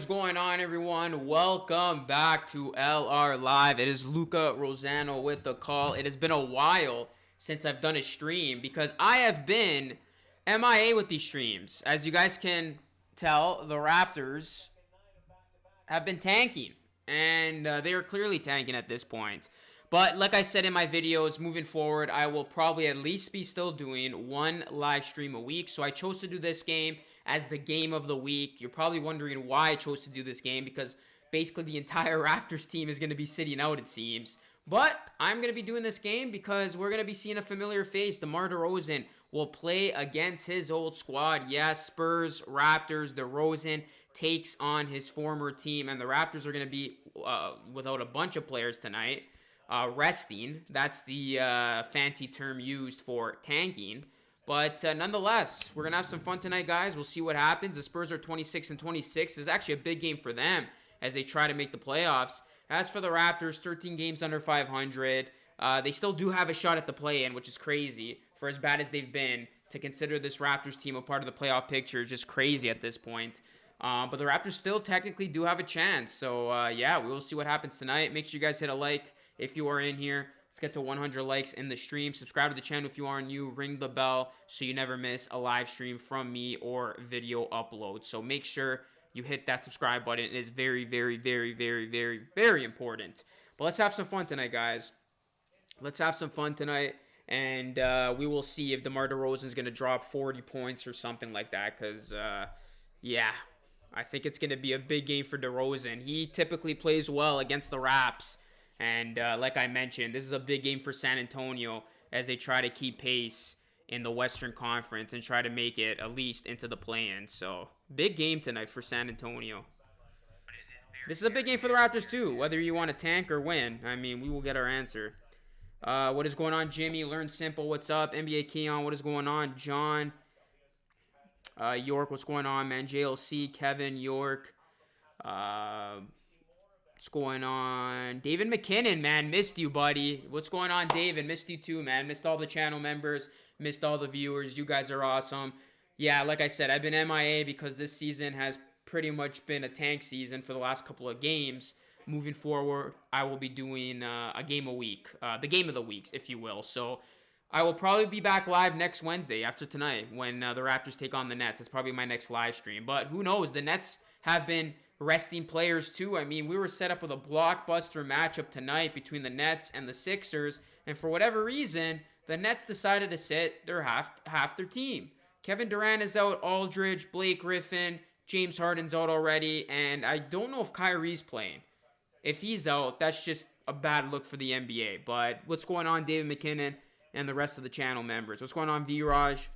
is going on, everyone? Welcome back to LR Live. It is Luca Rosano with the call. It has been a while since I've done a stream because I have been MIA with these streams. As you guys can tell, the Raptors have been tanking, and they are clearly tanking at this point. But like I said in my videos, moving forward, I will probably at least be still doing one live stream a week. So I chose to do this game as the game of the week. You're probably wondering why I chose to do this game, because basically the entire Raptors team is going to be sitting out, it seems. But I'm going to be doing this game because we're going to be seeing a familiar face. DeMar DeRozan will play against his old squad. Yes, Spurs, Raptors, DeRozan takes on his former team. And the Raptors are going to be without a bunch of players tonight. Resting. That's the fancy term used for tanking. But nonetheless, we're going to have some fun tonight, guys. We'll see what happens. The Spurs are 26-26. This is actually a big game for them as they try to make the playoffs. As for the Raptors, 13 games under 500. They still do have a shot at the play-in, which is crazy. For as bad as they've been, to consider this Raptors team a part of the playoff picture is just crazy at this point. But the Raptors still technically do have a chance. So, yeah, we will see what happens tonight. Make sure you guys hit a like if you are in here. Let's get to 100 likes in the stream. Subscribe to the channel if you are new. Ring the bell so you never miss a live stream from me or video upload. So make sure you hit that subscribe button. It is very, very, very, very, very, very important. But let's have some fun tonight, guys. Let's have some fun tonight. And we will see if DeMar DeRozan is going to drop 40 points or something like that. Because, yeah, I think it's going to be a big game for DeRozan. He typically plays well against the Raps. And like I mentioned, this is a big game for San Antonio as they try to keep pace in the Western Conference and try to make it at least into the play-in. So, big game tonight for San Antonio. This is a big game for the Raptors too, whether you want to tank or win. I mean, we will get our answer. What is going on, Jimmy? Learn Simple, what's up? NBA Keon, what is going on? John, York, what's going on, man? JLC, Kevin, York, what's going on? David McKinnon, man. Missed you, buddy. What's going on, David? Missed you too, man. Missed all the channel members. Missed all the viewers. You guys are awesome. Yeah, like I said, I've been MIA because this season has pretty much been a tank season for the last couple of games. Moving forward, I will be doing a game a week. The game of the week, if you will. So I will probably be back live next Wednesday after tonight when the Raptors take on the Nets. That's probably my next live stream. But who knows? The Nets have been resting players too. I mean, we were set up with a blockbuster matchup tonight between the Nets and the Sixers, and for whatever reason, the Nets decided to sit their half their team. Kevin Durant is out, Aldridge, Blake Griffin, James Harden's out already, and I don't know if Kyrie's playing. If he's out, that's just a bad look for the NBA. But what's going on, David McKinnon and the rest of the channel members? What's going on, V-Raj?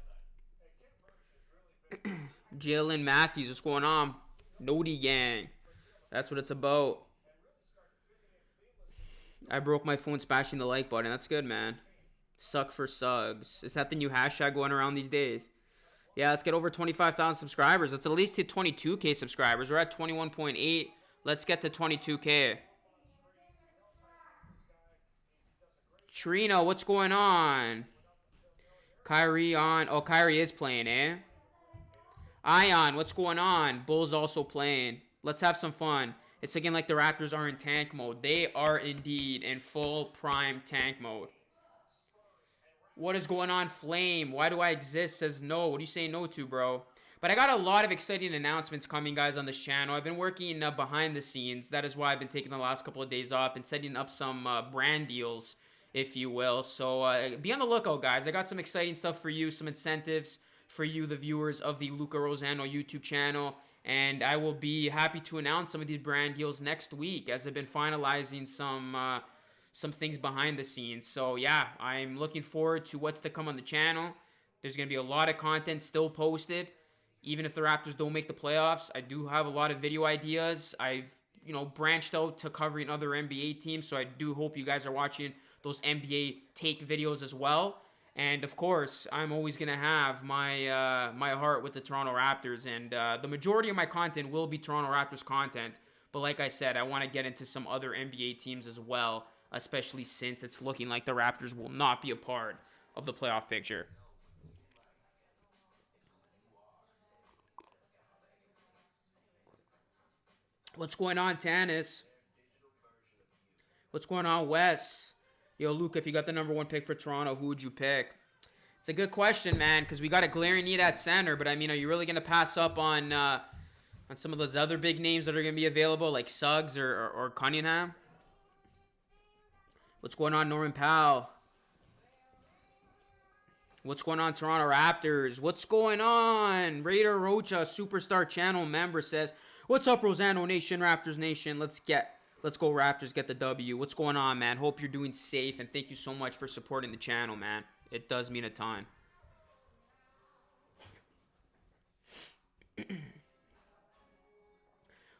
Jalen Matthews, what's going on? Nody Gang. That's what it's about. I broke my phone smashing the like button. That's good, man. Suck for Suggs. Is that the new hashtag going around these days? Yeah, let's get over 25,000 subscribers. Let's at least hit 22K subscribers. We're at 21.8. Let's get to 22K. Trino, what's going on? Kyrie on. Oh, Kyrie is playing, eh? Ion, what's going on? Bulls also playing. Let's have some fun. It's again like the Raptors are in tank mode. They are indeed in full prime tank mode. What is going on, Flame? Why do I exist? Says no. What do you say no to, bro? But I got a lot of exciting announcements coming, guys, on this channel. I've been working behind the scenes. That is why I've been taking the last couple of days off and setting up some brand deals, if you will. So be on the lookout, guys. I got some exciting stuff for you, some incentives for you, the viewers of the Luca Rosano YouTube channel. And I will be happy to announce some of these brand deals next week as I've been finalizing some things behind the scenes. So, yeah, I'm looking forward to what's to come on the channel. There's going to be a lot of content still posted. Even if the Raptors don't make the playoffs, I do have a lot of video ideas. I've, branched out to covering other NBA teams. So I do hope you guys are watching those NBA take videos as well. And, of course, I'm always going to have my my heart with the Toronto Raptors. And the majority of my content will be Toronto Raptors content. But like I said, I want to get into some other NBA teams as well, especially since it's looking like the Raptors will not be a part of the playoff picture. What's going on, Tanis? What's going on, Wes? Yo, Luke, if you got the #1 pick for Toronto, who would you pick? It's a good question, man, because we got a glaring need at center. But, I mean, are you really going to pass up on some of those other big names that are going to be available, like Suggs or Cunningham? What's going on, Norman Powell? What's going on, Toronto Raptors? What's going on? Raider Rocha, Superstar Channel member, says, what's up, Rosano Nation, Raptors Nation? Let's go Raptors, get the W. What's going on, man? Hope you're doing safe, and thank you so much for supporting the channel, man. It does mean a ton.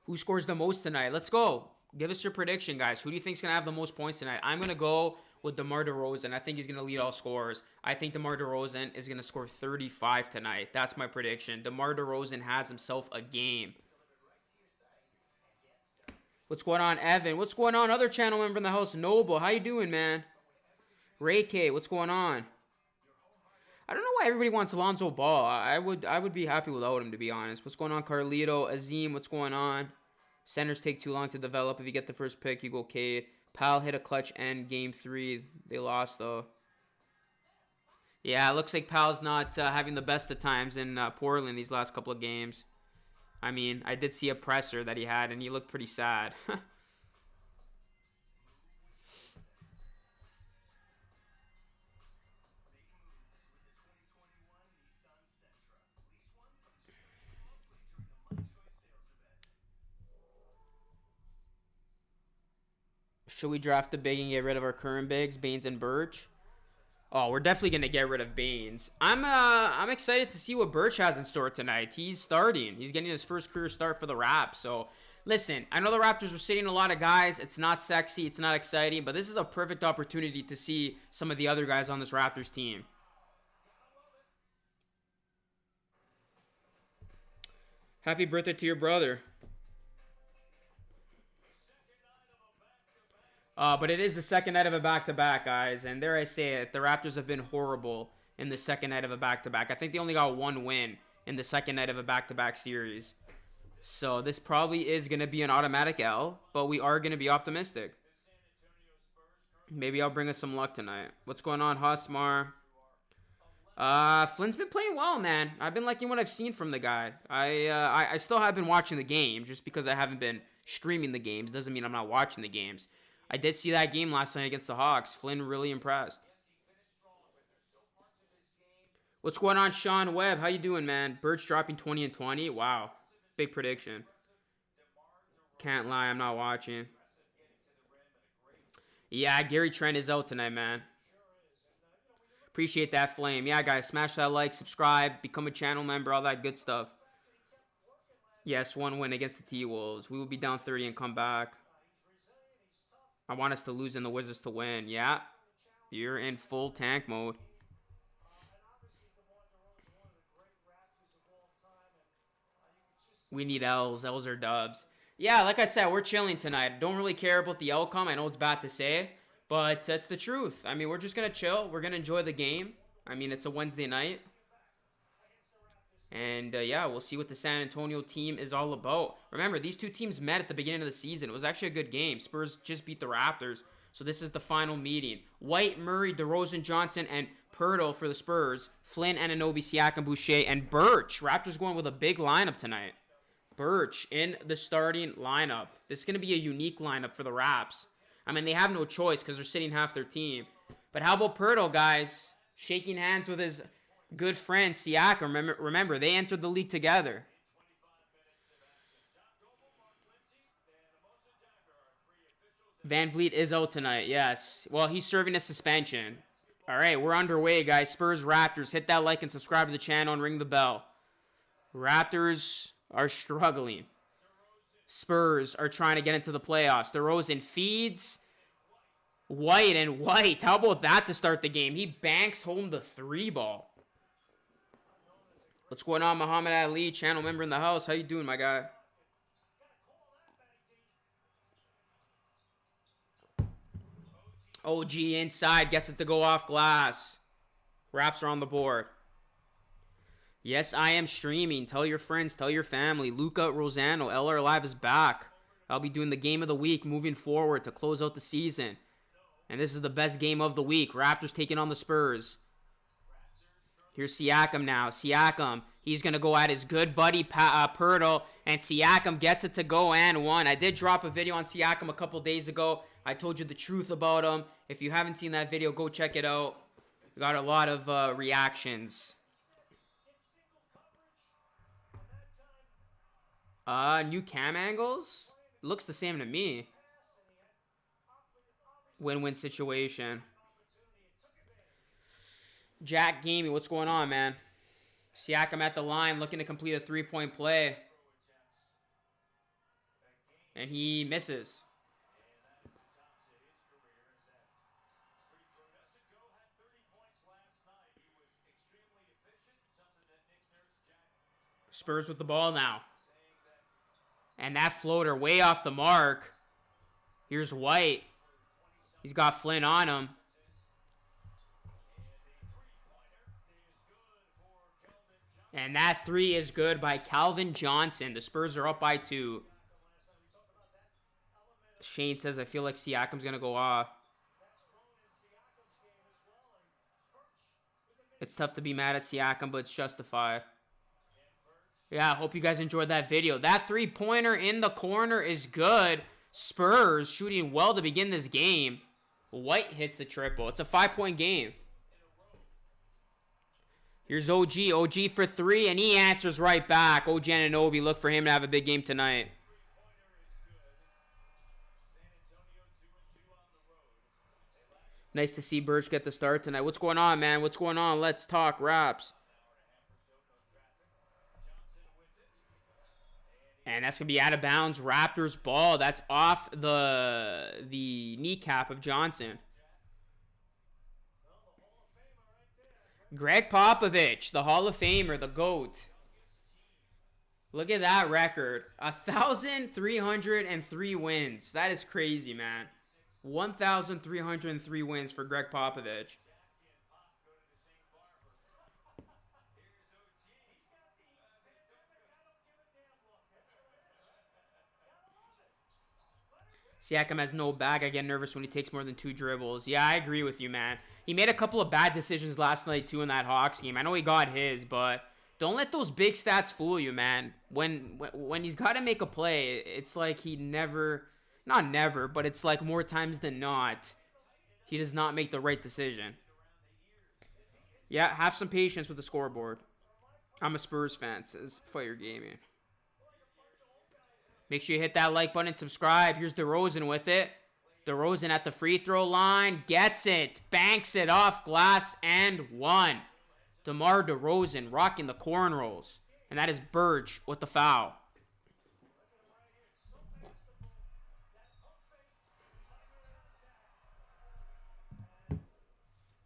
Who scores the most tonight? Let's go. Give us your prediction, guys. Who do you think is going to have the most points tonight? I'm going to go with DeMar DeRozan. I think he's going to lead all scorers. I think DeMar DeRozan is going to score 35 tonight. That's my prediction. DeMar DeRozan has himself a game. What's going on, Evan? What's going on, other channel member in the house? Noble, how you doing, man? Ray K, what's going on? I don't know why everybody wants Alonzo Ball. I would be happy without him, to be honest. What's going on, Carlito? Azim, what's going on? Centers take too long to develop. If you get the first pick, you go Cade. Powell hit a clutch end game 3. They lost, though. Yeah, it looks like Powell's not having the best of times in Portland these last couple of games. I mean, I did see a presser that he had, and he looked pretty sad. Should we draft the big and get rid of our current bigs, Baines and Birch? Oh, we're definitely going to get rid of Baines. I'm excited to see what Birch has in store tonight. He's starting. He's getting his first career start for the Raps. So, listen, I know the Raptors are sitting a lot of guys. It's not sexy. It's not exciting. But this is a perfect opportunity to see some of the other guys on this Raptors team. Happy birthday to your brother. But it is the second night of a back-to-back, guys. And there I say it, the Raptors have been horrible in the second night of a back-to-back. I think they only got one win in the second night of a back-to-back series. So this probably is going to be an automatic L, but we are going to be optimistic. Maybe I'll bring us some luck tonight. What's going on, Hosmar? Flynn's been playing well, man. I've been liking what I've seen from the guy. I still have been watching the game. Just because I haven't been streaming the games doesn't mean I'm not watching the games. I did see that game last night against the Hawks. Flynn really impressed. What's going on, Sean Webb? How you doing, man? Birch dropping 20 and 20. Wow. Big prediction. Can't lie, I'm not watching. Yeah, Gary Trent is out tonight, man. Appreciate that, Flame. Yeah, guys, smash that like, subscribe, become a channel member, all that good stuff. Yes, one win against the T-Wolves. We will be down 30 and come back. I want us to lose and the Wizards to win. Yeah, you're in full tank mode. We need L's. L's or dubs. Yeah, like I said, we're chilling tonight. Don't really care about the outcome. I know it's bad to say, but it's the truth. I mean, we're just going to chill. We're going to enjoy the game. I mean, it's a Wednesday night. And, yeah, we'll see what the San Antonio team is all about. Remember, these two teams met at the beginning of the season. It was actually a good game. Spurs just beat the Raptors. So this is the final meeting. White, Murray, DeRozan, Johnson, and Pirtle for the Spurs. Flynn, Anunoby, Siakam, Boucher, and Birch. Raptors going with a big lineup tonight. Birch in the starting lineup. This is going to be a unique lineup for the Raps. I mean, they have no choice because they're sitting half their team. But how about Pirtle, guys? Shaking hands with his good friend Siakam. Remember, they entered the league together. Van Vliet is out tonight, yes. Well, he's serving a suspension. All right, we're underway, guys. Spurs, Raptors. Hit that like and subscribe to the channel and ring the bell. Raptors are struggling. Spurs are trying to get into the playoffs. DeRozan feeds White, and White, how about that to start the game? He banks home the 3-ball. What's going on, Muhammad Ali, channel member in the house? How you doing, my guy? OG inside, gets it to go off glass. Raps are on the board. Yes, I am streaming. Tell your friends, tell your family. Luca Rosano, LR Live is back. I'll be doing the game of the week moving forward to close out the season. And this is the best game of the week. Raptors taking on the Spurs. Here's Siakam now. Siakam, he's going to go at his good buddy Pirtle. And Siakam gets it to go and one. I did drop a video on Siakam a couple days ago. I told you the truth about him. If you haven't seen that video, go check it out. We got a lot of reactions. New cam angles? Looks the same to me. Win-win situation. Jack Gamey, what's going on, man? Siakam at the line, looking to complete a three-point play. And he misses. Spurs with the ball now. And that floater way off the mark. Here's White. He's got Flynn on him. And that three is good by Calvin Johnson. The Spurs are up by 2. Shane says, I feel like Siakam's going to go off. It's tough to be mad at Siakam, but it's justified. Yeah, I hope you guys enjoyed that video. That three-pointer in the corner is good. Spurs shooting well to begin this game. White hits the triple. It's a 5-point game. Here's OG. OG for 3, and he answers right back. OG Anunoby, look for him to have a big game tonight. Nice to see Birch get the start tonight. What's going on, man? What's going on? Let's talk Raps. And that's going to be out of bounds. Raptors ball. That's off the kneecap of Johnson. Greg Popovich, the Hall of Famer, the GOAT. Look at that record. 1,303 wins. That is crazy, man. 1,303 wins for Greg Popovich. Siakam has no bag. I get nervous when he takes more than 2 dribbles. Yeah, I agree with you, man. He made a couple of bad decisions last night, too, in that Hawks game. I know he got his, but don't let those big stats fool you, man. When he's got to make a play, it's like he never, not never, but it's like more times than not, he does not make the right decision. Yeah, have some patience with the scoreboard. I'm a Spurs fan, says Fire Gaming. Make sure you hit that like button and subscribe. Here's DeRozan with it. DeRozan at the free throw line. Gets it. Banks it off glass and one. DeMar DeRozan rocking the cornrows. And that is Birch with the foul.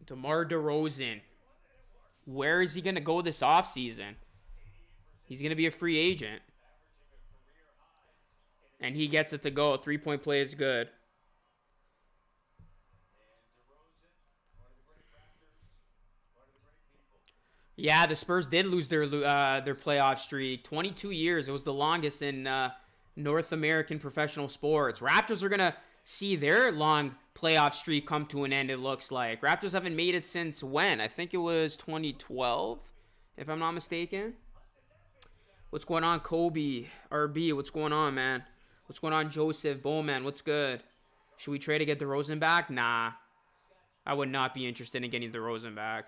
DeMar DeRozan. Where is he going to go this offseason? He's going to be a free agent. And he gets it to go. 3-point play is good. Yeah, the Spurs did lose their playoff streak. 22 years. It was the longest in North American professional sports. Raptors are going to see their long playoff streak come to an end, it looks like. Raptors haven't made it since when? I think it was 2012, if I'm not mistaken. What's going on, Kobe? RB, what's going on, man? What's going on, Joseph? Bowman, what's good? Should we trade to get DeRozan back? Nah. I would not be interested in getting DeRozan back.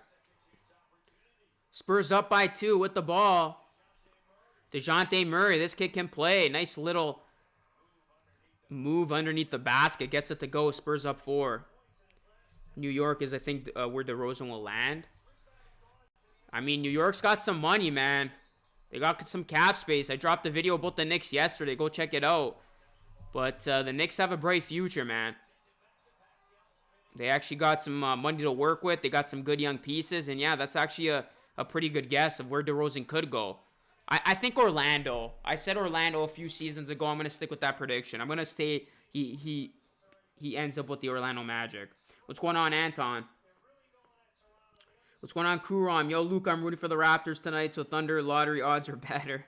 Spurs up by 2 with the ball. DeJounte Murray, this kid can play. Nice little move underneath the basket. Gets it to go. Spurs up 4. New York is, I think, where DeRozan will land. I mean, New York's got some money, man. They got some cap space. I dropped a video about the Knicks yesterday. Go check it out. But the Knicks have a bright future, man. They actually got some money to work with. They got some good young pieces. And, yeah, that's actually a pretty good guess of where DeRozan could go. I think Orlando. I said Orlando a few seasons ago. I'm going to stick with that prediction. I'm going to say he ends up with the Orlando Magic. What's going on, Anton? What's going on, Kuram? Yo, Luke, I'm rooting for the Raptors tonight, so Thunder lottery odds are better.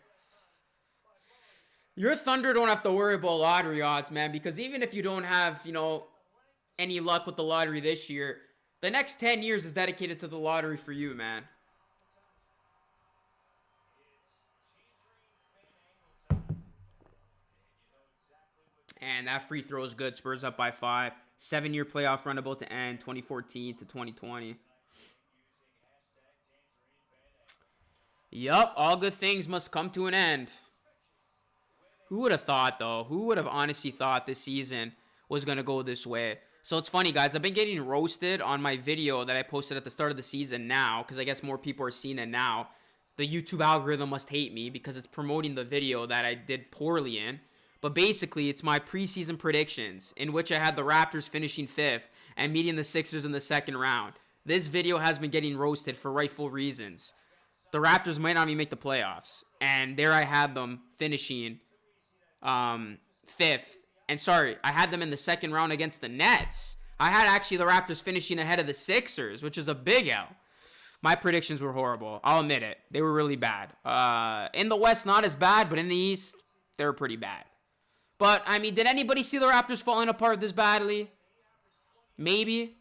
Your Thunder don't have to worry about lottery odds, man, because even if you don't have, you know, any luck with the lottery this year, the next 10 years is dedicated to the lottery for you, man. And that free throw is good. Spurs up by 5. 7-year playoff run about to end, 2014 to 2020. Yup, all good things must come to an end. Who would have thought, though? Who would have honestly thought this season was going to go this way? So it's funny, guys. I've been getting roasted on my video that I posted at the start of the season now, because I guess more people are seeing it now. The YouTube algorithm must hate me because it's promoting the video that I did poorly in. But basically, it's my preseason predictions, in which I had the Raptors finishing 5th and meeting the Sixers in the second round. This video has been getting roasted for rightful reasons. The Raptors might not even make the playoffs. And there I had them finishing 5th. And sorry, I had them in the second round against the Nets. I had actually the Raptors finishing ahead of the Sixers, which is a big L. My predictions were horrible. I'll admit it. They were really bad. In the West, not as bad, but in the East, they were pretty bad. But, I mean, did anybody see the Raptors falling apart this badly? Maybe.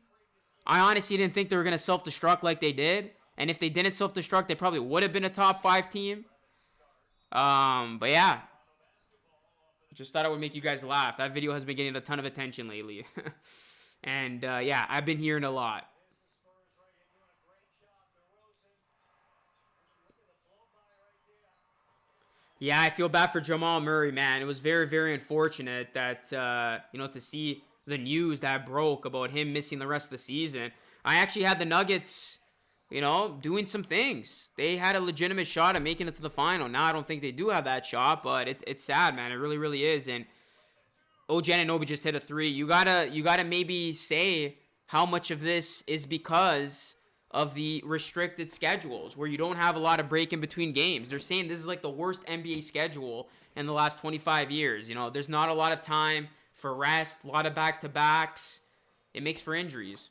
I honestly didn't think they were going to self-destruct like they did. And if they didn't self-destruct, they probably would have been a top 5 team. But yeah. Just thought I would make you guys laugh. That video has been getting a ton of attention lately. And, yeah, I've been hearing a lot. Yeah, I feel bad for Jamal Murray, man. It was very, very unfortunate that, you know, to see the news that broke about him missing the rest of the season. I actually had the Nuggets, you know, doing some things. They had a legitimate shot at making it to the final. Now I don't think they do have that shot, but it's sad, man. It really, really is. And OG Anunoby just hit a 3. You gotta maybe say how much of this is because of the restricted schedules where you don't have a lot of break in between games. They're saying this is like the worst NBA schedule in the last 25 years. You know, there's not a lot of time for rest, a lot of back-to-backs. It makes for injuries.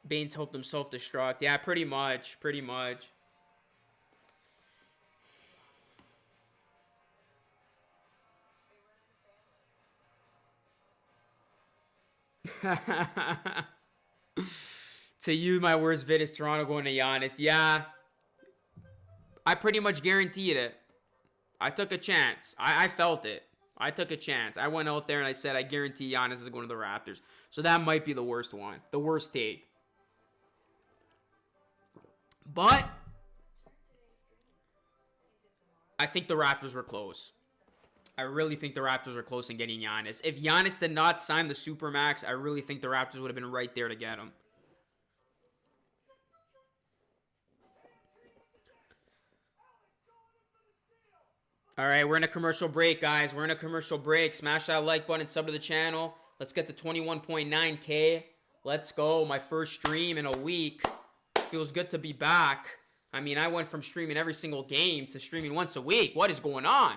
Baines helped him self-destruct. Yeah, pretty much. Pretty much. To you, my worst vid is Toronto going to Giannis. Yeah. I pretty much guaranteed it. I took a chance. I felt it. I took a chance. I went out there and I said, I guarantee Giannis is going to the Raptors. So that might be the worst one. The worst take. But I think the Raptors were close. I really think the Raptors were close in getting Giannis. If Giannis did not sign the Supermax, I really think the Raptors would have been right there to get him. All right, we're in a commercial break, guys. We're in a commercial break. Smash that like button, sub to the channel. Let's get to 21.9K. Let's go. My first stream in a week. Feels good to be back. I mean, I went from streaming every single game to streaming once a week. What is going on?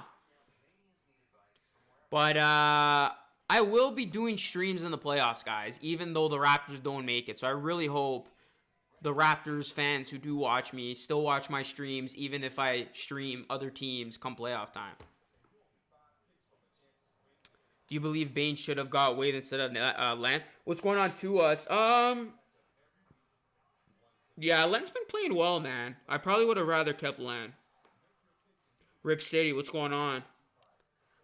But I will be doing streams in the playoffs, guys, even though the Raptors don't make it. So I really hope the Raptors fans who do watch me still watch my streams, even if I stream other teams come playoff time. Do you believe Baines should have got Wade instead of Len? What's going on to us? Yeah, Len's been playing well, man. I probably would have rather kept Len. Rip City, what's going on?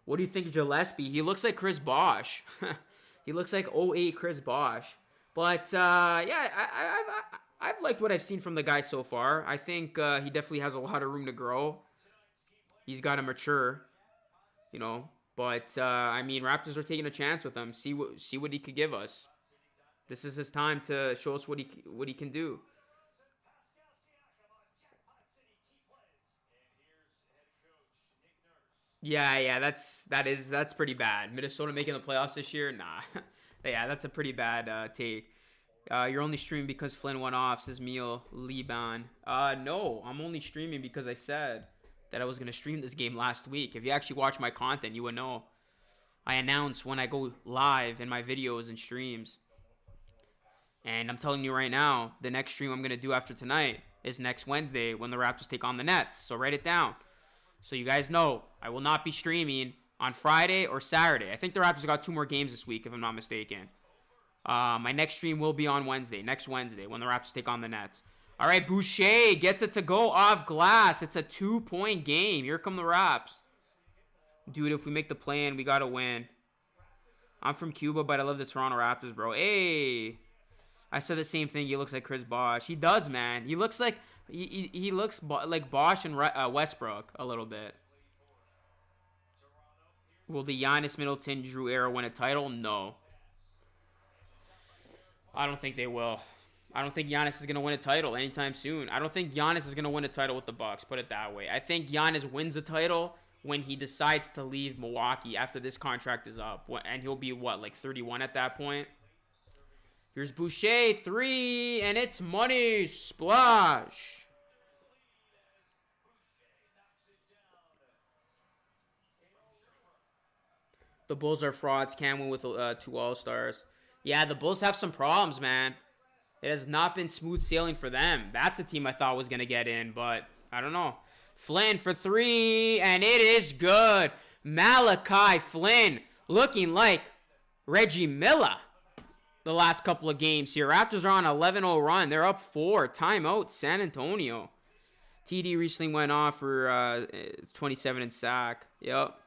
What do you think of Gillespie? He looks like Chris Bosh. He looks like 08 Chris Bosh. But, yeah, I've liked what I've seen from the guy so far. I think he definitely has a lot of room to grow. He's got to mature, you know. But, I mean, Raptors are taking a chance with him. See what he could give us. This is his time to show us what he can do. Yeah, that's pretty bad. Minnesota making the playoffs this year? Nah. Yeah, that's a pretty bad take. You're only streaming because Flynn went off, says Mio Liban. No, I'm only streaming because I said that I was going to stream this game last week. If you actually watch my content, you would know. I announce when I go live in my videos and streams. And I'm telling you right now, the next stream I'm going to do after tonight, is next Wednesday when the Raptors take on the Nets. So write it down. So you guys know I will not be streaming on Friday or Saturday. I think the Raptors got 2 more games this week, if I'm not mistaken. My next stream will be on Wednesday, next Wednesday, when the Raptors take on the Nets. All right, Boucher gets it to go off glass. It's a 2-point game. Here come the Raps. Dude, if we make the play-in, we got to win. I'm from Cuba, but I love the Toronto Raptors, bro. Hey. I said the same thing. He looks like Chris Bosh. He does, man. He looks like he looks like Bosh and Westbrook a little bit. Will the Giannis, Middleton, Drew era win a title? No. I don't think they will. I don't think Giannis is going to win a title anytime soon. I don't think Giannis is going to win a title with the Bucks, put it that way. I think Giannis wins a title when he decides to leave Milwaukee after this contract is up. And he'll be, what, like 31 at that point? Here's Boucher, 3, and it's money. Splash. The Bulls are frauds. Can't win with 2 All-Stars. Yeah, the Bulls have some problems, man. It has not been smooth sailing for them. That's a team I thought was going to get in, but I don't know. Flynn for 3, and it is good. Malachi Flynn looking like Reggie Miller the last couple of games here. Raptors are on an 11-0 run. They're up 4. Timeout, San Antonio. TD recently went off for 27 in sack. Yep.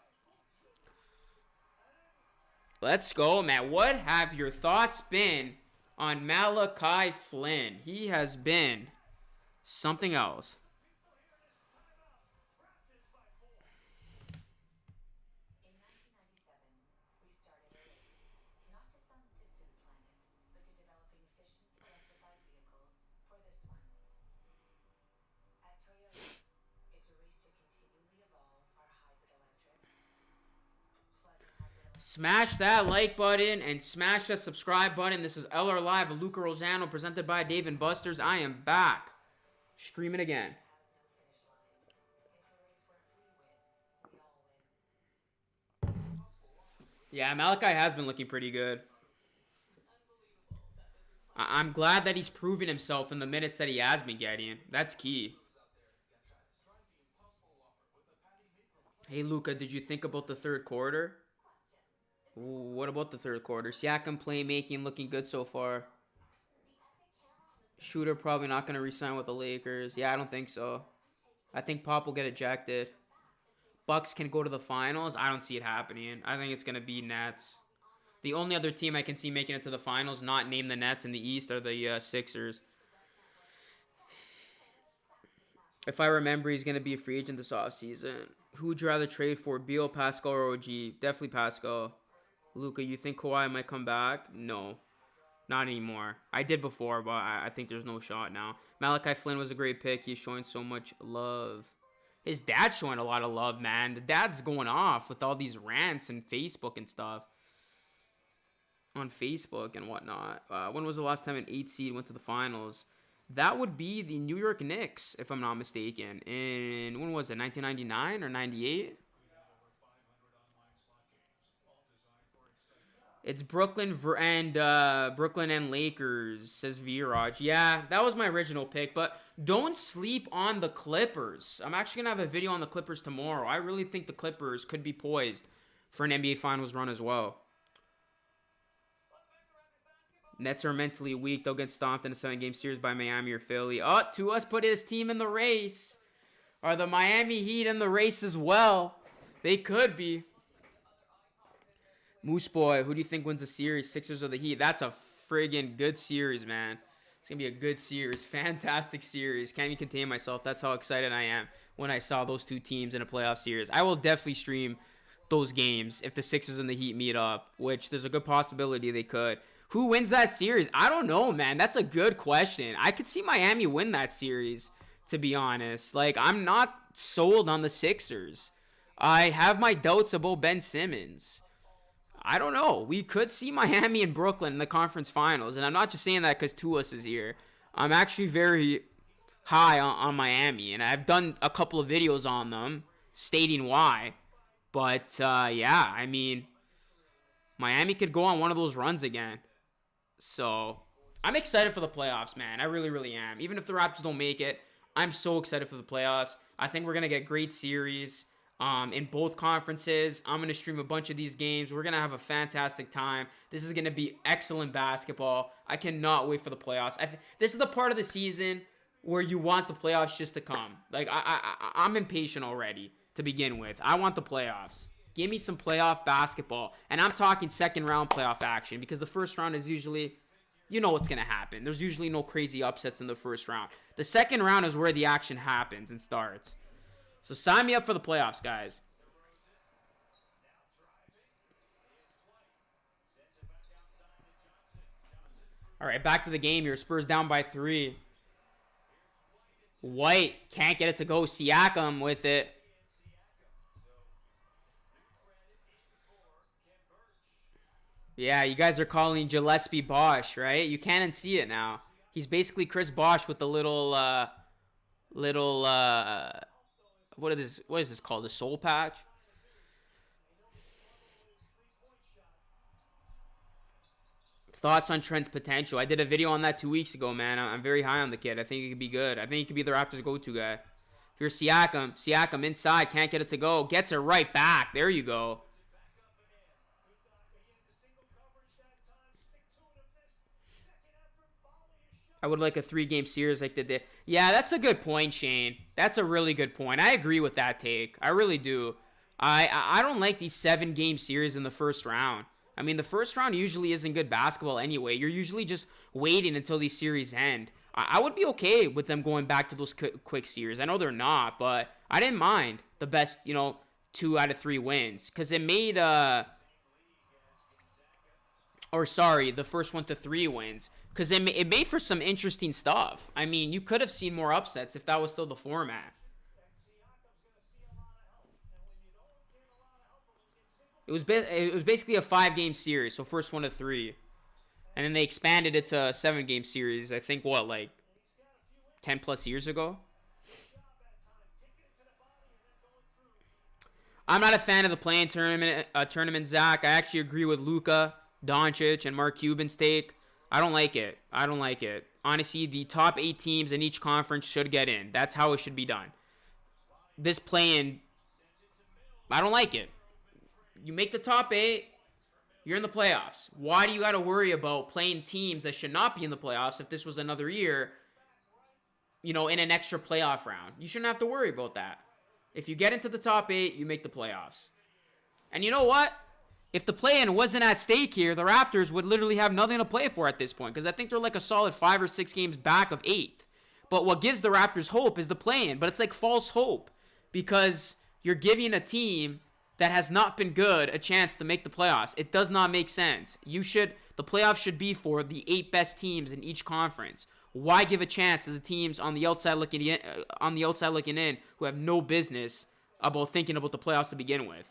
Let's go, man. What have your thoughts been on Malachi Flynn? He has been something else. In 1997, we started a race, not to some distant planet, but to developing efficient, electrified vehicles for this one. At Toyota, it's a race to continually evolve our hybrid electric. Smash that like button and smash that subscribe button. This is LR Live with Luca Rosano, presented by Dave and Buster's. I am back. Streaming again. Yeah, Malachi has been looking pretty good. I'm glad that he's proven himself in the minutes that he has been getting. That's key. Hey, Luca, did you think about the third quarter? What about the third quarter? Siakam playmaking, looking good so far. Shooter probably not going to re-sign with the Lakers. Yeah, I don't think so. I think Pop will get ejected. Bucks can go to the finals. I don't see it happening. I think it's going to be Nets. The only other team I can see making it to the finals, not named the Nets in the East, are the Sixers. If I remember, he's going to be a free agent this offseason. Who would you rather trade for, Beal, Pascal, or OG? Definitely Pascal. Luka, you think Kawhi might come back? No, not anymore. I did before, but I think there's no shot now. Malachi Flynn was a great pick. He's showing so much love. His dad's showing a lot of love, man. The dad's going off with all these rants and Facebook and stuff. On Facebook and whatnot. When was the last time an 8 seed went to the finals? That would be the New York Knicks, if I'm not mistaken. In, when was it, 1999 or 98? It's Brooklyn and Lakers, says Viraj. Yeah, that was my original pick, but don't sleep on the Clippers. I'm actually going to have a video on the Clippers tomorrow. I really think the Clippers could be poised for an NBA Finals run as well. Nets are mentally weak. They'll get stomped in a 7-game series by Miami or Philly. Oh, Tua's put his team in the race. Are the Miami Heat in the race as well? They could be. Moose Boy, who do you think wins the series? Sixers or the Heat? That's a friggin' good series, man. It's going to be a good series. Fantastic series. Can't even contain myself. That's how excited I am when I saw those two teams in a playoff series. I will definitely stream those games if the Sixers and the Heat meet up, which there's a good possibility they could. Who wins that series? I don't know, man. That's a good question. I could see Miami win that series, to be honest. Like, I'm not sold on the Sixers. I have my doubts about Ben Simmons. I don't know. We could see Miami and Brooklyn in the conference finals. And I'm not just saying that because Tuas is here. I'm actually very high on Miami. And I've done a couple of videos on them stating why. But, yeah, I mean, Miami could go on one of those runs again. So, I'm excited for the playoffs, man. I really, really am. Even if the Raptors don't make it, I'm so excited for the playoffs. I think we're going to get great series in both conferences. I'm going to stream a bunch of these games. We're going to have a fantastic time. This is going to be excellent basketball. I cannot wait for the playoffs. This is the part of the season where you want the playoffs just to come. Like, I'm impatient already to begin with. I want the playoffs. Give me some playoff basketball. And I'm talking second round playoff action, because the first round is usually, you know what's going to happen. There's usually no crazy upsets in the first round. The second round is where the action happens and starts. So sign me up for the playoffs, guys. All right, back to the game here. Spurs down by 3. White can't get it to go. Siakam with it. Yeah, you guys are calling Gillespie Bosch, right? You can't unsee it now. He's basically Chris Bosch with the little what is this called? The soul patch? Thoughts on Trent's potential? I did a video on that 2 weeks ago, man. I'm very high on the kid. I think he could be good. I think he could be the Raptors' go-to guy. Here's Siakam. Siakam inside. Can't get it to go. Gets it right back. There you go. I would like a 3-game series like they did. Yeah, that's a good point, Shane. That's a really good point. I agree with that take. I really do. I don't like these 7-game series in the first round. I mean, the first round usually isn't good basketball anyway. You're usually just waiting until these series end. I would be okay with them going back to those quick series. I know they're not, but I didn't mind the best, 2 out of 3 wins. Because it made, the first 1 to 3 wins. Because it made for some interesting stuff. I mean, you could have seen more upsets if that was still the format. It was basically a 5-game series, so first 1 to 3. And then they expanded it to a 7-game series, I think, 10 plus years ago? I'm not a fan of the play-in tournament, Zach. I actually agree with Luka, Doncic, and Mark Cuban's take. I don't like it. Honestly, the top 8 teams in each conference should get in. That's how it should be done. This play-in, I don't like it. You make the top 8, you're in the playoffs. Why do you got to worry about playing teams that should not be in the playoffs if this was another year, in an extra playoff round? You shouldn't have to worry about that. If you get into the top 8, you make the playoffs. And you know what? If the play-in wasn't at stake here, the Raptors would literally have nothing to play for at this point, because I think they're like a solid 5 or 6 games back of 8th. But what gives the Raptors hope is the play-in, but it's like false hope, because you're giving a team that has not been good a chance to make the playoffs. It does not make sense. The playoffs should be for the 8 best teams in each conference. Why give a chance to the teams on the outside looking in who have no business about thinking about the playoffs to begin with?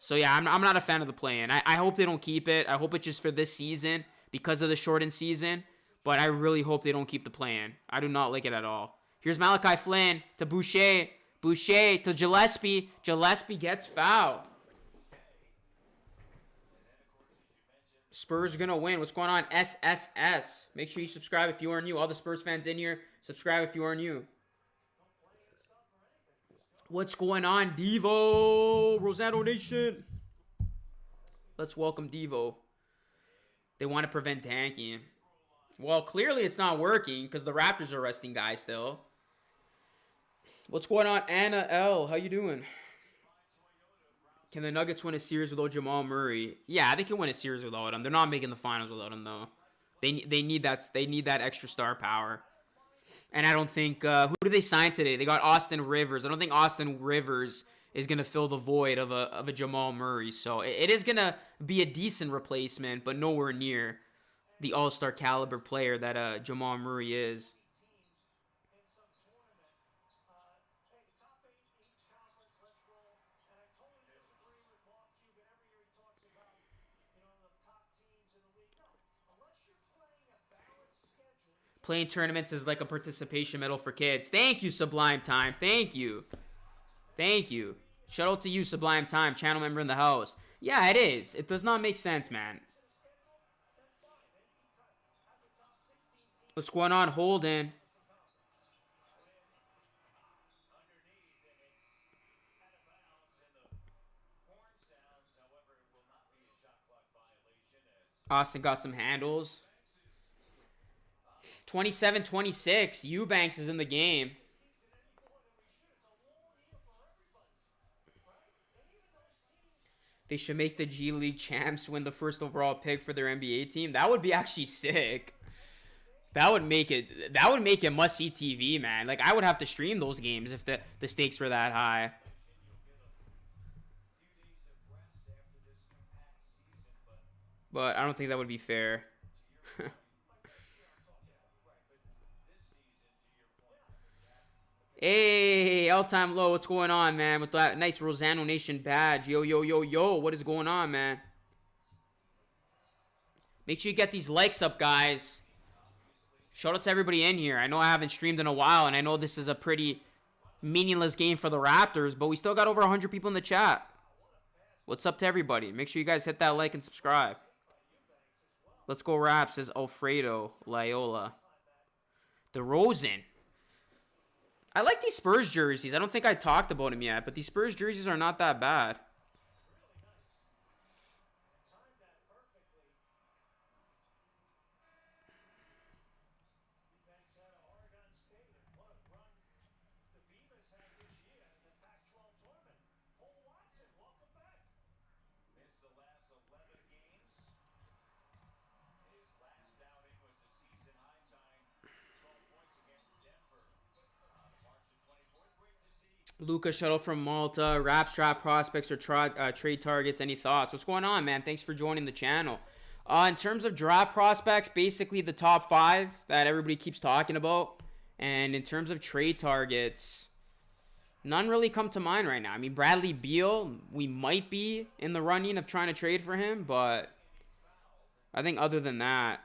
So yeah, I'm not a fan of the play-in. I hope they don't keep it. I hope it's just for this season because of the shortened season. But I really hope they don't keep the play-in. I do not like it at all. Here's Malachi Flynn to Boucher. Boucher to Gillespie. Gillespie gets fouled. Spurs are going to win. What's going on? SSS. Make sure you subscribe if you are new. All the Spurs fans in here, subscribe if you are new. What's going on, Devo? Rosado Nation. Let's welcome Devo. They want to prevent tanking. Well, clearly it's not working because the Raptors are resting guys still. What's going on, Anna L? How you doing? Can the Nuggets win a series without Jamal Murray? Yeah, they can win a series without him. They're not making the finals without him, though. They need that extra star power. And I don't think who did they sign today? They got Austin Rivers. I don't think Austin Rivers is gonna fill the void of a Jamal Murray. So it is gonna be a decent replacement, but nowhere near the all-star caliber player that Jamal Murray is. Playing tournaments is like a participation medal for kids. Thank you, Sublime Time. Thank you. Thank you. Shout out to you, Sublime Time, channel member in the house. Yeah, it is. It does not make sense, man. What's going on, Holden? Austin got some handles. 27-26. Eubanks is in the game. They should make the G League champs win the first overall pick for their NBA team. That would be actually sick. That would make it must-see TV, man. Like, I would have to stream those games if the stakes were that high. But I don't think that would be fair. Hey, all-time low. What's going on, man? With that nice Rosano Nation badge. Yo, yo, yo, yo. What is going on, man? Make sure you get these likes up, guys. Shout out to everybody in here. I know I haven't streamed in a while, and I know this is a pretty meaningless game for the Raptors, but we still got over 100 people in the chat. What's up to everybody? Make sure you guys hit that like and subscribe. Let's go Raps, says Alfredo Loyola. DeRozan. I like these Spurs jerseys. I don't think I talked about them yet, but these Spurs jerseys are not that bad. Luca Shuttle from Malta. Raps Trap prospects or trade targets. Any thoughts? What's going on, man? Thanks for joining the channel. In terms of draft prospects, basically the top 5 that everybody keeps talking about. And in terms of trade targets, none really come to mind right now. I mean, Bradley Beal, we might be in the running of trying to trade for him, but I think other than that,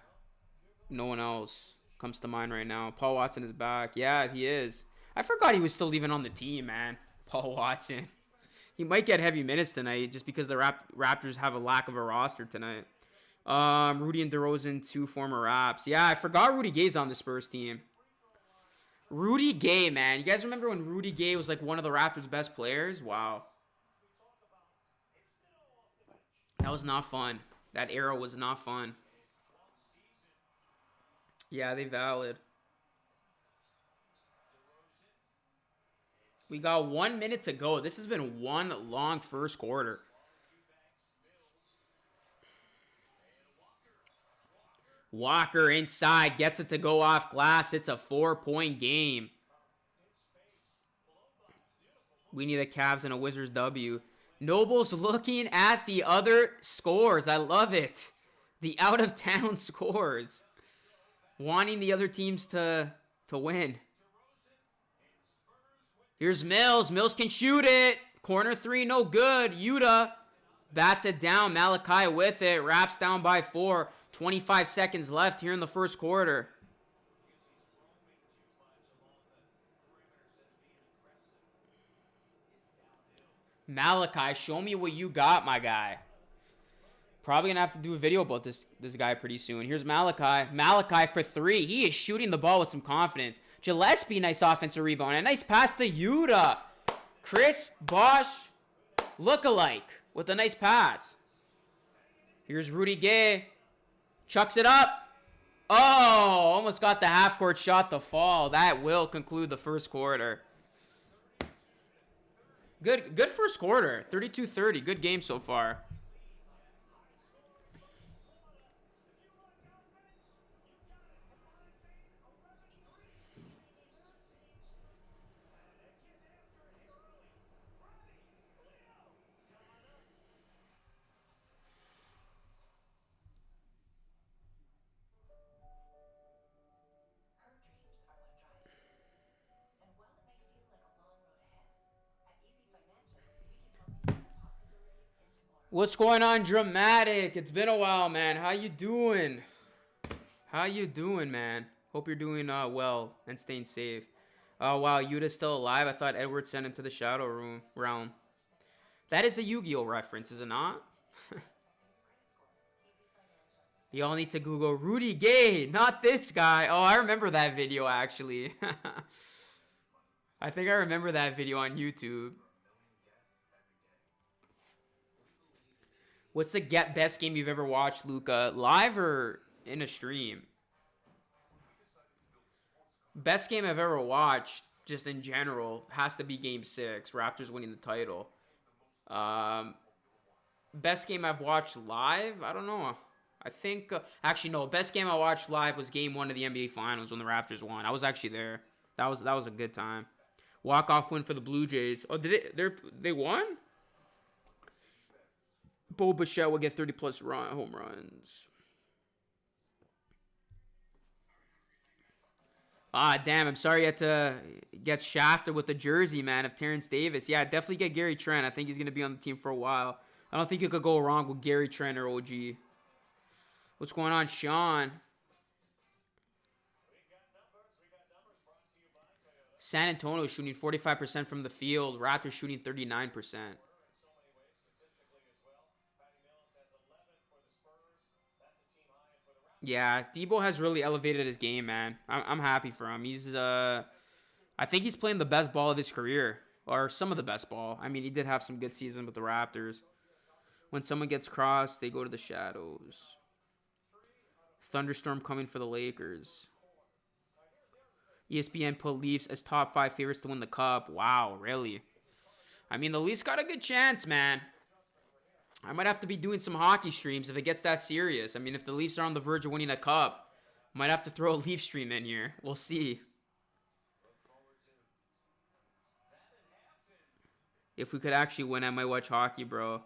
no one else comes to mind right now. Paul Watson is back. Yeah, he is. I forgot he was still even on the team, man. Paul Watson. He might get heavy minutes tonight just because the Raptors have a lack of a roster tonight. Rudy and DeRozan, 2 former Raps. Yeah, I forgot Rudy Gay's on the Spurs team. Rudy Gay, man. You guys remember when Rudy Gay was like one of the Raptors' best players? Wow. That was not fun. That era was not fun. Yeah, they valid. We got 1 minute to go. This has been one long first quarter. Walker inside. Gets it to go off glass. It's a 4-point game. We need a Cavs and a Wizards W. Noble's looking at the other scores. I love it. The out-of-town scores. Wanting the other teams to win. Here's Mills. Mills can shoot it. Corner 3, no good. Yuta bats it down. Malachi with it. Raps down by 4. 25 seconds left here in the first quarter. Malachi, show me what you got, my guy. Probably going to have to do a video about this guy pretty soon. Here's Malachi. Malachi for 3. He is shooting the ball with some confidence. Gillespie, nice offensive rebound. A nice pass to Yuta. Chris Bosh, lookalike, with a nice pass. Here's Rudy Gay. Chucks it up. Oh, almost got the half-court shot to fall. That will conclude the first quarter. Good first quarter. 32-30. Good game so far. What's going on, Dramatic? It's been a while, man. How you doing? How you doing, man? Hope you're doing well and staying safe. Oh, wow. Yuta's still alive? I thought Edward sent him to the Shadow Realm. That is a Yu-Gi-Oh reference, is it not? You all need to Google Rudy Gay, not this guy. Oh, I remember that video, actually. I think I remember that video on YouTube. What's the best game you've ever watched, Luca? Live or in a stream? Best game I've ever watched, just in general, has to be Game 6. Raptors winning the title. Best game I've watched live? I don't know. I think... actually, no. Best game I watched live was Game 1 of the NBA Finals when the Raptors won. I was actually there. That was a good time. Walk-off win for the Blue Jays. Oh, they won? Bo Bichette will get 30-plus home runs. Ah, damn. I'm sorry you had to get shafted with the jersey, man, of Terrence Davis. Yeah, definitely get Gary Trent. I think he's going to be on the team for a while. I don't think you could go wrong with Gary Trent or OG. What's going on, Sean? San Antonio shooting 45% from the field. Raptors shooting 39%. Yeah, Debo has really elevated his game, man. I'm happy for him. I think he's playing the best ball of his career, or some of the best ball. I mean, he did have some good season with the Raptors. When someone gets crossed, they go to the shadows. Thunderstorm coming for the Lakers. ESPN put Leafs as top 5 favorites to win the Cup. Wow, really? I mean, the Leafs got a good chance, man. I might have to be doing some hockey streams if it gets that serious. I mean, if the Leafs are on the verge of winning a cup, I might have to throw a Leaf stream in here. We'll see. If we could actually win, I might watch hockey, bro.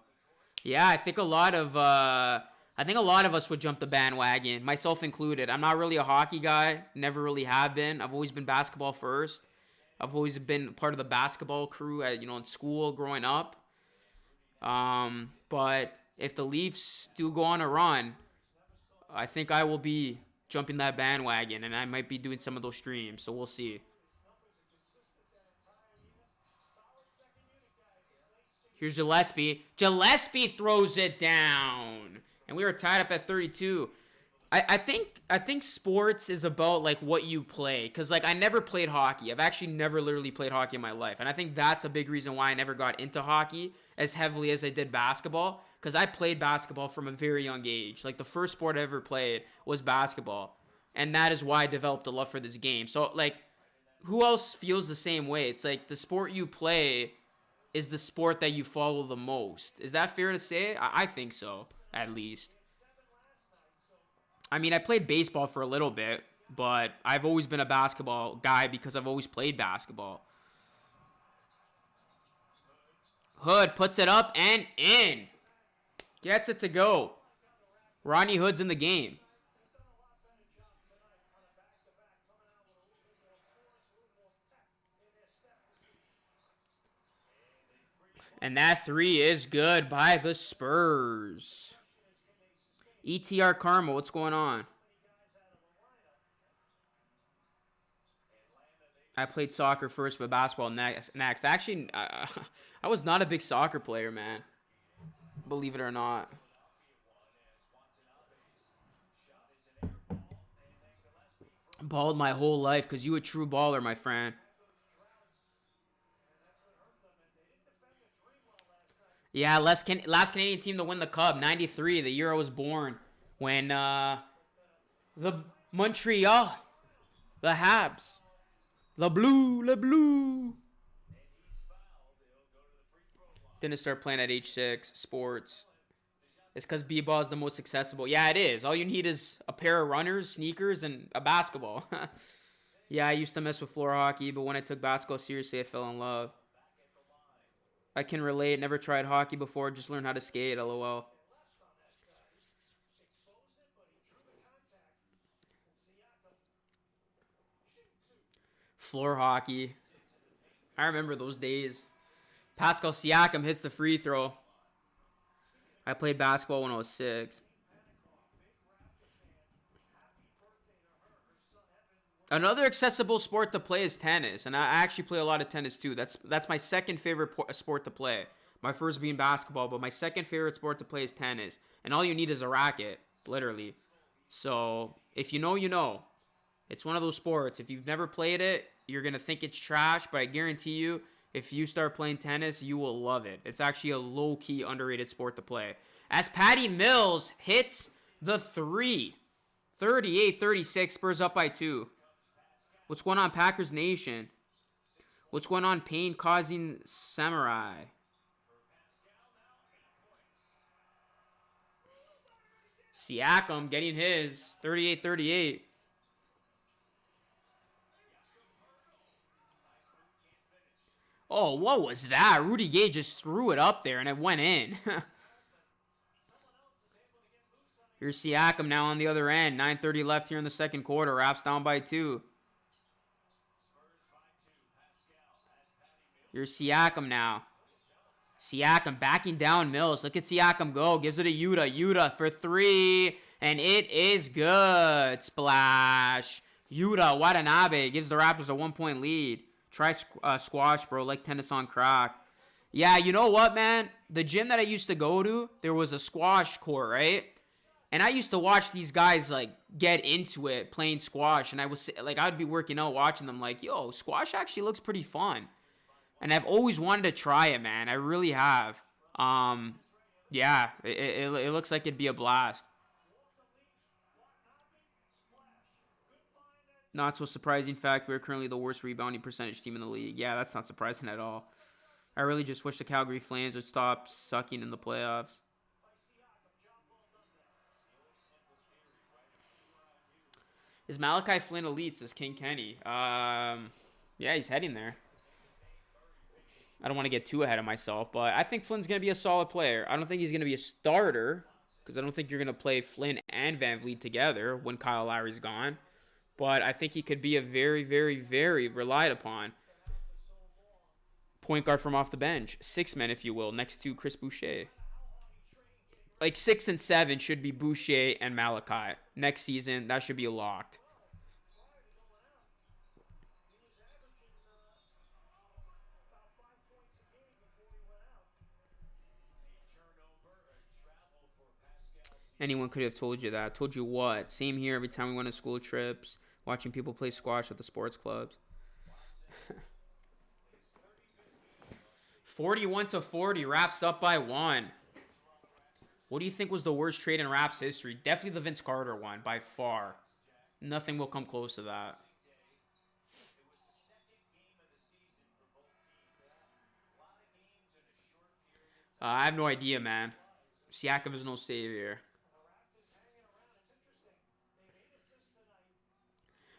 Yeah, I think a lot of us would jump the bandwagon, myself included. I'm not really a hockey guy. Never really have been. I've always been basketball first. I've always been part of the basketball crew at, in school growing up. But if the Leafs do go on a run, I think I will be jumping that bandwagon, and I might be doing some of those streams, so we'll see. Here's Gillespie. Gillespie throws it down, and we were tied up at 32. I think sports is about like what you play, because like I never played hockey. I've actually never literally played hockey in my life, and I think that's a big reason why I never got into hockey as heavily as I did basketball, because I played basketball from a very young age. Like the first sport I ever played was basketball, and that is why I developed a love for this game. So like, who else feels the same way? It's like the sport you play is the sport that you follow the most. Is that fair to say? I think so, at least. I mean, I played baseball for a little bit, but I've always been a basketball guy because I've always played basketball. Hood puts it up and in. Gets it to go. Ronnie Hood's in the game. And that 3 is good by the Spurs. ETR Karma, what's going on? I played soccer first, but basketball next. Actually, I was not a big soccer player, man. Believe it or not. Balled my whole life because you a true baller, my friend. Yeah, last Canadian team to win the Cup, 93, the year I was born, when the Montreal, the Habs, Le Bleu. Didn't start playing at age 6, sports. It's because b-ball is the most accessible. Yeah, it is. All you need is a pair of runners, sneakers, and a basketball. Yeah, I used to mess with floor hockey, but when I took basketball seriously, I fell in love. I can relate. Never tried hockey before. Just learned how to skate. LOL. Floor hockey. I remember those days. Pascal Siakam hits the free throw. I played basketball when I was 6. Another accessible sport to play is tennis, and I actually play a lot of tennis too. That's my second favorite sport to play. My first being basketball, but my second favorite sport to play is tennis. And all you need is a racket, literally. So if you know, you know. It's one of those sports. If you've never played it, you're gonna think it's trash, but I guarantee you, if you start playing tennis, you will love it. It's actually a low-key underrated sport to play. as Patty Mills hits the 3. 38-36, Spurs up by 2. What's going on, Packers Nation? What's going on, Pain Causing Samurai? Siakam getting his 38-38. Oh, what was that? Rudy Gay just threw it up there and it went in. Here's Siakam now on the other end. 9:30 left here in the second quarter. Raps down by 2. Here's Siakam now. Siakam backing down Mills. Look at Siakam go. Gives it to Yuta. Yuta for 3. And it is good. Splash. Yuta Watanabe gives the Raptors a 1-point lead. Try squash, bro. Like tennis on crack. Yeah, you know what, man? The gym that I used to go to, there was a squash court, right? And I used to watch these guys, like, get into it, playing squash. And I was, like, I'd be working out watching them, like, yo, squash actually looks pretty fun. And I've always wanted to try it, man. I really have. Yeah, it looks like it'd be a blast. Not so surprising fact, we're currently the worst rebounding percentage team in the league. Yeah, that's not surprising at all. I really just wish the Calgary Flames would stop sucking in the playoffs. Is Malachi Flynn elite, says King Kenny? Yeah, he's heading there. I don't want to get too ahead of myself, but I think Flynn's going to be a solid player. I don't think he's going to be a starter, because I don't think you're going to play Flynn and Van Vliet together when Kyle Lowry's gone. But I think he could be a very, very, very relied upon point guard from off the bench. 6-man, if you will, next to Chris Boucher. Like 6 and 7 should be Boucher and Malachi. Next season, that should be locked. Anyone could have told you that. Told you what? Same here every time we went on school trips. Watching people play squash at the sports clubs. 41-40. Raps up by 1. What do you think was the worst trade in Raps history? Definitely the Vince Carter one, by far. Nothing will come close to that. I have no idea, man. Siakam is no savior.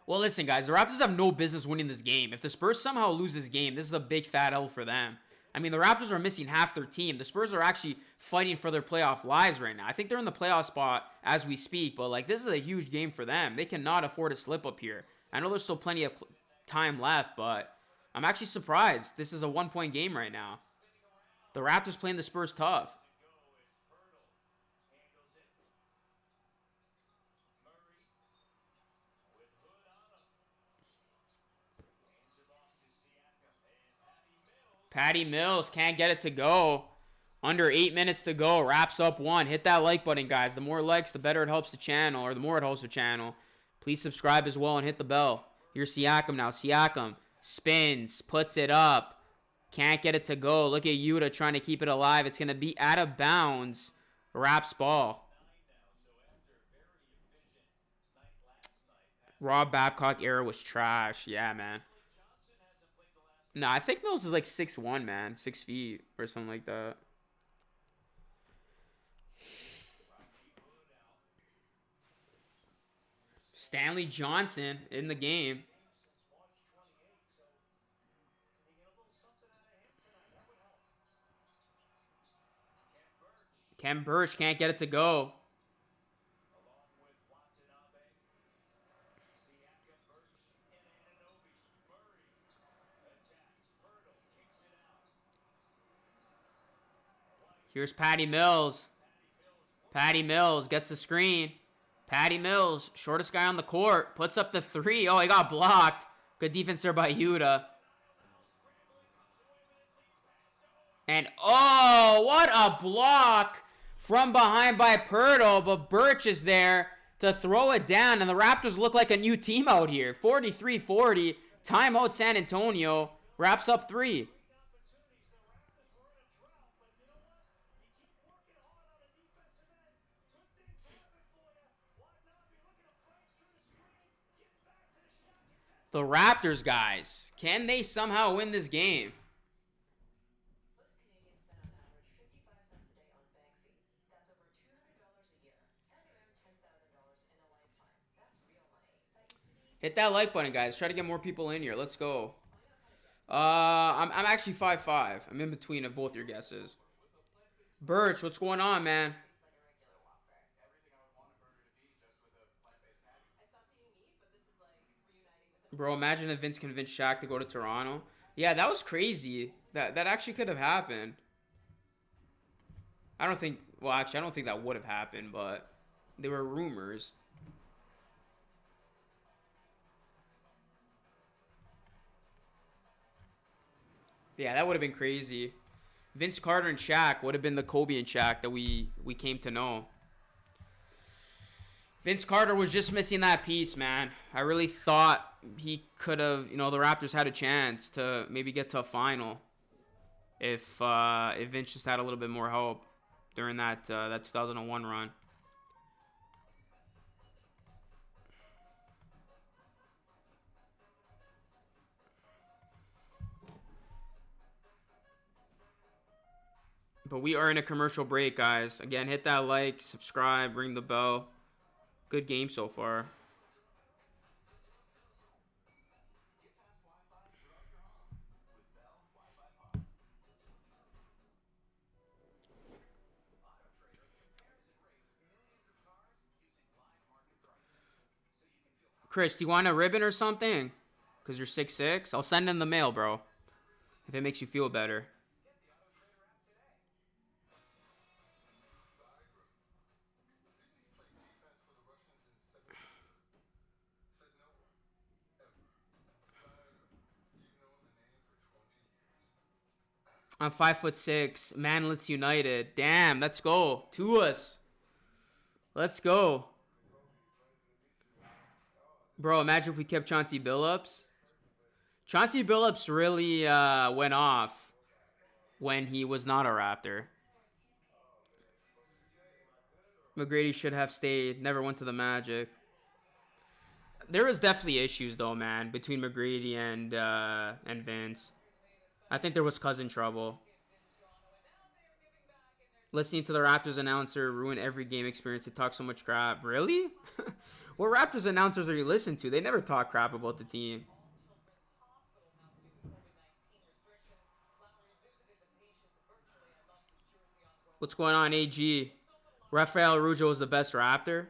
Well, listen, guys. The Raptors have no business winning this game. If the Spurs somehow lose this game, this is a big fat L for them. I mean, the Raptors are missing half their team. The Spurs are actually fighting for their playoff lives right now. I think they're in the playoff spot as we speak, but, like, this is a huge game for them. They cannot afford a slip up here. I know there's still plenty of time left, but I'm actually surprised. This is a 1-point game right now. The Raptors playing the Spurs tough. Patty Mills can't get it to go. Under 8 minutes to go. Wraps up 1. Hit that like button, guys. The more likes, the better it helps the channel, or the more it helps the channel. Please subscribe as well and hit the bell. Here's Siakam now. Siakam spins, puts it up. Can't get it to go. Look at Yuta trying to keep it alive. It's going to be out of bounds. Raps ball. Rob Babcock era was trash. Yeah, man. No, I think Mills is like 6'1", man. 6 feet or something like that. Stanley Johnson in the game. Khem Birch can't get it to go. Here's Patty Mills. Patty Mills gets the screen. Patty Mills, shortest guy on the court, puts up the 3. Oh, he got blocked. Good defense there by Yuta. And, oh, what a block from behind by Pirtle. But Birch is there to throw it down. And the Raptors look like a new team out here. 43-40. Timeout San Antonio. Wraps up 3. The Raptors, guys. Can they somehow win this game? Most Canadians spend on average 55 cents a day on bank fees. That's over $200 a year and around $10,000 in a lifetime. That's real money. That used to be. Hit that like button, guys. Try to get more people in here. Let's go. Find out how to get. I'm actually 5'5". I'm in between of both your guesses. Birch, what's going on, man? Tastes like a regular Whopper. Everything I would want a burger to be, just with a plant-based patty. I stopped eating meat, but this is like reuniting with the. Bro, imagine if Vince convinced Shaq to go to Toronto. Yeah, that was crazy. That actually could have happened. I don't think... Well, actually, I don't think that would have happened, but there were rumors. Yeah, that would have been crazy. Vince Carter and Shaq would have been the Kobe and Shaq that we came to know. Vince Carter was just missing that piece, man. I really thought he could have, the Raptors had a chance to maybe get to a final if Vince just had a little bit more help during that 2001 run. But we are in a commercial break, guys. Again, hit that like, subscribe, ring the bell. Good game so far. Chris, do you want a ribbon or something? Because you're 6'6"? I'll send in the mail, bro. If it makes you feel better. I'm 5'6". Manlets United. Damn, let's go. To us. Let's go. Bro, imagine if we kept Chauncey Billups. Chauncey Billups really went off when he was not a Raptor. McGrady should have stayed. Never went to the Magic. There was definitely issues, though, man, between McGrady and Vince. I think there was cousin trouble. Listening to the Raptors announcer ruin every game experience. They talk so much crap. Really? What Raptors announcers are you listening to? They never talk crap about the team. What's going on, AG? Rafael Arujo was the best Raptor.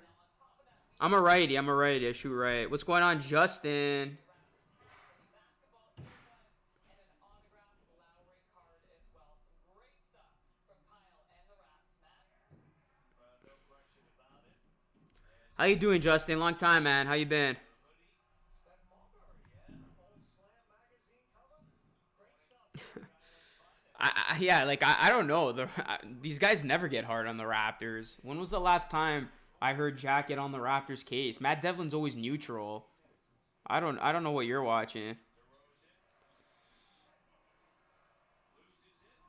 I'm a righty. I shoot right. What's going on, Justin? How you doing, Justin? Long time, man. How you been? I don't know. These guys never get hard on the Raptors. When was the last time I heard Jack get on the Raptors case? Matt Devlin's always neutral. I don't know what you're watching.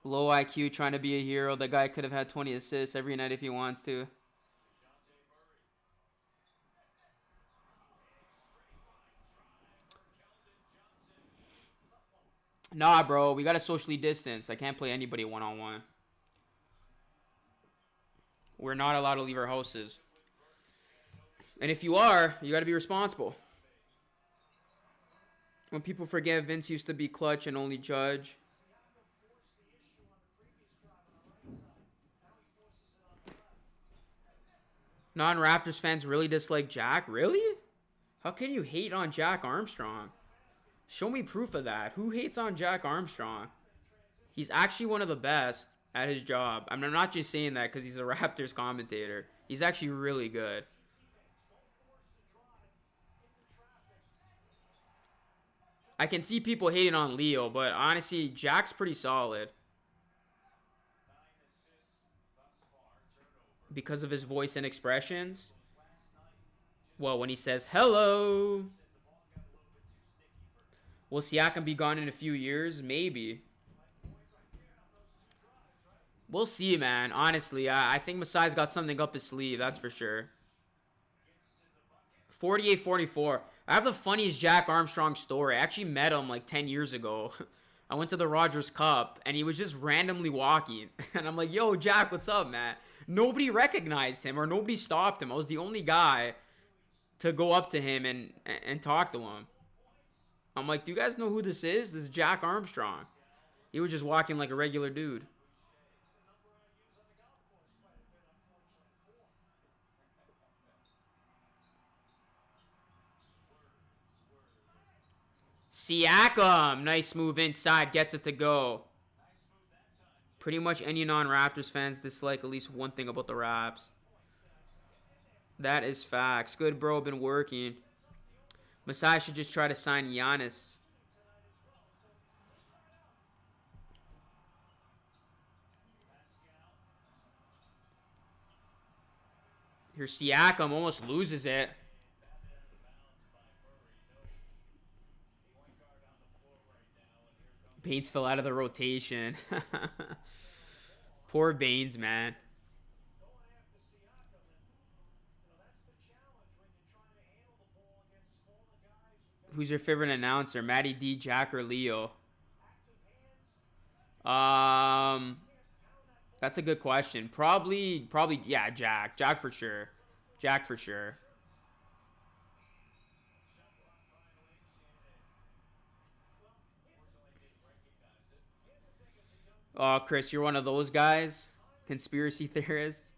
Low IQ trying to be a hero. The guy could have had 20 assists every night if he wants to. Nah, bro. We got to socially distance. I can't play anybody one-on-one. We're not allowed to leave our houses. And if you are, you got to be responsible. When people forget Vince used to be clutch and only judge. Non-Raptors fans really dislike Jack? Really? How can you hate on Jack Armstrong? Show me proof of that. Who hates on Jack Armstrong? He's actually one of the best at his job. I'm not just saying that because he's a Raptors commentator. He's actually really good. I can see people hating on Leo, but honestly, Jack's pretty solid. Because of his voice and expressions. Well, when he says, hello. Will Siakam be gone in a few years? Maybe. We'll see, man. Honestly, I think Masai's got something up his sleeve. That's for sure. 48-44. I have the funniest Jack Armstrong story. I actually met him like 10 years ago. I went to the Rogers Cup, and he was just randomly walking. And I'm like, yo, Jack, what's up, man? Nobody recognized him or nobody stopped him. I was the only guy to go up to him and talk to him. I'm like, do you guys know who this is? This is Jack Armstrong. He was just walking like a regular dude. Siakam, nice move inside, gets it to go. Pretty much any non-Raptors fans dislike at least one thing about the Raps. That is facts. Good, bro, been working. Masai should just try to sign Giannis. Here, Siakam almost loses it. Baines fell out of the rotation. Poor Baines, man. Who's your favorite announcer? Matty D, Jack, or Leo? That's a good question. Probably, yeah, Jack. Jack for sure. Jack for sure. Oh, Chris, you're one of those guys? Conspiracy theorists?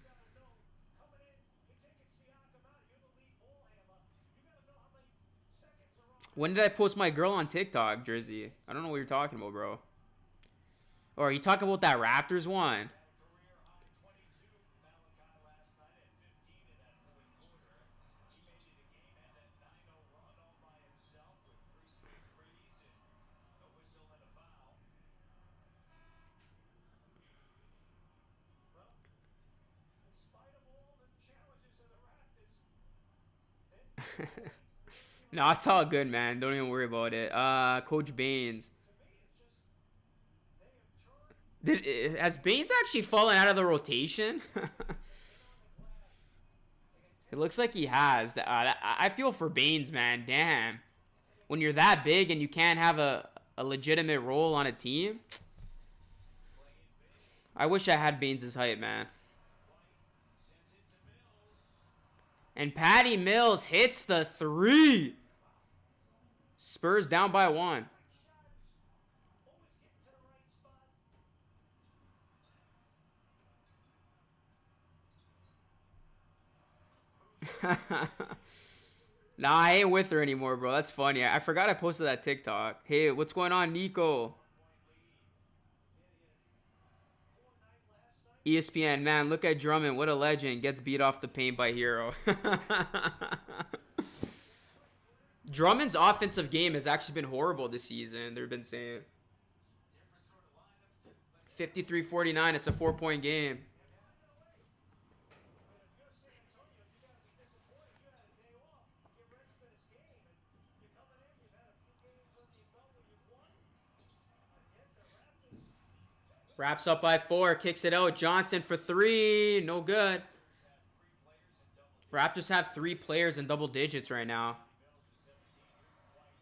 When did I post my girl on TikTok, Jersey? I don't know what you're talking about, bro. Or are you talking about that Raptors one? No, it's all good, man. Don't even worry about it. Coach Baines. Has Baines actually fallen out of the rotation? It looks like he has. I feel for Baines, man. Damn. When you're that big and you can't have a legitimate role on a team. I wish I had Baines' height, man. And Patty Mills hits the 3. Spurs down by 1. Nah, I ain't with her anymore, bro. That's funny. I forgot I posted that TikTok. Hey, what's going on, Nico? ESPN, man, look at Drummond. What a legend. Gets beat off the paint by Hero. Drummond's offensive game has actually been horrible this season. They've been saying 53-49. It's a 4-point game. Wraps up by 4. Kicks it out. Johnson for 3. No good. Raptors have 3 players in double digits right now.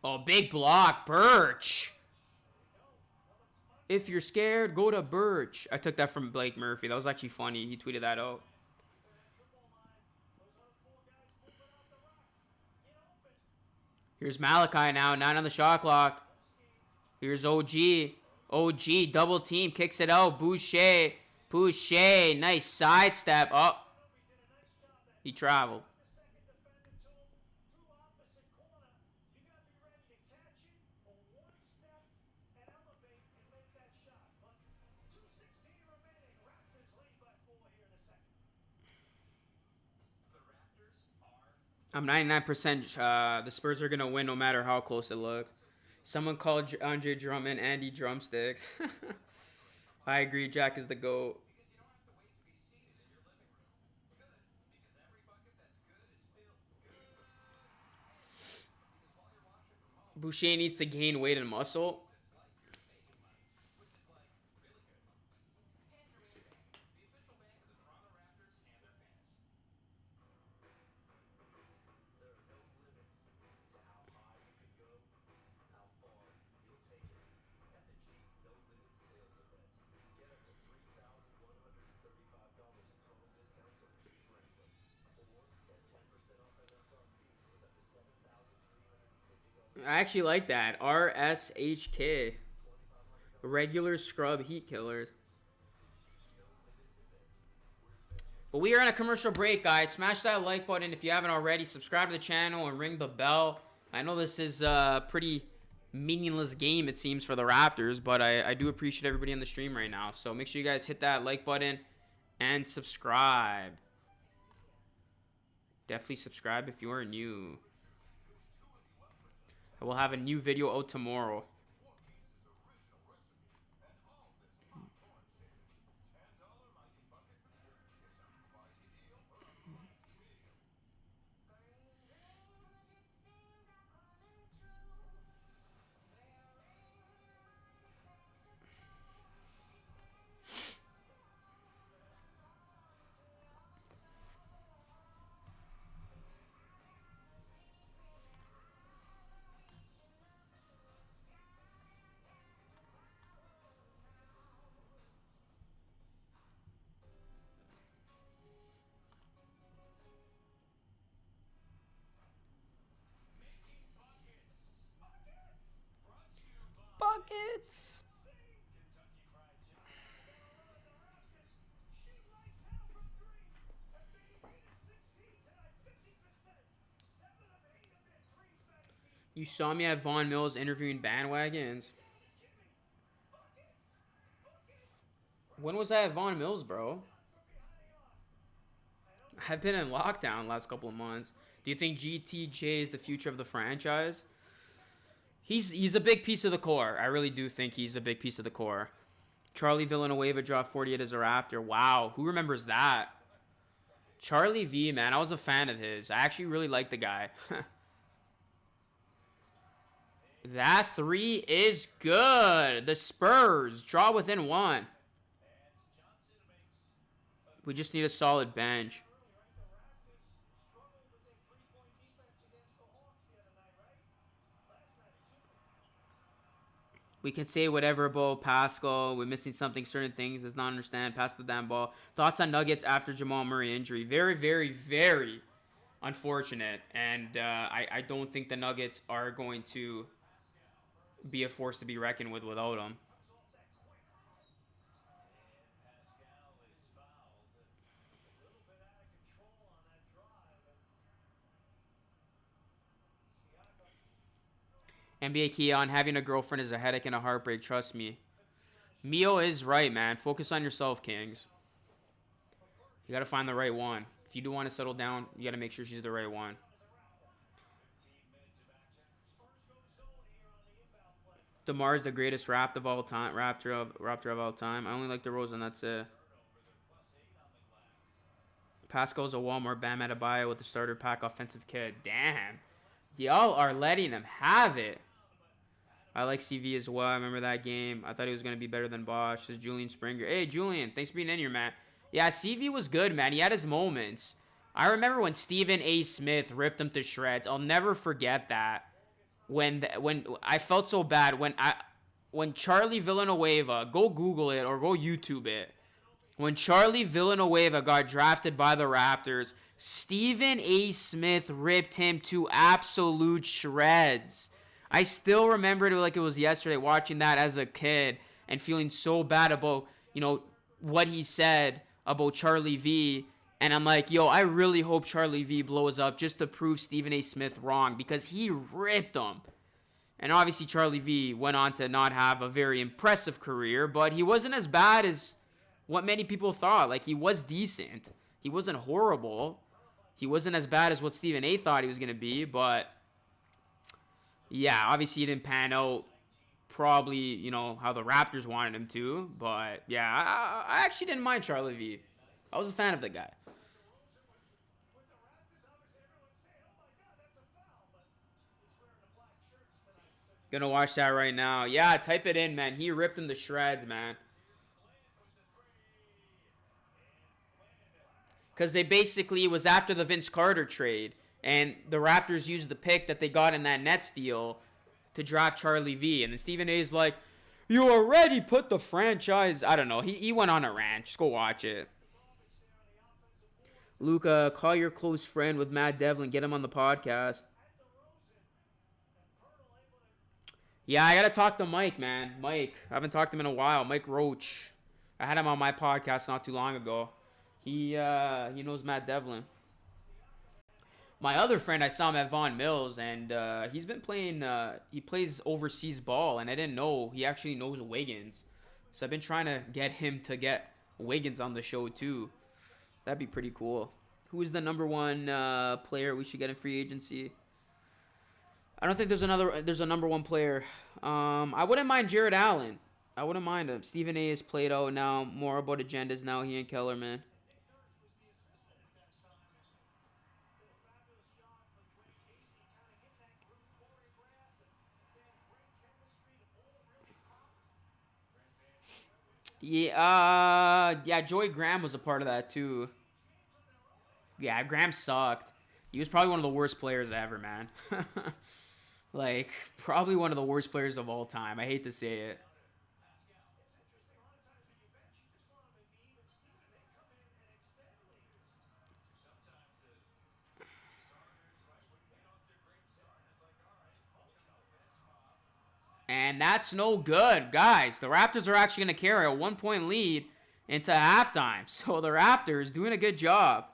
Oh, big block. Birch. If you're scared, go to Birch. I took that from Blake Murphy. That was actually funny. He tweeted that out. Here's Malachi now. 9 on the shot clock. Here's OG. OG, double team, kicks it out. Boucher. Boucher, nice sidestep. Oh, he traveled. I'm 99% the Spurs are going to win no matter how close it looks. Someone called Andre Drummond Andy Drumsticks. I agree, Jack is the GOAT. Boucher needs to gain weight and muscle. I actually like that. RSHK. Regular scrub heat killers. But we are on a commercial break, guys. Smash that like button if you haven't already. Subscribe to the channel and ring the bell. I know this is a pretty meaningless game, it seems, for the Raptors, but I do appreciate everybody on the stream right now. So make sure you guys hit that like button and subscribe. Definitely subscribe if you are new. I will have a new video out tomorrow. Buckets. You saw me at Von Mills interviewing bandwagons. When was I at Von Mills, bro? I've been in lockdown last couple of months. Do you think GTJ is the future of the franchise? He's a big piece of the core. I really do think he's a big piece of the core. Charlie Villanueva dropped 48 as a Raptor. Wow, who remembers that? Charlie V, man, I was a fan of his. I actually really like the guy. That three is good. The Spurs draw within one. We just need a solid bench. We can say whatever about Pascal. We're missing something, certain things. Does not understand. Pass the damn ball. Thoughts on Nuggets after Jamal Murray injury? Very, very, very unfortunate. And I don't think the Nuggets are going to be a force to be reckoned with without him. NBA Keon, having a girlfriend is a headache and a heartbreak, trust me. Mio is right, man. Focus on yourself, Kings. You got to find the right one. If you do want to settle down, you got to make sure she's the right one. DeMar is the greatest Raptor of all time. Raptor of all time. I only like DeRozan, that's it. Pascal's a Walmart Bam Adebayo with the starter pack offensive kid. Damn. Y'all are letting them have it. I like CV as well. I remember that game. I thought he was going to be better than Bosch. This is Julian Springer. Hey, Julian. Thanks for being in here, man. Yeah, CV was good, man. He had his moments. I remember when Stephen A. Smith ripped him to shreds. I'll never forget that. When I felt so bad. When Charlie Villanueva, go Google it or go YouTube it. When Charlie Villanueva got drafted by the Raptors, Stephen A. Smith ripped him to absolute shreds. I still remember it like it was yesterday, watching that as a kid and feeling so bad about, what he said about Charlie V. And I'm like, yo, I really hope Charlie V blows up just to prove Stephen A. Smith wrong because he ripped him. And obviously Charlie V went on to not have a very impressive career, but he wasn't as bad as what many people thought. Like, he was decent. He wasn't horrible. He wasn't as bad as what Stephen A. thought he was going to be, but yeah, obviously he didn't pan out probably, how the Raptors wanted him to. But yeah, I actually didn't mind Charlie V. I was a fan of the guy. Gonna watch that right now. Yeah, type it in, man. He ripped him to shreds, man. Because it was after the Vince Carter trade. And the Raptors used the pick that they got in that Nets deal to draft Charlie V. And then Stephen A's like, you already put the franchise. I don't know. He went on a rant. Just go watch it. Luca, call your close friend with Matt Devlin. Get him on the podcast. Yeah, I gotta talk to Mike, man. Mike, I haven't talked to him in a while. Mike Roach. I had him on my podcast not too long ago. He knows Matt Devlin. My other friend, I saw him at Vaughan Mills, and he's been playing. He plays overseas ball, and I didn't know he actually knows Wiggins. So I've been trying to get him to get Wiggins on the show too. That'd be pretty cool. Who's the number one player we should get in free agency? I don't think there's a number one player. I wouldn't mind Jared Allen. I wouldn't mind him. Stephen A is played out now. More about agendas now. He and Kellerman. Yeah, Joey Graham was a part of that too. Yeah, Graham sucked. He was probably one of the worst players ever, man. Like, probably one of the worst players of all time. I hate to say it. And that's no good, guys. The Raptors are actually going to carry a 1-point lead into halftime. So the Raptors doing a good job.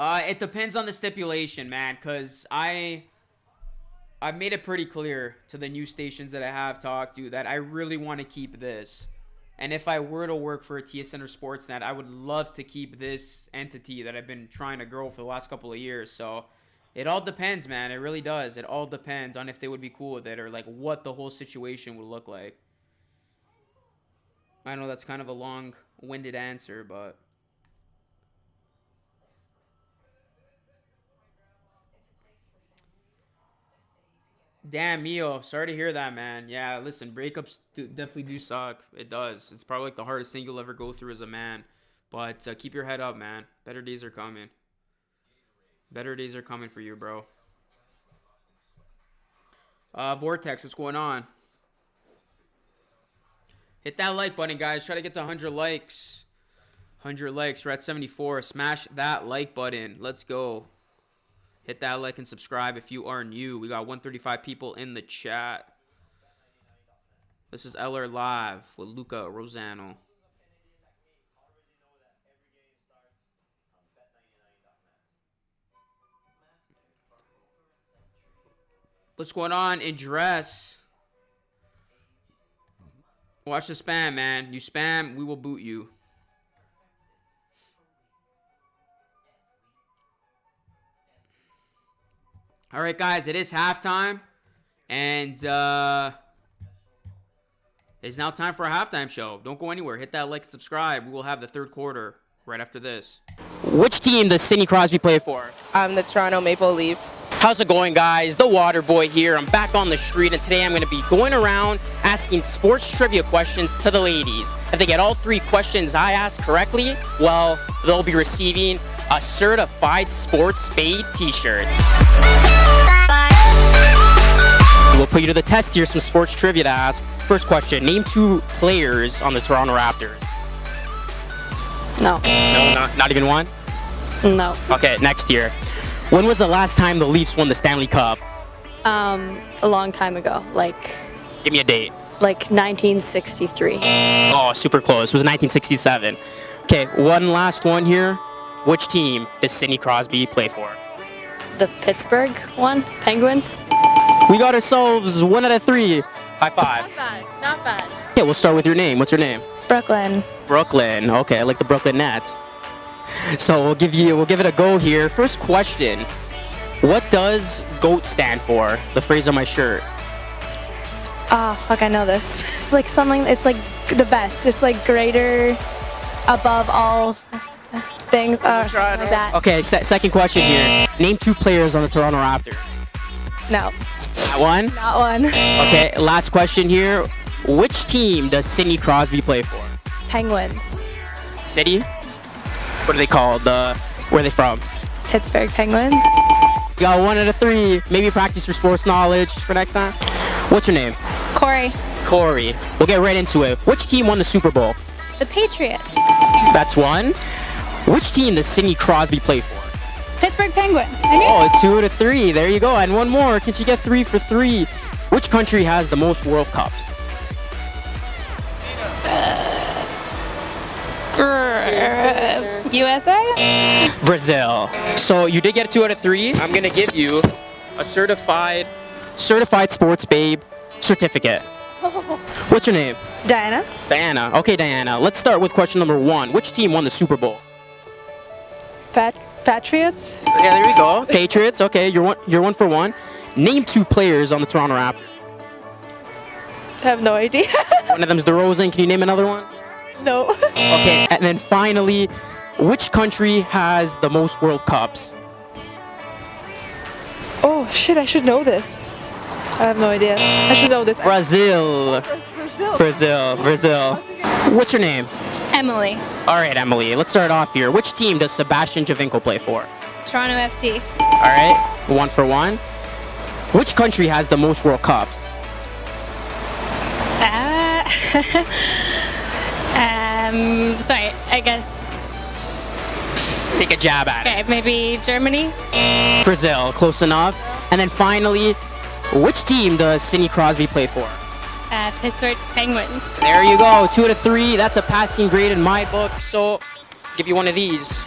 It depends on the stipulation, man, because I've made it pretty clear to the news stations that I have talked to that I really want to keep this. And if I were to work for a TSN or Sportsnet, I would love to keep this entity that I've been trying to grow for the last couple of years. So it all depends, man. It really does. It all depends on if they would be cool with it or like what the whole situation would look like. I know that's kind of a long-winded answer, but... Damn, Mio. Sorry to hear that, man. Yeah, listen, breakups definitely do suck. It does. It's probably like the hardest thing you'll ever go through as a man. But keep your head up, man. Better days are coming. Better days are coming for you, bro. Vortex, what's going on? Hit that like button, guys. Try to get to 100 likes. 100 likes. We're at 74. Smash that like button. Let's go. Hit that like and subscribe if you are new. We got 135 people in the chat. This is LR Live with Luca Rosano. What's going on in dress? Watch the spam, man. You spam, we will boot you. All right, guys, it is halftime, and it's now time for a halftime show. Don't go anywhere. Hit that like and subscribe. We will have the third quarter right after this. Which team does Sidney Crosby play for? The Toronto Maple Leafs. How's it going, guys? The Water Boy here. I'm back on the street, and today I'm going to be going around asking sports trivia questions to the ladies. If they get all 3 questions I ask correctly, well, they'll be receiving a certified Sports Spade t-shirt. We'll put you to the test here, some sports trivia to ask. First question, name 2 players on the Toronto Raptors. No. No, not even one? No. Okay, next year. When was the last time the Leafs won the Stanley Cup? A long time ago, Give me a date. 1963. Oh, super close. It was 1967. Okay, one last one here. Which team does Sidney Crosby play for? The Pittsburgh one, Penguins. We got ourselves 1 out of 3. High five. Not bad, not bad. Okay, we'll start with your name. What's your name? Brooklyn. Brooklyn. Okay, I like the Brooklyn Nets. So we'll give it a go here. First question. What does GOAT stand for? The phrase on my shirt. Oh, fuck, I know this. It's like something, it's like the best. It's like greater, above all things. Like that. Okay, second question here. Name 2 players on the Toronto Raptors. No. Not one? Not one. Okay, last question here. Which team does Sidney Crosby play for? Penguins. City? What are they called? Where are they from? Pittsburgh Penguins. You got 1 out of 3. Maybe practice your sports knowledge for next time. What's your name? Corey. Corey. We'll get right into it. Which team won the Super Bowl? The Patriots. That's one. Which team does Sidney Crosby play for? Pittsburgh Penguins. I knew Oh, 2 out of 3. There you go. And one more. Can she get 3 for 3? Which country has the most World Cups? USA? Brazil. So you did get 2 out of 3. I'm gonna give you a certified sports babe certificate. What's your name? Diana. Diana. Okay, Diana. Let's start with question number 1. Which team won the Super Bowl? Patriots? Yeah, there you go. Patriots. Okay, you're 1 for 1. Name 2 players on the Toronto Raptors. I have no idea. One of them's DeRozan. Can you name another one? No. Okay, and then finally, which country has the most World Cups? Oh, shit, I should know this. I have no idea. I should know this. Brazil. Brazil. What's your name? Emily. All right, Emily. Let's start off here. Which team does Sebastian Giovinco play for? Toronto FC. All right, 1 for 1. Which country has the most World Cups? Sorry, I guess. Take a jab at it. Okay, maybe Germany? Brazil, close enough. And then finally, which team does Sidney Crosby play for? Pittsburgh Penguins. There you go, 2 out of 3. That's a passing grade in my book. So, give you one of these.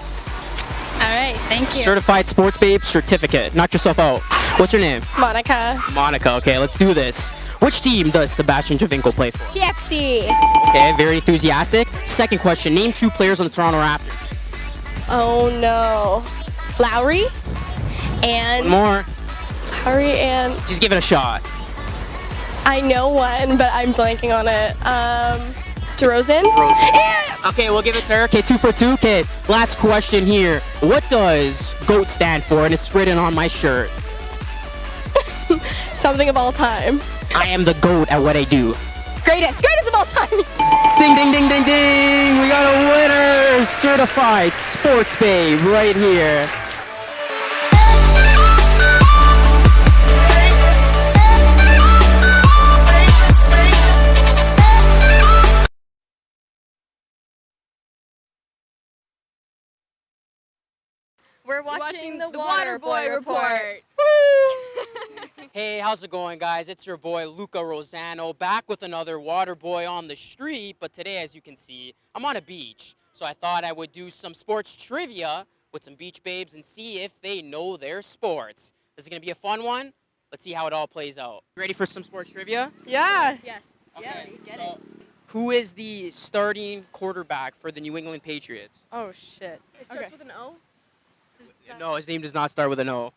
All right, thank you. Certified Sports Babe certificate. Knock yourself out. What's your name? Monica. Monica. Okay, let's do this. Which team does Sebastian Giovinco play for? TFC. Okay, very enthusiastic. Second question. Name 2 players on the Toronto Raptors. Oh no. Lowry and One more. Lowry and Just give it a shot. I know one, but I'm blanking on it. DeRozan. Okay, we'll give it to her. Okay, 2 for 2. Okay, last question here. What does GOAT stand for? And it's written on my shirt. Something of all time. I am the GOAT at what I do. Greatest of all time. Ding, ding, ding, ding, ding. We got a winner. Certified Sports Babe right here. We're watching the Waterboy Report. Hey, how's it going, guys? It's your boy, Luca Rosano, back with another Waterboy on the street. But today, as you can see, I'm on a beach. So I thought I would do some sports trivia with some beach babes and see if they know their sports. This is going to be a fun one. Let's see how it all plays out. Ready for some sports trivia? Yeah. Yes. Okay, so who is the starting quarterback for the New England Patriots? Oh shit. It starts with an O. No, his name does not start with an O.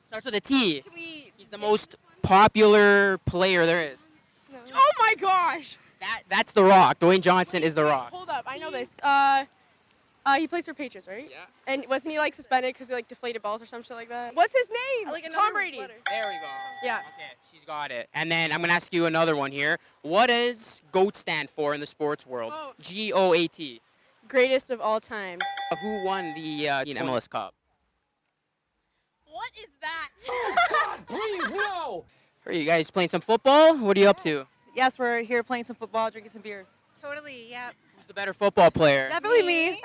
Starts with a T. Can we? He's the most popular player there is. Oh my gosh! That's The Rock. Dwayne Johnson is The Rock. Hold up, I know this. He plays for Patriots, right? Yeah. And wasn't he like suspended because he like deflated balls or some shit like that? What's his name? Like Tom Brady. There we go. Yeah. Okay, she's got it. And then I'm going to ask you another one here. What does GOAT stand for in the sports world? Oh. GOAT. Greatest of all time. Who won the MLS Cup? What is that? Please, no! Are you guys playing some football? What are you up to? Yes, we're here playing some football, drinking some beers. Totally, yeah. Who's the better football player? Definitely me.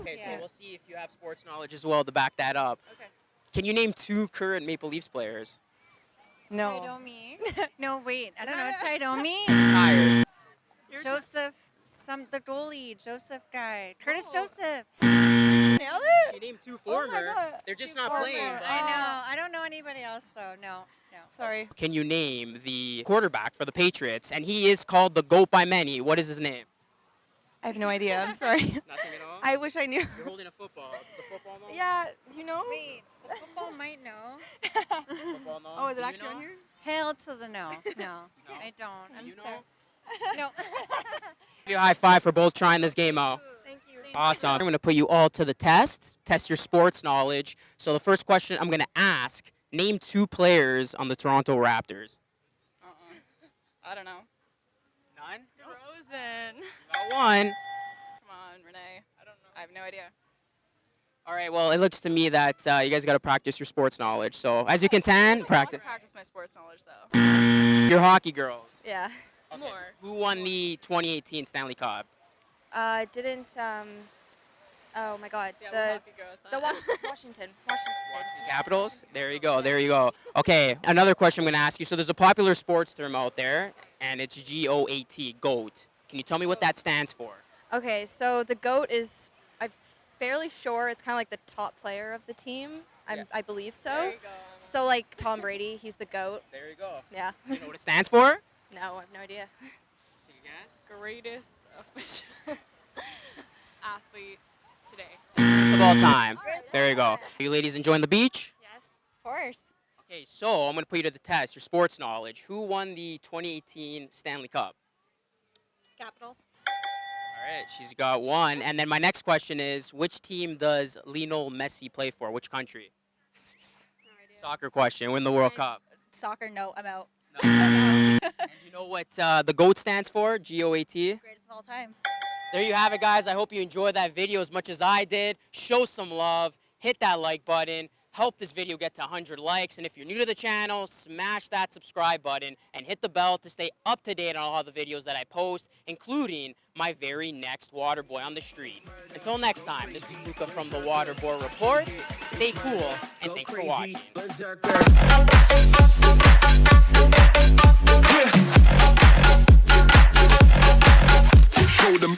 Okay, so Yeah. we'll see if you have sports knowledge as well to back that up. Okay. Can you name 2 current Maple Leafs players? No. Chidomi. No, wait. I don't know. Chidomi. Tired. Joseph. The goalie. Joseph guy. Curtis Joseph. Nailed it? She named 2 former. God. They're just Two not former. playing. I know. I don't know anybody else, though. No. Sorry. Can you name the quarterback for the Patriots? And he is called the GOAT by many. What is his name? I have no idea. I'm sorry. Nothing at all? I wish I knew. You're holding a football. Does the football know? Yeah, you know? Wait. The football might know. Football know? Oh, is it Do you actually know? on here? Hail to the no. No. I don't. I'm You sorry. know? No. Give you a high five for both trying this game out. Thank you. Awesome. I'm going to put you all to the test your sports knowledge. So the first question I'm going to ask, name 2 players on the Toronto Raptors. I don't know. None? DeRozan. Got one. Come on, Renee. I don't know. I have no idea. All right, well, it looks to me that you guys got to practice your sports knowledge. So as you can practice practice my sports knowledge, though. your hockey girls. Yeah. More. Who won the 2018 Stanley Cup? Didn't oh my God, Yeah, the we're hockey girls, the huh? Washington. Capitals? There you go. There you go. Okay, another question I'm going to ask you. So there's a popular sports term out there, and it's GOAT, GOAT. Can you tell me what that stands for? Okay, so the GOAT is, I'm fairly sure it's kind of like the top player of the team. I believe so. There you go. So like Tom Brady, he's the GOAT. There you go. Yeah. You know what it stands for? No, I have no idea. Take a guess. Greatest official athlete today. First of all time. There you go. Are you ladies enjoying the beach? Yes. Of course. Okay, so I'm going to put you to the test, your sports knowledge. Who won the 2018 Stanley Cup? Capitals. All right, she's got one. And then my next question is, which team does Lionel Messi play for? Which country? No idea. Soccer question. Win the World Cup. Soccer, no, I'm out. And you know what the GOAT stands for? GOAT? Greatest of all time. There you have it, guys. I hope you enjoyed that video as much as I did. Show some love. Hit that like button. Help this video get to 100 likes. And if you're new to the channel, smash that subscribe button and hit the bell to stay up to date on all the videos that I post, including my very next Waterboy on the street. Until next time, this is Luca from the Waterboy Report. Stay cool, and thanks for watching. Show them.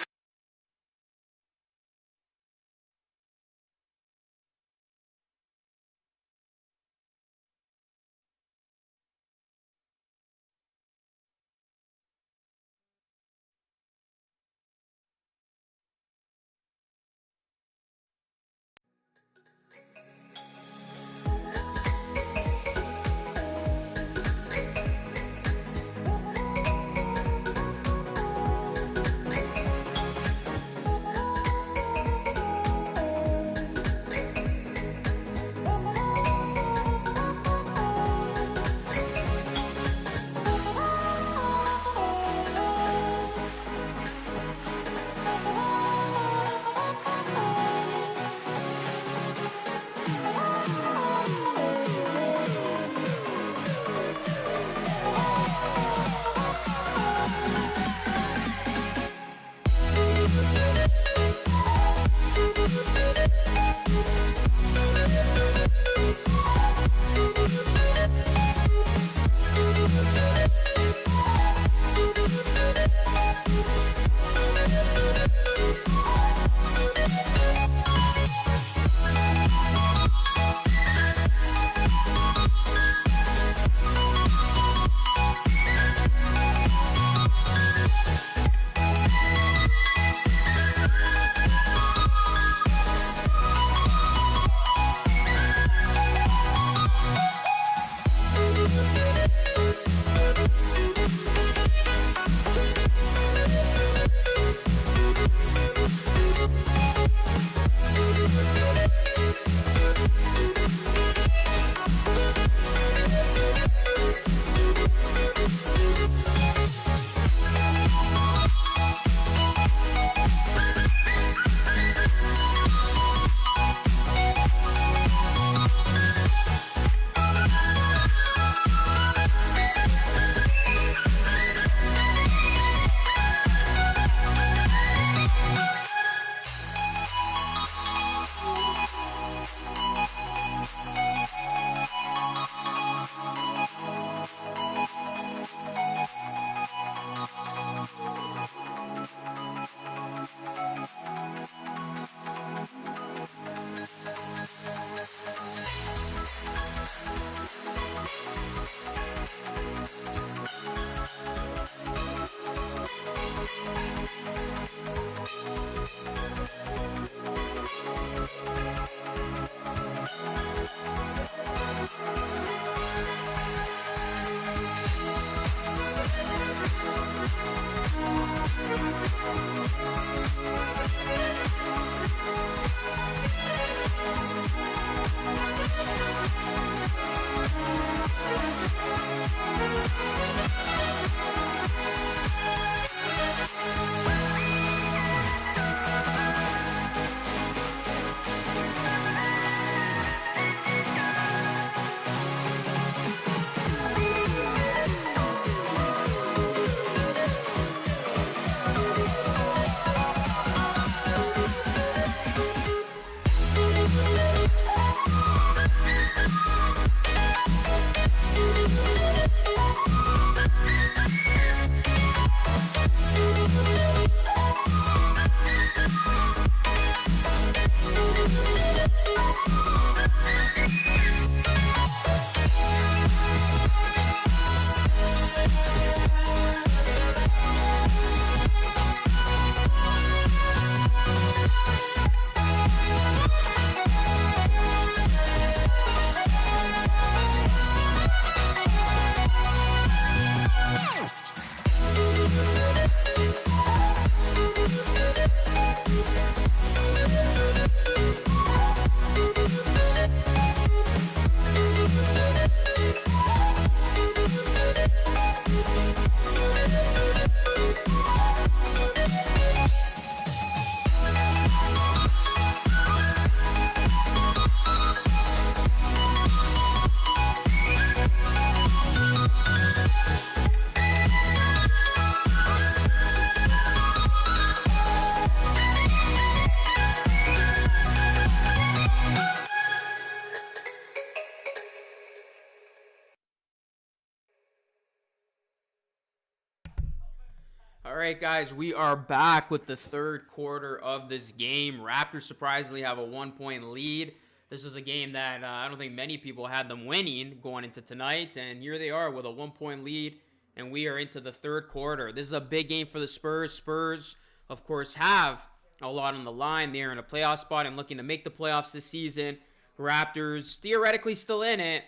right, guys, we are back with the third quarter of this game. Raptors surprisingly have a 1-point lead. This was a game that I don't think many people had them winning going into tonight, and here they are with a 1-point lead, and we are into the third quarter. This is a big game for the Spurs. Spurs, of course, have a lot on the line. They're in a playoff spot and looking to make the playoffs this season. Raptors theoretically still in it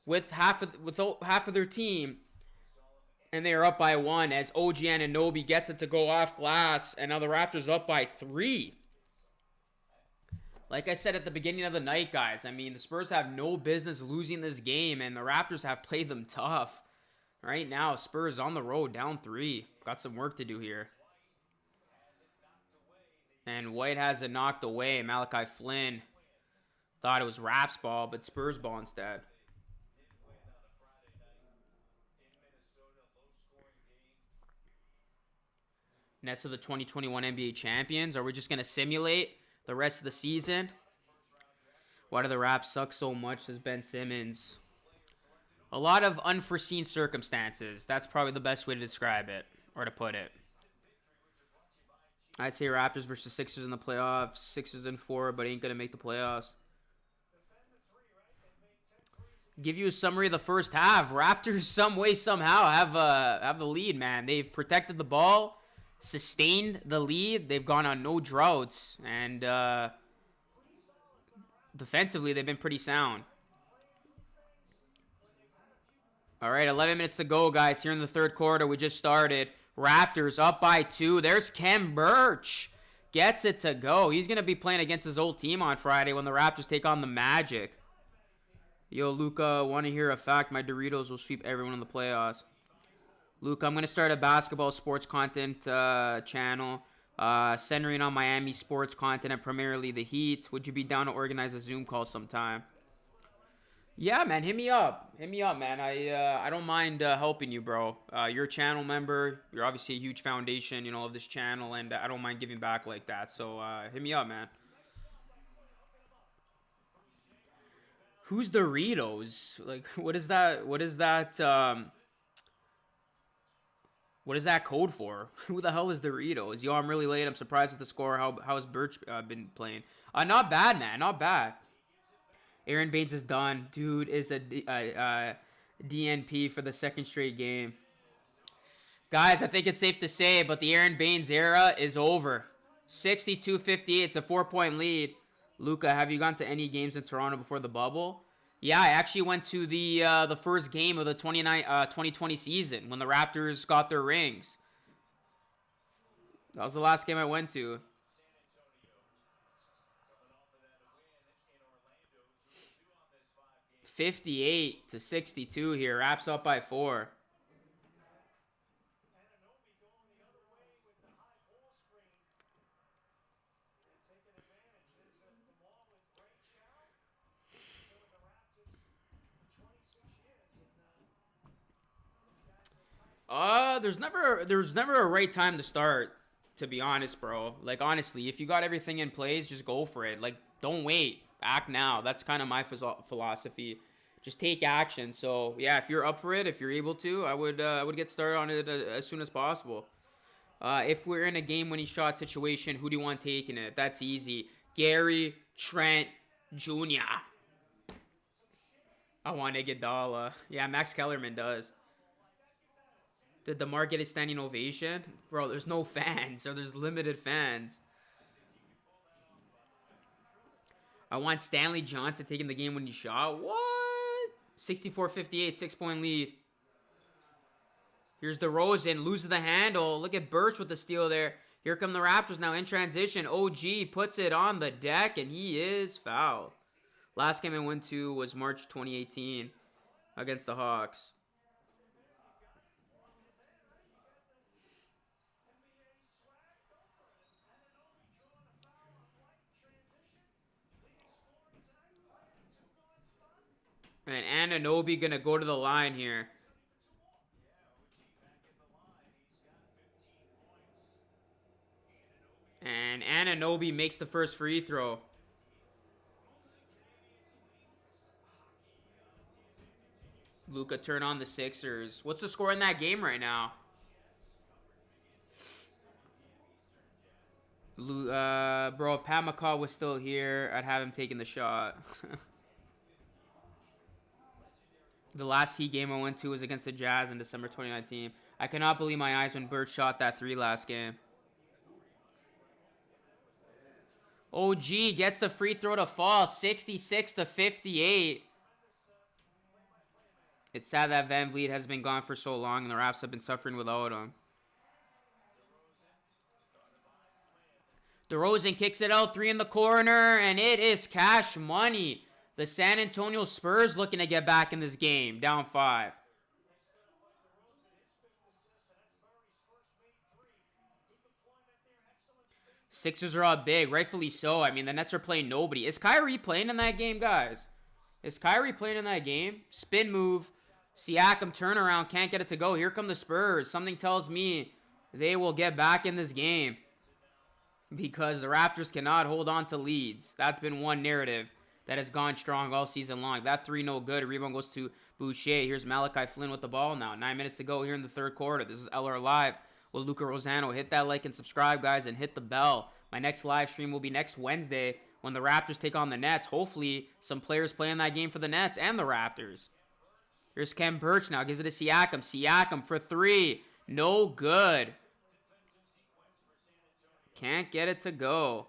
with half of their team. And they are up by 1 as OG Anunoby gets it to go off glass. And now the Raptors up by 3. Like I said at the beginning of the night, guys, I mean, the Spurs have no business losing this game. And the Raptors have played them tough. Right now, Spurs on the road, down 3. Got some work to do here. And White has it knocked away. Malachi Flynn thought it was Raps ball, but Spurs ball instead. Nets are the 2021 NBA champions. Are we just going to simulate the rest of the season? Why do the Raps suck so much, says Ben Simmons? A lot of unforeseen circumstances. That's probably the best way to describe it, or to put it. I'd say Raptors versus Sixers in the playoffs. Sixers in 4, but ain't going to make the playoffs. Give you a summary of the first half. Raptors, some way, somehow, have the lead, man. They've protected the ball, sustained the lead. They've gone on no droughts, and defensively, they've been pretty sound. All right, 11 minutes to go, guys. Here in the third quarter, we just started. Raptors up by 2. There's Khem Birch. Gets it to go. He's going to be playing against his old team on Friday when the Raptors take on the Magic. Yo, Luca, want to hear a fact? My Doritos will sweep everyone in the playoffs. Luca, I'm going to start a basketball sports content channel centering on Miami sports content and primarily the Heat. Would you be down to organize a Zoom call sometime? Yeah, man, hit me up. Hit me up, man. I don't mind helping you, bro. You're a channel member. You're obviously a huge foundation, you know, of this channel, and I don't mind giving back like that. So hit me up, man. Who's Doritos? Like, what is that? What is that? What is that code for? Who the hell is Doritos? Yo, I'm really late. I'm surprised with the score. How has Birch been playing? Not bad, man. Not bad. Aaron Baines is done. Dude is a DNP for the second straight game. Guys, I think it's safe to say, but the Aaron Baines era is over. 62-58. It's a 4-point lead. Luca, have you gone to any games in Toronto before the bubble? Yeah, I actually went to the first game of the 2020 season when the Raptors got their rings. That was the last game I went to. $58-62 here. Raps up by 4. There's never a right time to start, to be honest, bro. Like, honestly, if you got everything in place, just go for it. Like, don't wait. Act now. That's kind of my philosophy. Just take action. So, yeah, if you're up for it, if you're able to, I would get started on it as soon as possible. If we're in a game-winning shot situation, who do you want taking it? That's easy. Gary Trent Jr. I want Iguodala. Yeah, Max Kellerman does. Did DeMar get a standing ovation? Bro, there's no fans, or there's limited fans. I want Stanley Johnson taking the game-winning shot. What? 64-58, 6-point lead. Here's DeRozan, loses the handle. Look at Birch with the steal there. Here come the Raptors now in transition. OG puts it on the deck, and he is fouled. Last game I went to was March 2018 against the Hawks. And Anunoby going to go to the line here. And Anunoby makes the first free throw. Luka turn on the Sixers. What's the score in that game right now? Bro, if Pat McCaw was still here, I'd have him taking the shot. The last Heat game I went to was against the Jazz in December 2019. I cannot believe my eyes when Birch shot that 3 last game. OG gets the free throw to fall, 66-58. It's sad that Van Vliet has been gone for so long and the Raps have been suffering without him. DeRozan kicks it out, 3 in the corner, and it is cash money. The San Antonio Spurs looking to get back in this game, down 5. Sixers are up big, rightfully so. I mean, the Nets are playing nobody. Is Kyrie playing in that game, guys? Is Kyrie playing in that game? Spin move. Siakam turnaround, can't get it to go. Here come the Spurs. Something tells me they will get back in this game because the Raptors cannot hold on to leads. That's been one narrative that has gone strong all season long. That 3 no good. A rebound goes to Boucher. Here's Malachi Flynn with the ball now. 9 minutes to go here in the third quarter. This is LR Live with Luca Rosano. Hit that like and subscribe, guys, and hit the bell. My next live stream will be next Wednesday when the Raptors take on the Nets. Hopefully, some players play in that game for the Nets and the Raptors. Here's Khem Birch now. Gives it to Siakam. Siakam for 3. No good. Can't get it to go.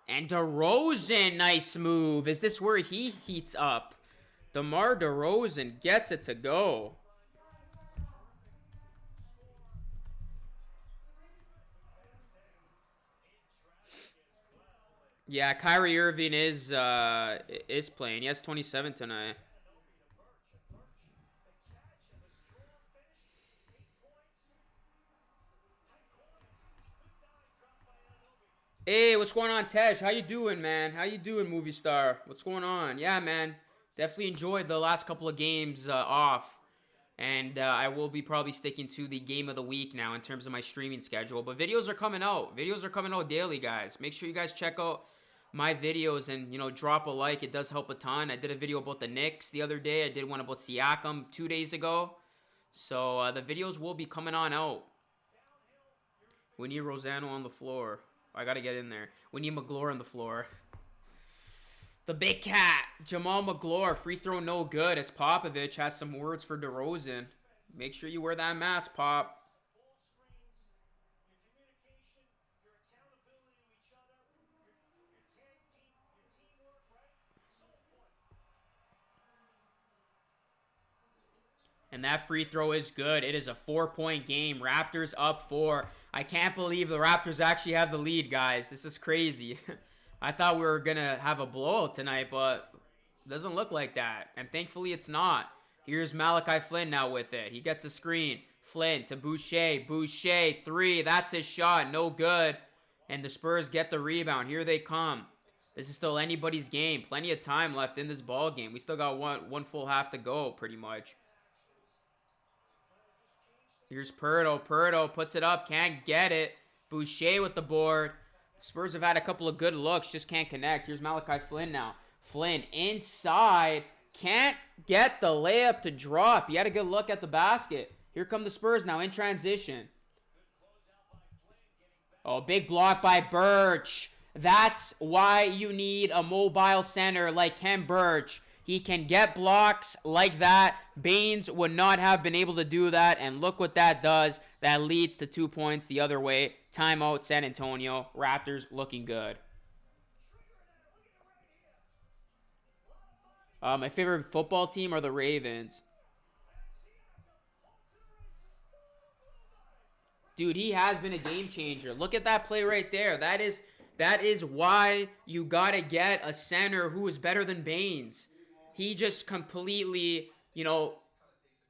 And DeRozan, nice move. Is this where he heats up? DeMar DeRozan gets it to go. Yeah, Kyrie Irving is playing. He has 27 tonight. Hey, what's going on, Tej? How you doing, man? How you doing, movie star? What's going on? Yeah, man. Definitely enjoyed the last couple of games off. And I will be probably sticking to the game of the week now in terms of my streaming schedule. But videos are coming out. Videos are coming out daily, guys. Make sure you guys check out my videos and, you know, drop a like. It does help a ton. I did a video about the Knicks the other day. I did one about Siakam 2 days ago. So the videos will be coming on out. We need Rosano on the floor. I got to get in there. We need McGlure on the floor. The big cat, Jamal McGlure, free throw no good as Popovich has some words for DeRozan. Make sure you wear that mask, Pop. And that free throw is good. It is a 4-point game. Raptors up 4. I can't believe the Raptors actually have the lead, guys. This is crazy. I thought we were going to have a blowout tonight, but it doesn't look like that. And thankfully, it's not. Here's Malachi Flynn now with it. He gets the screen. Flynn to Boucher. Boucher, 3. That's his shot. No good. And the Spurs get the rebound. Here they come. This is still anybody's game. Plenty of time left in this ball game. We still got one full half to go, pretty much. Here's Pirtle. Pirtle puts it up. Can't get it. Boucher with the board. Spurs have had a couple of good looks. Just can't connect. Here's Malachi Flynn now. Flynn inside. Can't get the layup to drop. He had a good look at the basket. Here come the Spurs now in transition. Oh, big block by Birch. That's why you need a mobile center like Khem Birch. He can get blocks like that. Baines would not have been able to do that. And look what that does. That leads to 2 points the other way. Timeout, San Antonio. Raptors looking good. My favorite football team are the Ravens. Dude, he has been a game changer. Look at that play right there. That is why you got to get a center who is better than Baines. He just completely, you know,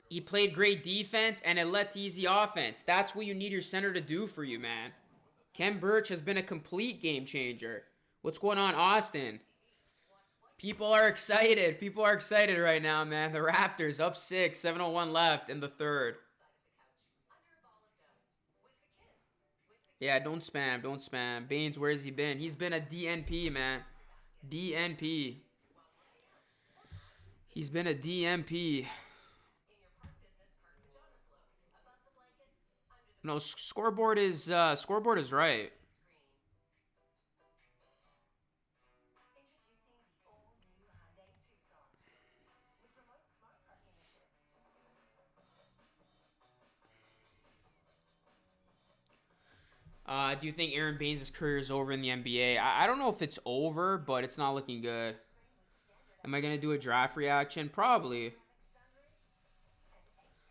he played great defense and it led to easy offense. That's what you need your center to do for you, man. Khem Birch has been a complete game changer. What's going on, Austin? People are excited. People are excited right now, man. The Raptors up 6, 7:01 left in the third. Yeah, don't spam. Don't spam. Baines, where's he been? He's been a DNP, man. DNP. He's been a DMP. No, scoreboard is right. Do you think Aaron Baines' career is over in the NBA? I don't know if it's over, but it's not looking good. Am I going to do a draft reaction? Probably. In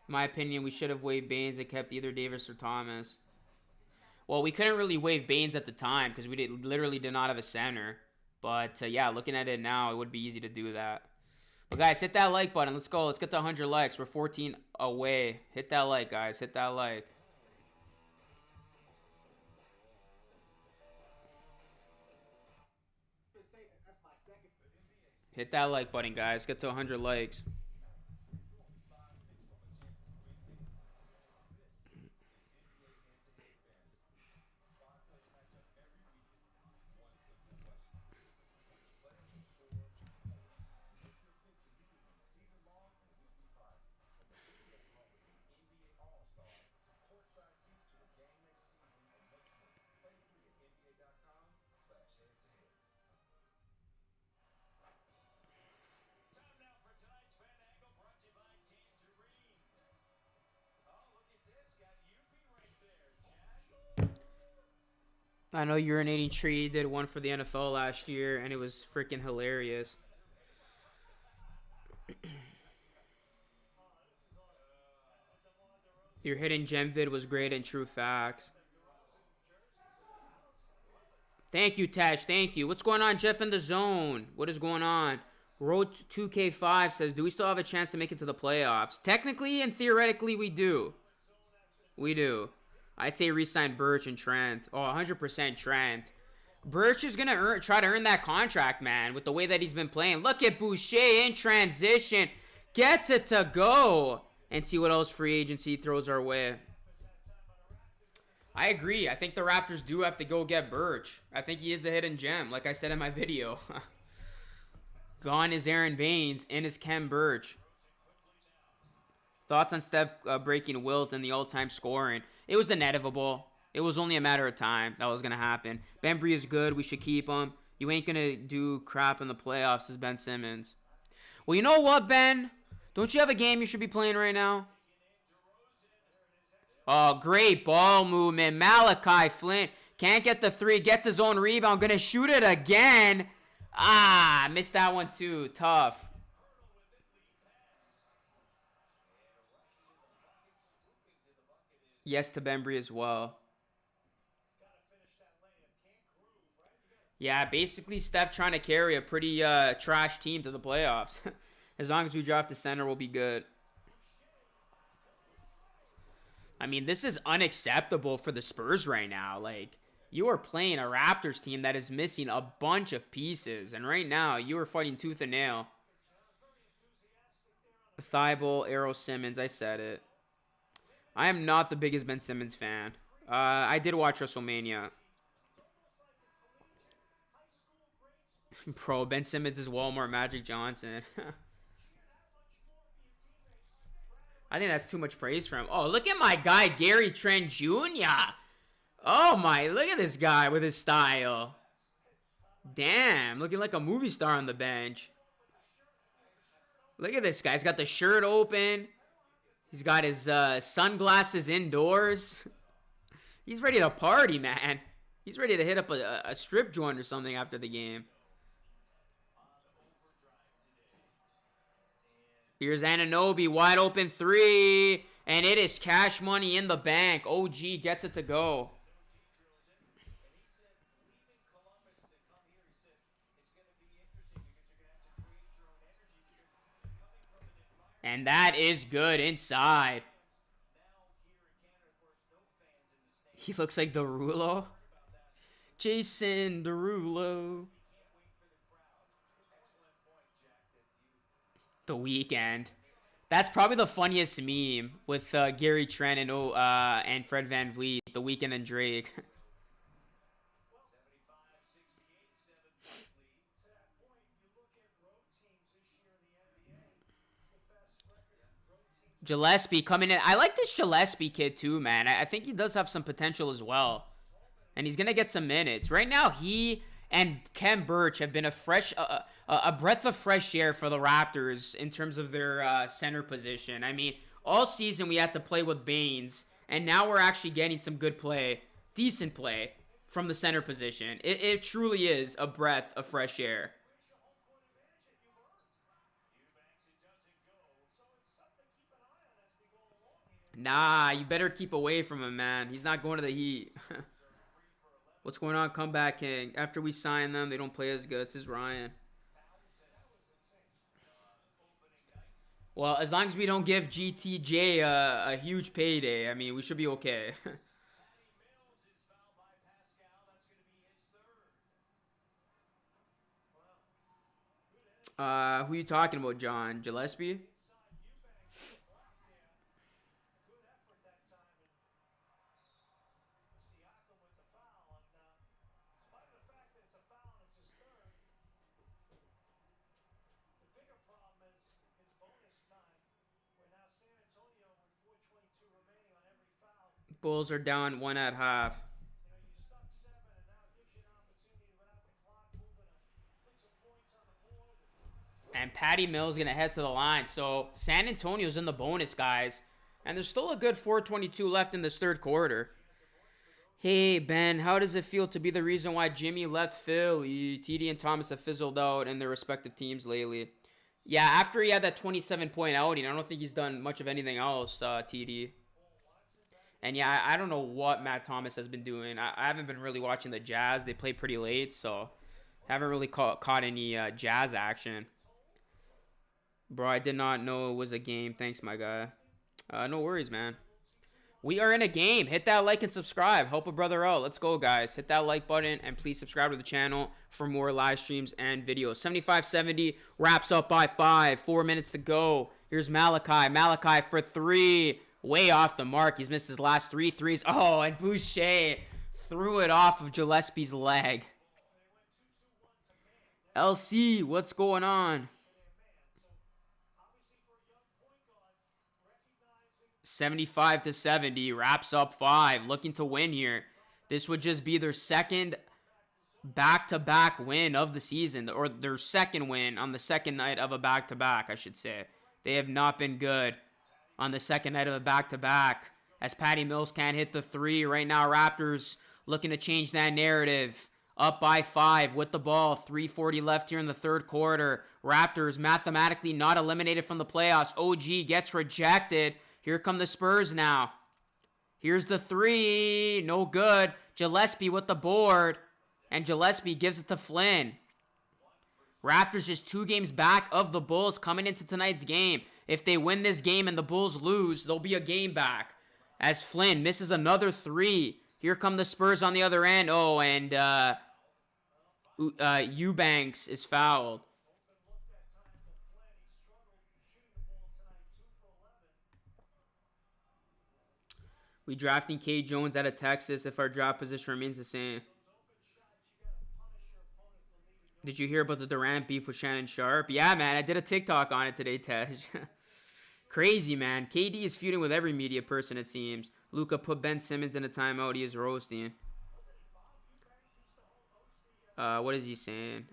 my opinion, we should have waived Baines and kept either Davis or Thomas. Well, we couldn't really waive Baines at the time because we literally did not have a center. But, yeah, looking at it now, it would be easy to do that. But, guys, hit that like button. Let's go. Let's get to 100 likes. We're 14 away. Hit that like, guys. Hit that like. Hit that like button, guys. Get to 100 likes. I know Urinating Tree did one for the NFL last year, and it was freaking hilarious. Your hidden gem vid was great and true facts. Thank you, Tash. Thank you. What's going on, Jeff in the zone? What is going on? Road 2K5 says, do we still have a chance to make it to the playoffs? Technically and theoretically, we do. We do. I'd say re-sign Birch and Trent. Oh, 100% Trent. Birch is going to try to earn that contract, man, with the way that he's been playing. Look at Boucher in transition. Gets it to go. And see what else free agency throws our way. I agree. I think the Raptors do have to go get Birch. I think he is a hidden gem, like I said in my video. Gone is Aaron Baines, in is Khem Birch. Thoughts on Steph breaking Wilt and the all-time scoring? It was inevitable. It was only a matter of time that was going to happen. Bembry is good. We should keep him. You ain't going to do crap in the playoffs, as Ben Simmons. Well, you know what, Ben? Don't you have a game you should be playing right now? Oh, great ball movement. Malachi Flint can't get the three. Gets his own rebound. Going to shoot it again. Ah, missed that one too. Tough. Yes to Bembry as well. Yeah, basically Steph trying to carry a pretty trash team to the playoffs. As long as we draft a center, we'll be good. I mean, this is unacceptable for the Spurs right now. Like, you are playing a Raptors team that is missing a bunch of pieces. And right now, you are fighting tooth and nail. Thibault, Arrow Simmons, I said it. I am not the biggest Ben Simmons fan. I did watch WrestleMania. Bro, Ben Simmons is Walmart Magic Johnson. I think that's too much praise for him. Oh, look at my guy, Gary Trent Jr. Oh, my. Look at this guy with his style. Damn. Looking like a movie star on the bench. Look at this guy. He's got the shirt open. He's got his sunglasses indoors. He's ready to party, man. He's ready to hit up a strip joint or something after the game. Here's Anunoby, wide open three. And it is cash money in the bank. OG gets it to go. And that is good inside. He looks like Derulo. Jason Derulo. The Weeknd. That's probably the funniest meme with Gary Trent and Fred VanVleet. The Weeknd and Drake. Gillespie coming in. I like this Gillespie kid too, man. I think he does have some potential as well. And he's going to get some minutes. Right now, he and Khem Birch have been a breath of fresh air for the Raptors in terms of their center position. I mean, all season we had to play with Baines, and now we're actually getting some good play, decent play, from the center position. It truly is a breath of fresh air. Nah, you better keep away from him, man. He's not going to the Heat. What's going on, Comeback King? After we sign them, they don't play as good. This is Ryan. Well, as long as we don't give GTJ a huge payday, I mean, we should be okay. Who you talking about, John? Gillespie? Bulls are down 1 at half. And Patty Mills going to head to the line. So San Antonio's in the bonus, guys. And there's still a good 4:22 left in this third quarter. Hey, Ben, how does it feel to be the reason why Jimmy left Philly? TD and Thomas have fizzled out in their respective teams lately. Yeah, after he had that 27-point outing, I don't think he's done much of anything else, TD. And yeah, I don't know what Matt Thomas has been doing. I haven't been really watching the Jazz. They play pretty late, so haven't really caught any Jazz action. Bro, I did not know it was a game. Thanks, my guy. No worries, man. We are in a game. Hit that like and subscribe. Help a brother out. Let's go, guys. Hit that like button and please subscribe to the channel for more live streams and videos. 75-70 wraps up by 5. 4 minutes to go. Here's Malachi. Malachi for 3. Way off the mark. He's missed his last 3 threes. Oh, and Boucher threw it off of Gillespie's leg. LC, what's going on? 75-70 wraps up 5. Looking to win here. This would just be their second back-to-back win of the season, or their second win on the second night of a back-to-back, I should say. They have not been good on the second night of a back-to-back, as Patty Mills can't hit the 3. Right now, Raptors looking to change that narrative. Up by 5 with the ball. 3:40 left here in the third quarter. Raptors mathematically not eliminated from the playoffs. OG gets rejected. Here come the Spurs now. Here's the 3. No good. Gillespie with the board. And Gillespie gives it to Flynn. Raptors just 2 games back of the Bulls coming into tonight's game. If they win this game and the Bulls lose, they'll be a game back. As Flynn misses another 3. Here come the Spurs on the other end. Oh, and Eubanks is fouled. We drafting K. Jones out of Texas if our draft position remains the same. Did you hear about the Durant beef with Shannon Sharp? Yeah, man, I did a TikTok on it today, Tej. Crazy, man. KD is feuding with every media person, it seems. Luka put Ben Simmons in a timeout. He is roasting. What is he saying?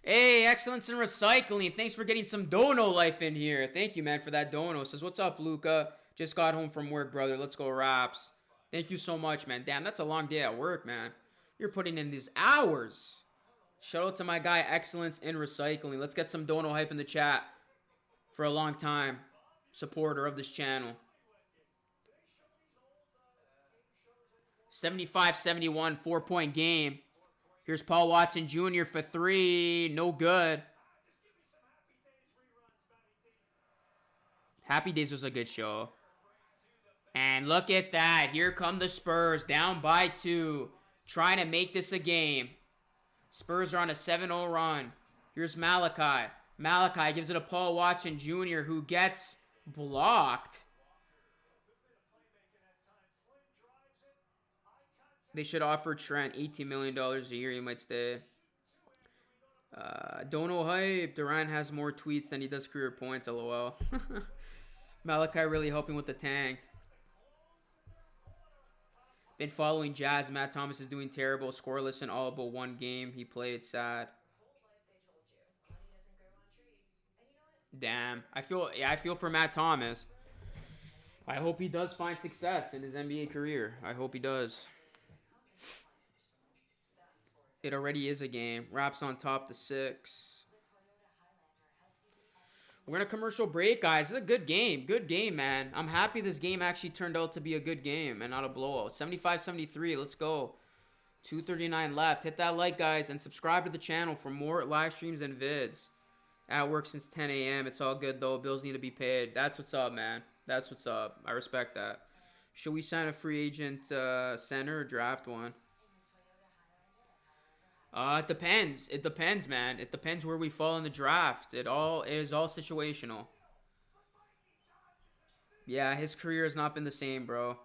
Hey, Excellence in Recycling. Thanks for getting some dono life in here. Thank you, man, for that dono. Says, what's up, Luka? Just got home from work, brother. Let's go, Raps. Thank you so much, man. Damn, that's a long day at work, man. You're putting in these hours. Shout out to my guy, Excellence in Recycling. Let's get some dono hype in the chat for a long time supporter of this channel. 75-71, 4-point game. Here's Paul Watson Jr. for 3. No good. Happy Days was a good show. And look at that. Here come the Spurs down by 2. Trying to make this a game. Spurs are on a 7-0 run. Here's Malachi. Malachi gives it to Paul Watson Jr. who gets blocked. They should offer Trent $18 million a year. He might stay. Dono hype. Durant has more tweets than he does career points. LOL. Malachi really helping with the tank. Been following Jazz. Matt Thomas is doing terrible. Scoreless in all but one game he played. Sad. Damn. I feel for Matt Thomas. I hope he does find success in his NBA career. I hope he does. It already is a game. Raps on top to 6. We're in a commercial break, guys. This is a good game. Good game, man. I'm happy this game actually turned out to be a good game and not a blowout. 75-73. Let's go. 2:39 left. Hit that like, guys, and subscribe to the channel for more live streams and vids. At work since 10 a.m. It's all good, though. Bills need to be paid. That's what's up, man. That's what's up. I respect that. Should we sign a free agent center or draft one? It depends. It depends, man. It depends where we fall in the draft. It is all situational. Yeah, his career has not been the same, bro.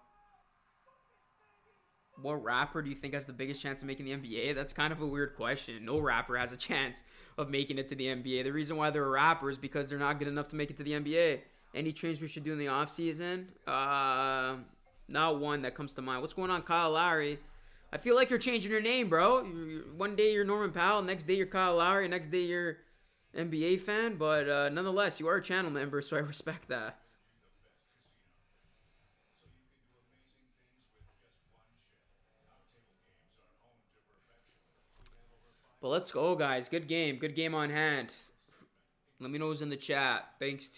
What rapper do you think has the biggest chance of making the NBA? That's kind of a weird question. No rapper has a chance of making it to the NBA. The reason why they're a rapper is because they're not good enough to make it to the NBA. Any change we should do in the offseason? Not one that comes to mind. What's going on, Kyle Lowry? I feel like you're changing your name, bro. One day you're Norman Powell, next day you're Kyle Lowry, next day you're NBA fan. But nonetheless, you are a channel member, so I respect that. But let's go, guys. Good game. Good game on hand. Let me know who's in the chat. Thanks.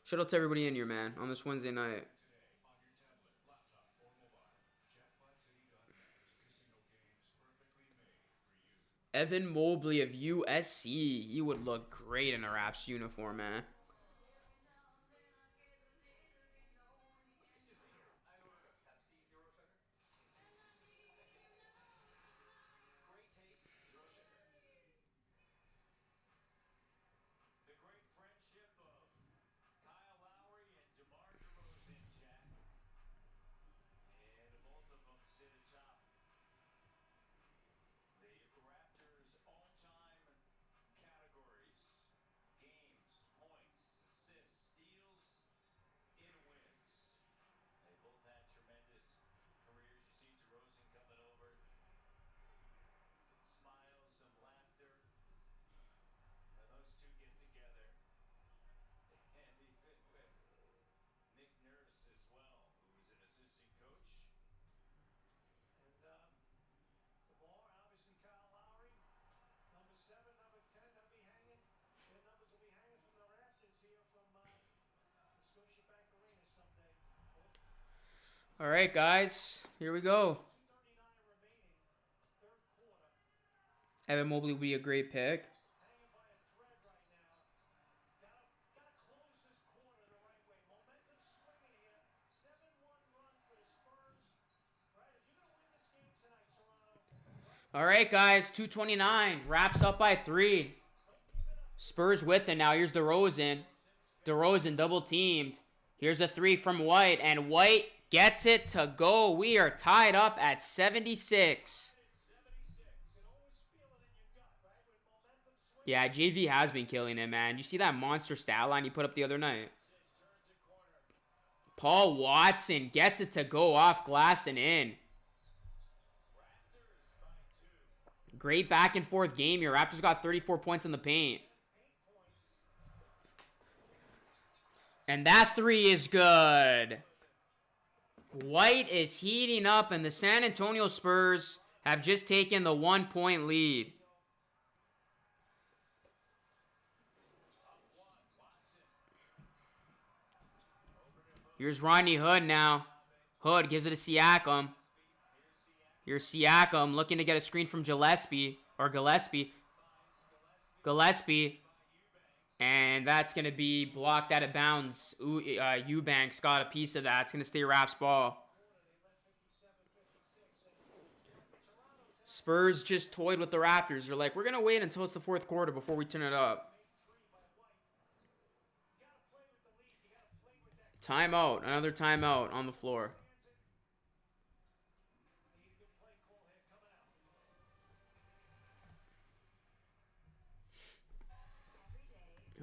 Shout out to everybody in here, man, on this Wednesday night. Evan Mobley of USC. He would look great in a Raps uniform, man. The great friendship of Kyle Lowry and DeMar DeRozan, Jack. And both of them sit atop the Raptors' all-time categories: games, points, assists, steals, in wins. They both had tremendous careers. You see DeRozan coming over. Some smiles, some laughter. When those two get together. And even with Nick Nurse as well, who was an assistant coach. And DeMar, obviously Kyle Lowry, number 7, number 10, they'll be hanging. Their numbers will be hanging from the rafters here from Scotiabank Arena someday. All right, guys. Here we go. 2:39 remaining, third quarter. Evan Mobley would be a great pick. Hanging by a thread right now. Gotta close this quarter the right way. Momentum swinging here. 7-1 run for the Spurs. Right, if you're gonna win this game tonight, Toronto. All right, guys. 2:29. Wraps up by 3. Spurs with it now. Here's DeRozan. DeRozan double teamed. Here's a 3 from White, and White gets it to go. We are tied up at 76. Yeah, JV has been killing it, man. You see that monster stat line he put up the other night? Paul Watson gets it to go off glass and in. Great back and forth game here. Raptors got 34 points in the paint. And that 3 is good. White is heating up, and the San Antonio Spurs have just taken the 1-point lead. Here's Rodney Hood now. Hood gives it to Siakam. Here's Siakam looking to get a screen from Gillespie. Gillespie. And that's going to be blocked out of bounds. Eubanks got a piece of that. It's going to stay Raps ball. Spurs just toyed with the Raptors. They're like, we're going to wait until it's the fourth quarter before we turn it up. Timeout. Another timeout on the floor.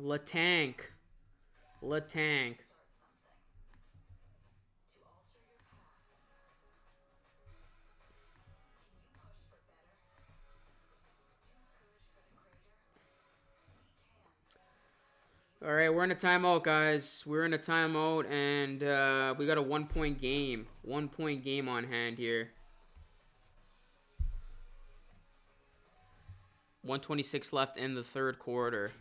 Latank. Latank. All right, we're in a timeout, guys. We're in a timeout, and we got a 1-point game. 1-point game on hand here. 1:26 left in the third quarter.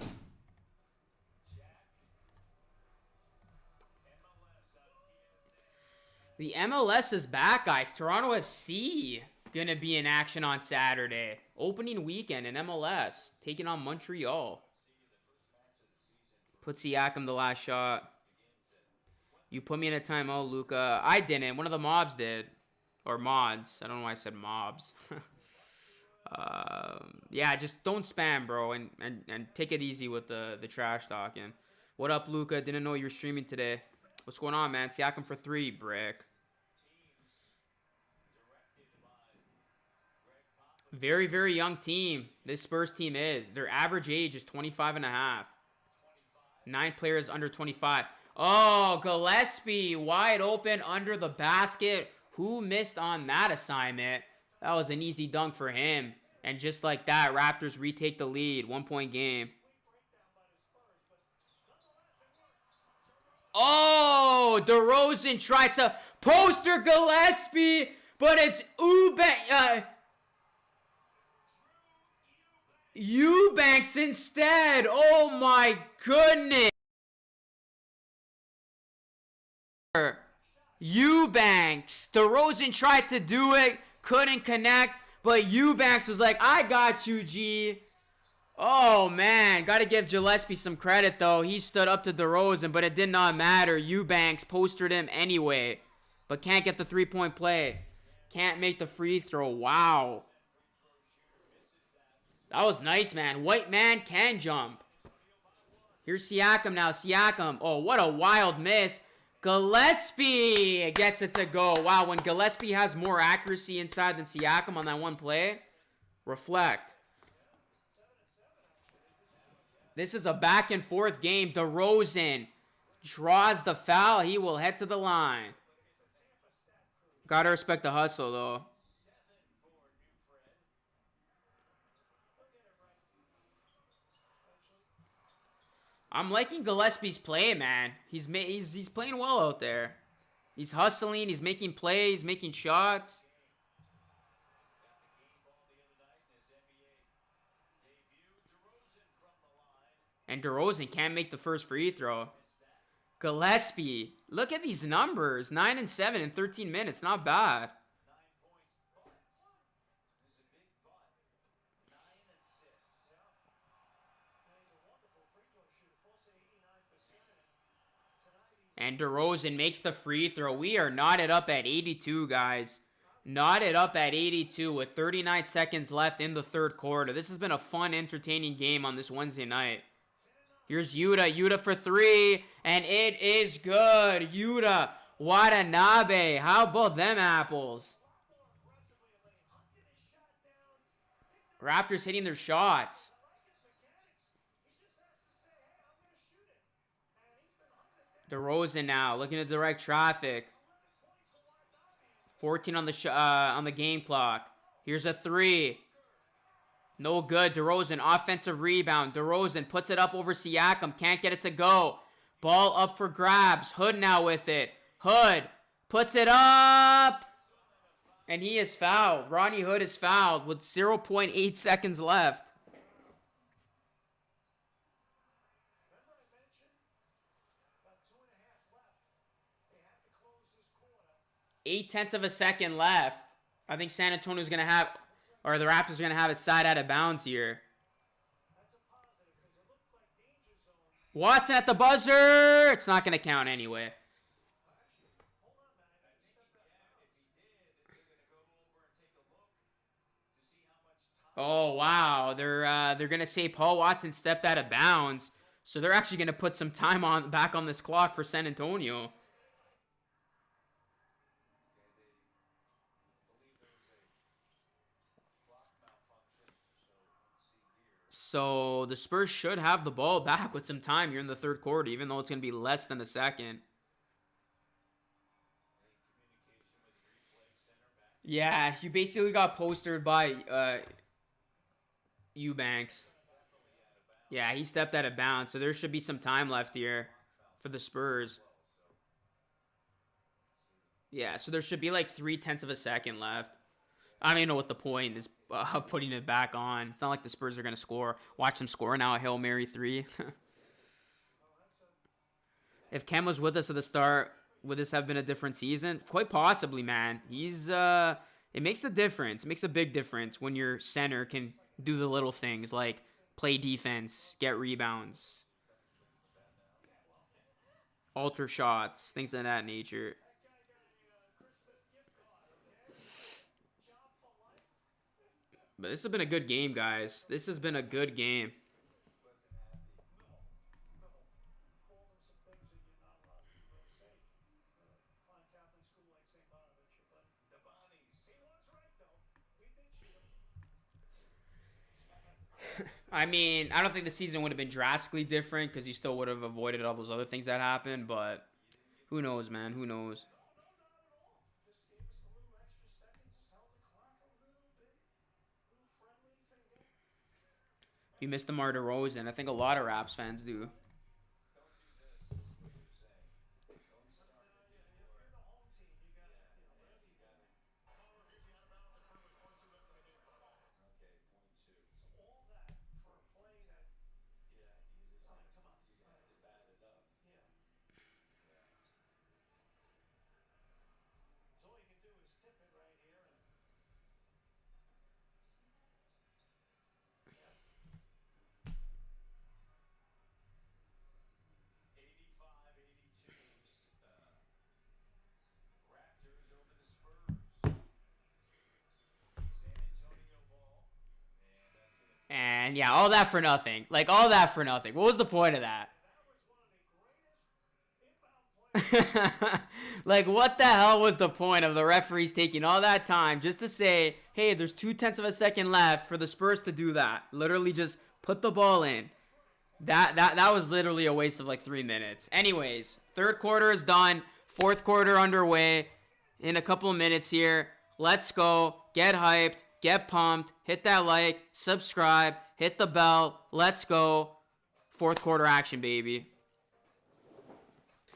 The MLS is back, guys. Toronto FC gonna be in action on Saturday. Opening weekend in MLS, taking on Montreal. Put Siakam the last shot. You put me in a timeout, Luca. I didn't. One of the mobs did. Or mods. I don't know why I said mobs. Yeah, just don't spam, bro. And take it easy with the trash talking. What up, Luca? Didn't know you were streaming today. What's going on, man? Siakam for 3, brick. Very, very young team. This Spurs team is. Their average age is 25 and a half. 9 players under 25. Oh, Gillespie wide open under the basket. Who missed on that assignment? That was an easy dunk for him. And just like that, Raptors retake the lead. 1-point game. Oh, DeRozan tried to poster Gillespie, but it's Eubanks instead. Oh my goodness. Eubanks. DeRozan tried to do it, couldn't connect, but Eubanks was like, I got you, G. Oh, man. Got to give Gillespie some credit, though. He stood up to DeRozan, but it did not matter. Eubanks postered him anyway, but can't get the 3-point play. Can't make the free throw. Wow. That was nice, man. White man can jump. Here's Siakam now. Siakam. Oh, what a wild miss. Gillespie gets it to go. Wow, when Gillespie has more accuracy inside than Siakam on that one play, reflect. This is a back and forth game. DeRozan draws the foul. He will head to the line. Gotta respect the hustle, though. I'm liking Gillespie's play, man. He's playing well out there. He's hustling. He's making plays, making shots. And DeRozan can't make the first free throw. Gillespie. Look at these numbers. 9 and 7 in 13 minutes. Not bad. And DeRozan makes the free throw. We are knotted up at 82, guys. Knotted up at 82 with 39 seconds left in the third quarter. This has been a fun, entertaining game on this Wednesday night. Here's Yuta. Yuta for 3. And it is good. Yuta. Watanabe. How about them apples? Raptors hitting their shots. DeRozan now looking to direct traffic. 14 on the game clock. Here's a 3. No good. DeRozan, offensive rebound. DeRozan puts it up over Siakam. Can't get it to go. Ball up for grabs. Hood now with it. Hood puts it up. And he is fouled. Ronnie Hood is fouled with 0.8 seconds left. 0.8 of a second left. I think San Antonio's going to have, or the Raptors are going to have it side out of bounds here. Watson at the buzzer. It's not going to count anyway. Oh, wow. They're going to say Paul Watson stepped out of bounds. So they're actually going to put some time back on this clock for San Antonio. So the Spurs should have the ball back with some time here in the third quarter, even though it's going to be less than a second. Yeah, you basically got postered by Eubanks. Yeah, he stepped out of bounds, so there should be some time left here for the Spurs. Yeah, so there should be like 0.3 of a second left. I don't even know what the point is of putting it back on. It's not like the Spurs are going to score. Watch them score now, a Hail Mary 3. If Khem was with us at the start, would this have been a different season? Quite possibly, man. He's it makes a difference. It makes a big difference when your center can do the little things like play defense, get rebounds, alter shots, things of that nature. But this has been a good game, guys. This has been a good game. I mean, I don't think the season would have been drastically different because you still would have avoided all those other things that happened. But who knows, man? Who knows? You missed DeMar DeRozan. I think a lot of Raps fans do. Raptors over the Spurs. San Antonio ball. And yeah, all that for nothing. Like, all that for nothing. What was the point of that? Like, what the hell was the point of the referees taking all that time just to say, hey, there's 0.2 of a second left for the Spurs to do that? Literally just put the ball in. That was literally a waste of like 3 minutes. Anyways, third quarter is done. Fourth quarter underway in a couple of minutes here. Let's go. Get hyped. Get pumped. Hit that like. Subscribe. Hit the bell. Let's go. Fourth quarter action, baby.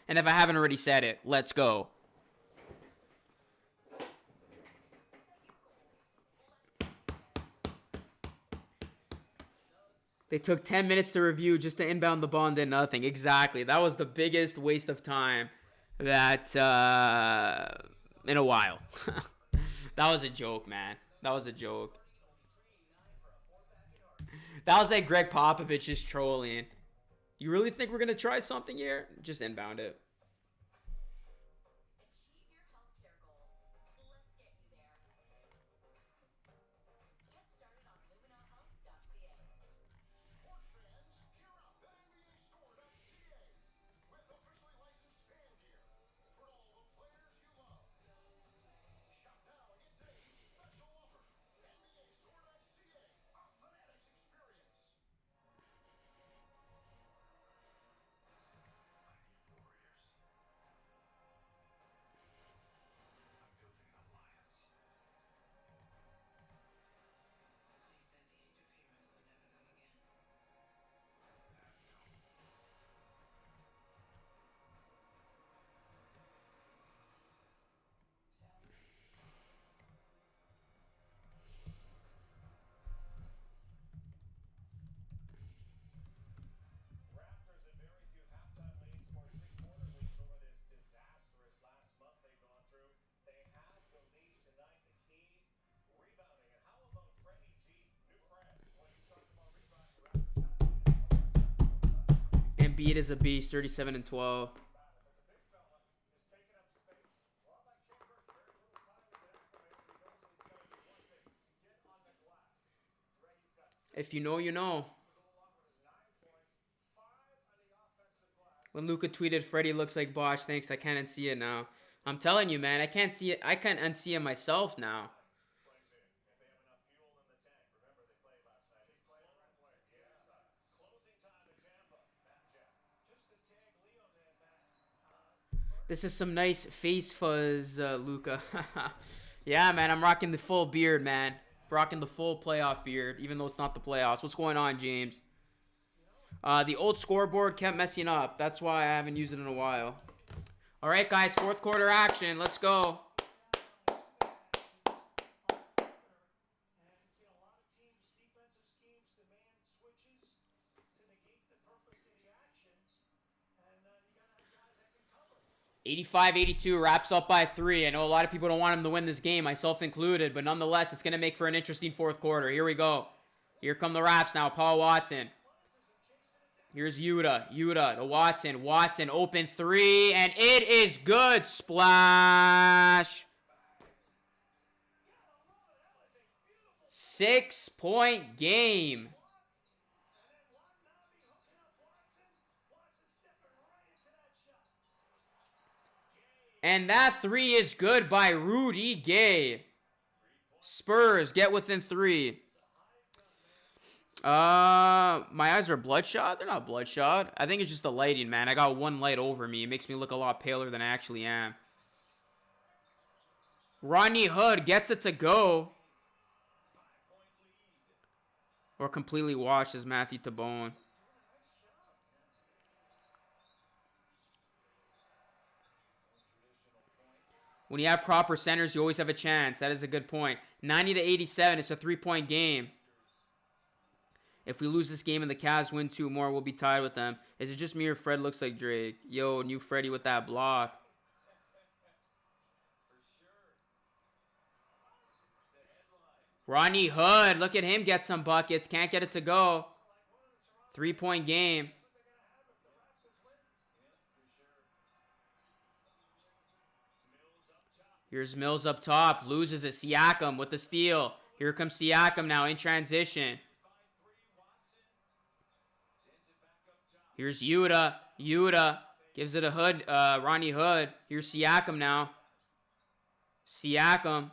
And if I haven't already said it, let's go. They took 10 minutes to review just to inbound the ball and did nothing. Exactly. That was the biggest waste of time that in a while. That was a joke, man. That was a joke. That was like Greg Popovich just trolling. You really think we're going to try something here? Just inbound it. Achieve your healthcare goals. Let's get you there. Get started on luminohealth.ca. Sports fans, gear up at NBAstore.ca with officially licensed fan gear for all the players you love. Shop now and get today's special offer. NBAstore.ca, a Fanatics experience. Raptors have very few halftime leads or three-quarter leads over this disastrous last month they've gone through. They have the lead tonight. The key, rebounding. And how about Freddie G? New friend. When you talk about rebounding, Raptors have Embiid is a beast, 37 and 12. the big fella is taking up space. Well, that Khem Birch, very little time to get acclimated. He knows that he's got to do one thing: get on the glass. Freddie's got 6 If you know, you know. along with his 9 points, 5 on the offensive glass. When Luka tweeted, Freddie looks like Bosch. Thanks, I can't unsee it now. I'm telling you, man, I can't see it. I can't unsee it myself now. Plays in if they have enough fuel in the tank. Remember, they played last night. He's playing the right way. Yeah. This is some nice face fuzz, Luca. Yeah, man, I'm rocking the full beard, man. Rocking the full playoff beard, even though it's not the playoffs. What's going on, James? The old scoreboard kept messing up. That's why I haven't used it in a while. All right, guys, fourth quarter action. Let's go. And a lot of teams' defensive schemes demand switches to negate the purpose of the action. And you got to have guys that can cover. 85-82 wraps up by 3. I know a lot of people don't want him to win this game, myself included, but nonetheless, it's going to make for an interesting fourth quarter. Here we go. Here come the Raps now. Paul Watson. Here's Yuta. Yuta to Watson. Watson, open 3, and it is good. Splash. 6-point game. And that 3 is good by Rudy Gay. Spurs get within 3. My eyes are bloodshot. They're not bloodshot. I think it's just the lighting, man. I got one light over me. It makes me look a lot paler than I actually am. Rodney Hood gets it to go. Or completely washes Matthew Tabone. When you have proper centers, you always have a chance. That is a good point. 90-87. It's a 3-point game. If we lose this game and the Cavs win 2 more, we'll be tied with them. Is it just me or Fred looks like Drake? Yo, new Freddie with that block. Rodney Hood. Look at him get some buckets. Can't get it to go. 3-point game. Here's Mills up top. Loses it. Siakam with the steal. Here comes Siakam now in transition. Here's Yuta. Yuta gives it a Hood. Ronnie Hood. Here's Siakam now. Siakam.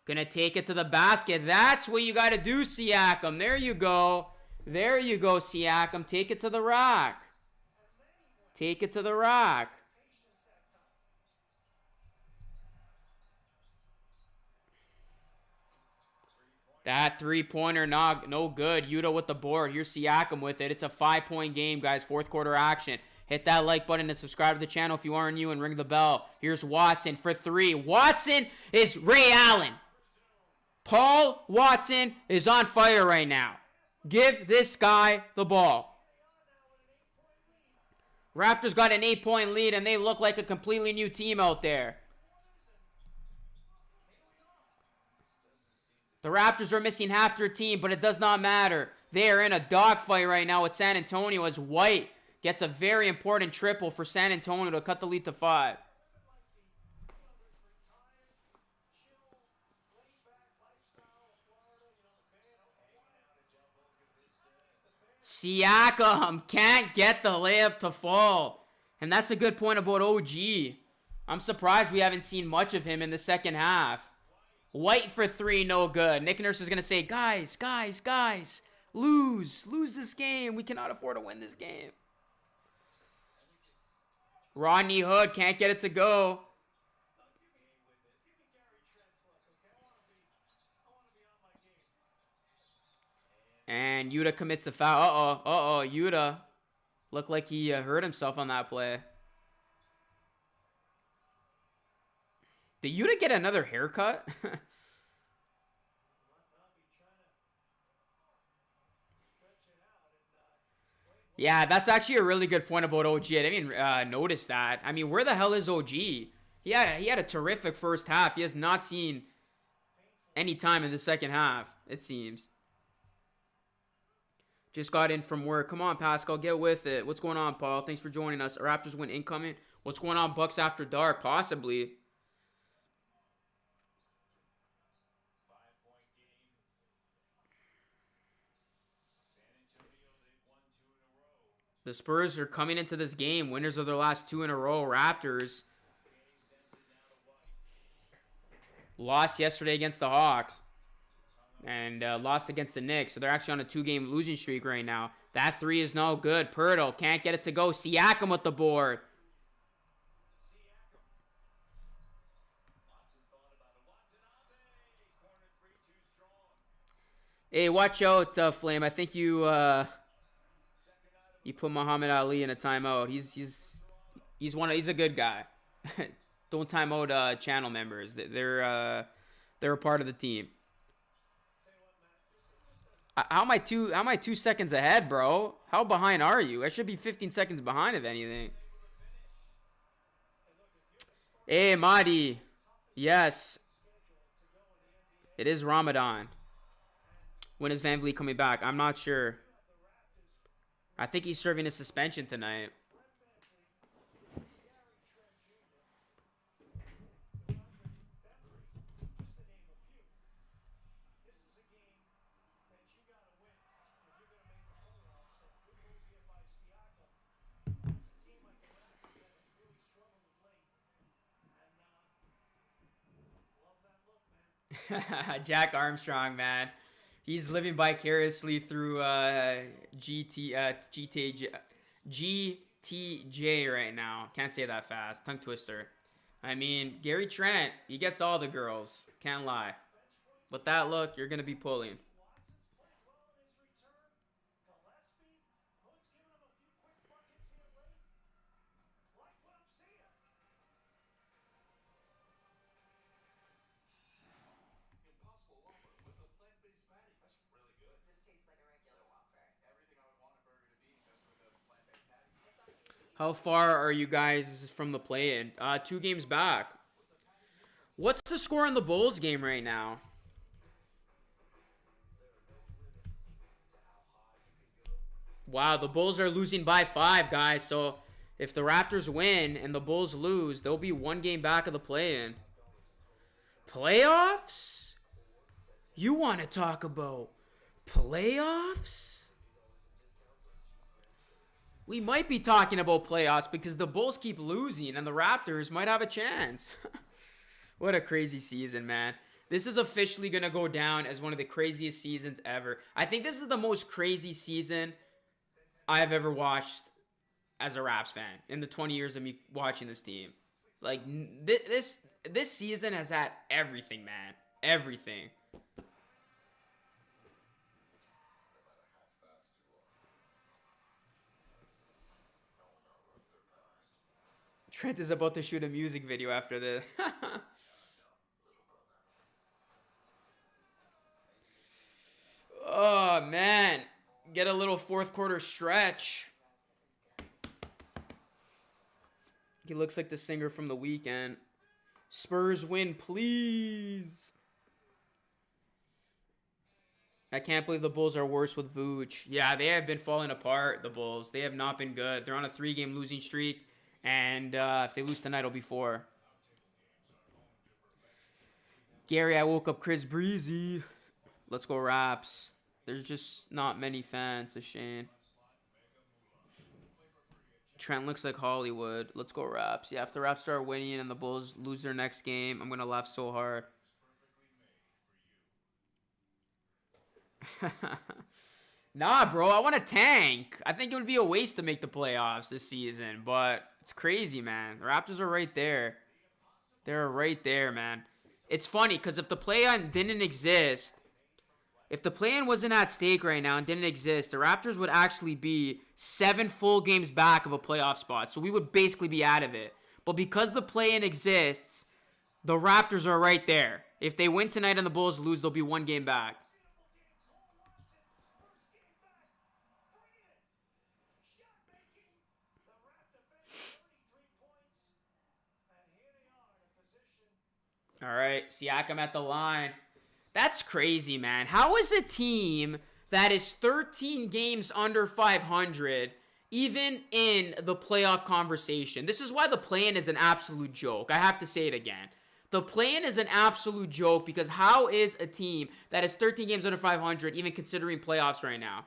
Gonna take it to the basket. That's what you gotta do, Siakam. There you go. There you go, Siakam. Take it to the rack. Take it to the rack. That 3-pointer, no good. Yuta with the board. Here's Siakam with it. It's a 5-point game, guys. Fourth quarter action. Hit that like button and subscribe to the channel if you aren't new and ring the bell. Here's Watson for 3. Watson is Ray Allen. Paul Watson is on fire right now. Give this guy the ball. Raptors got an 8-point lead and they look like a completely new team out there. The Raptors are missing half their team, but it does not matter. They are in a dogfight right now with San Antonio as White gets a very important triple for San Antonio to cut the lead to 5. Siakam can't get the layup to fall. And that's a good point about OG. I'm surprised we haven't seen much of him in the second half. White for 3, no good. Nick Nurse is going to say, guys, lose this game. We cannot afford to win this game. Rodney Hood can't get it to go. And Yuta commits the foul. Uh-oh, Yuta. Looked like he hurt himself on that play. Did Yuta get another haircut? Yeah, that's actually a really good point about OG. I didn't even notice that. I mean, where the hell is OG? He had a terrific first half. He has not seen any time in the second half, it seems. Just got in from work. Come on, Pascal, get with it. What's going on, Paul? Thanks for joining us. Raptors win incoming. What's going on, Bucks after dark? Possibly. The Spurs are coming into this game winners of their last 2 in a row. Raptors lost yesterday against the Hawks and lost against the Knicks. So they're actually on a 2-game losing streak right now. That 3 is no good. Pirtle can't get it to go. Siakam with the board. Hey, watch out, Flame. I think you you put Muhammad Ali in a timeout. He's a good guy. Don't time out channel members. They're a part of the team. How am I 2 seconds ahead, bro? How behind are you? I should be 15 seconds behind if anything. Hey, Mahdi. Yes. It is Ramadan. When is Van Vliet coming back? I'm not sure. I think he's serving a suspension tonight. Jack Armstrong, man. He's living vicariously through GTJ right now. Can't say that fast. Tongue twister. I mean, Gary Trent, he gets all the girls. Can't lie. But that look, you're going to be pulling. Impossible Whopper with a plant-based patty. That's really good. This tastes like a regular Whopper. Everything I would want a burger to be, just with a plant-based patty. It's not easy. How far are you guys from the play-in? 2 games back. What's the score in the Bulls game right now? Wow, the Bulls are losing by 5, guys. So if the Raptors win and the Bulls lose, they'll be 1 game back of the play-in. Playoffs? You want to talk about playoffs? We might be talking about playoffs because the Bulls keep losing and the Raptors might have a chance. What a crazy season, man. This is officially going to go down as one of the craziest seasons ever. I think this is the most crazy season I've ever watched as a Raps fan in the 20 years of me watching this team. Like, this season has had everything, man. Everything. Trent is about to shoot a music video after this. Oh, man. Get a little fourth quarter stretch. He looks like the singer from The Weeknd. Spurs win, please. I can't believe the Bulls are worse with Vooch. Yeah, they have been falling apart, the Bulls. They have not been good. They're on a 3-game losing streak. And if they lose tonight, it'll be 4. Gary, I woke up Chris Breezy. Let's go Raps. There's just not many fans. A shame. Trent looks like Hollywood. Let's go Raps. Yeah, if the Raps start winning and the Bulls lose their next game, I'm going to laugh so hard. Nah, bro. I want to tank. I think it would be a waste to make the playoffs this season. But it's crazy, man. The Raptors are right there. They're right there, man. It's funny because if the play-in didn't exist, if the play-in wasn't at stake right now and didn't exist, the Raptors would actually be 7 full games back of a playoff spot. So we would basically be out of it. But because the play-in exists, the Raptors are right there. If they win tonight and the Bulls lose, they'll be 1 game back. All right, Siakam at the line. That's crazy, man. How is a team that is 13 games under 500 even in the playoff conversation? This is why the play-in is an absolute joke. I have to say it again. The play-in is an absolute joke because how is a team that is 13 games under 500 even considering playoffs right now?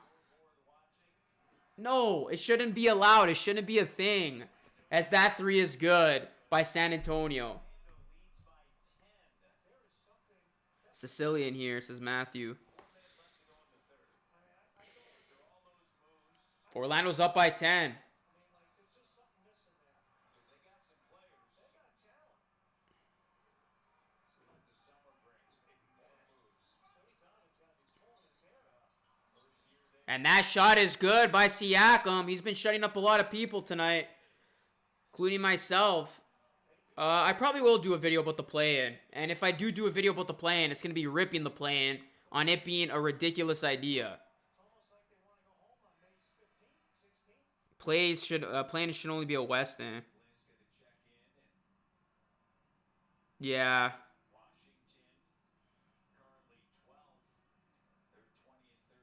No, it shouldn't be allowed. It shouldn't be a thing. As that 3 is good by San Antonio. Sicilian here, says Matthew. Orlando's up by 10. And that shot is good by Siakam. He's been shutting up a lot of people tonight, including myself. I probably will do a video about the play-in. And if I do a video about the play-in, it's going to be ripping the play-in on it being a ridiculous idea. Play-in should only be a Weston. Yeah.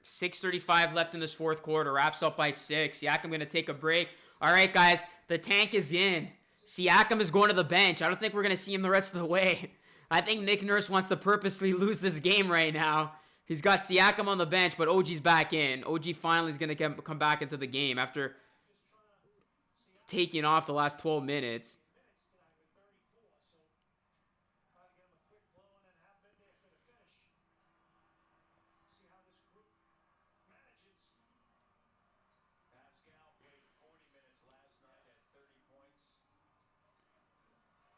6:35 left in this fourth quarter. Wraps up by 6. Siakam going to take a break. All right, guys. The tank is in. Siakam is going to the bench. I don't think we're going to see him the rest of the way. I think Nick Nurse wants to purposely lose this game right now. He's got Siakam on the bench, but OG's back in. OG finally is going to come back into the game after taking off the last 12 minutes.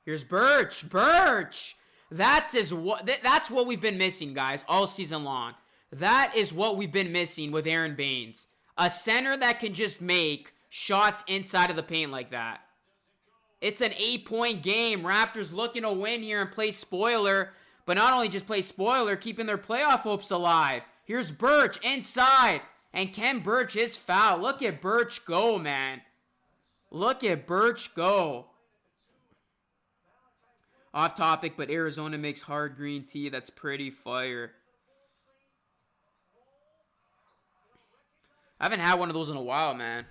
Here's Birch. Birch! That's what we've been missing, guys, all season long. That is what we've been missing with Aaron Baines. A center that can just make shots inside of the paint like that. It's an 8-point game. Raptors looking to win here and play spoiler. But not only just play spoiler, keeping their playoff hopes alive. Here's Birch inside. And Khem Birch is fouled. Look at Birch go, man. Look at Birch go. Off topic, but Arizona makes hard green tea. That's pretty fire. I haven't had one of those in a while, man.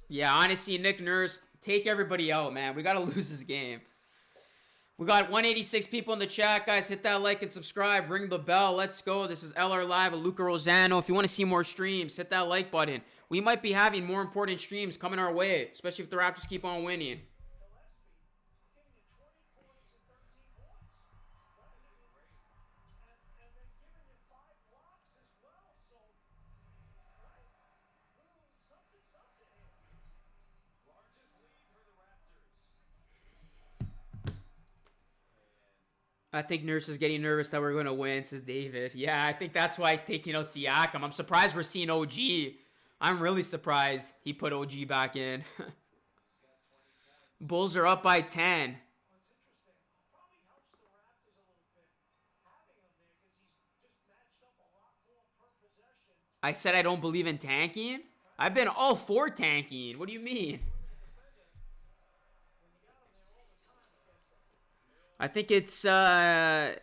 Yeah, honestly, Nick Nurse, take everybody out, man. We got to lose this game. We got 186 people in the chat, guys. Hit that like and subscribe. Ring the bell. Let's go. This is LR Live with Luca Rosano. If you want to see more streams, hit that like button. We might be having more important streams coming our way, especially if the Raptors keep on winning. I think Nurse is getting nervous that we're going to win, says David. Yeah, I think that's why he's taking out Siakam. I'm surprised we're seeing OG. I'm really surprised he put OG back in. Bulls are up by 10. I said I don't believe in tanking? I've been all for tanking. What do you mean? I think it's, can't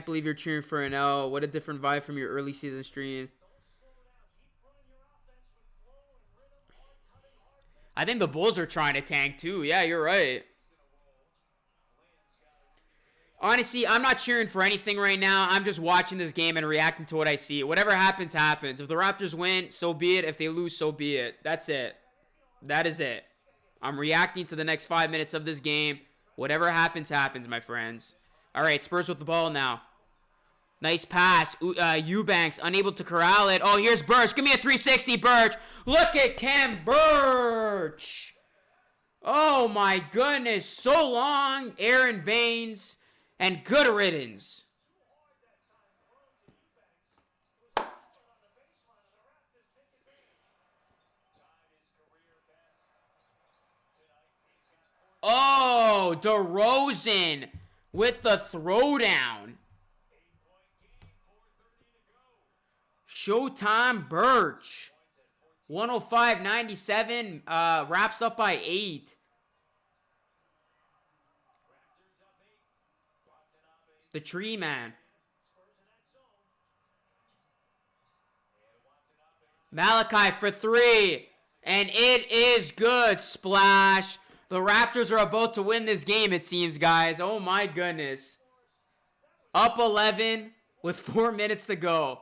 believe you're cheering for an L. What a different vibe from your early season stream. I think the Bulls are trying to tank too. Yeah, you're right. Honestly, I'm not cheering for anything right now. I'm just watching this game and reacting to what I see. Whatever happens, happens. If the Raptors win, so be it. If they lose, so be it. That's it. That is it. I'm reacting to the next 5 minutes of this game. Whatever happens, happens, my friends. All right, Spurs with the ball now. Nice pass. Eubanks unable to corral it. Oh, here's Birch. Give me a 360, Birch. Look at Khem Birch. Oh, my goodness. So long, Aaron Baines. And good riddance. Oh, DeRozan with the throwdown. Showtime Birch. 105-97. Wraps up by 8. The tree man. Malachi for 3. And it is good. Splash. The Raptors are about to win this game, it seems, guys. Oh, my goodness. Up 11 with 4 minutes to go.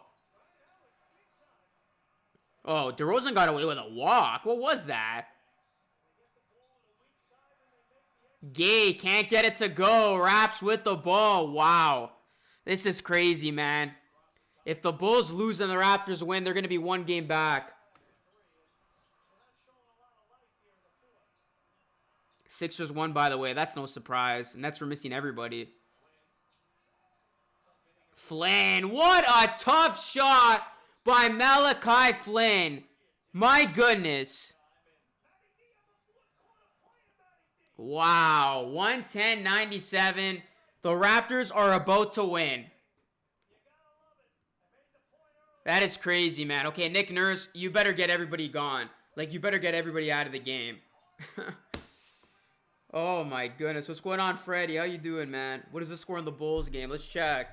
Oh, DeRozan got away with a walk. What was that? Gay can't get it to go. Raps with the ball. Wow. This is crazy, man. If the Bulls lose and the Raptors win, they're going to be 1 game back. Sixers won, by the way. That's no surprise. Nets were missing everybody. Flynn. What a tough shot by Malachi Flynn. My goodness. Wow. 110-97. The Raptors are about to win. That is crazy, man. Okay, Nick Nurse, you better get everybody gone. Like, you better get everybody out of the game. Oh, my goodness. What's going on, Freddie? How you doing, man? What is the score in the Bulls game? Let's check.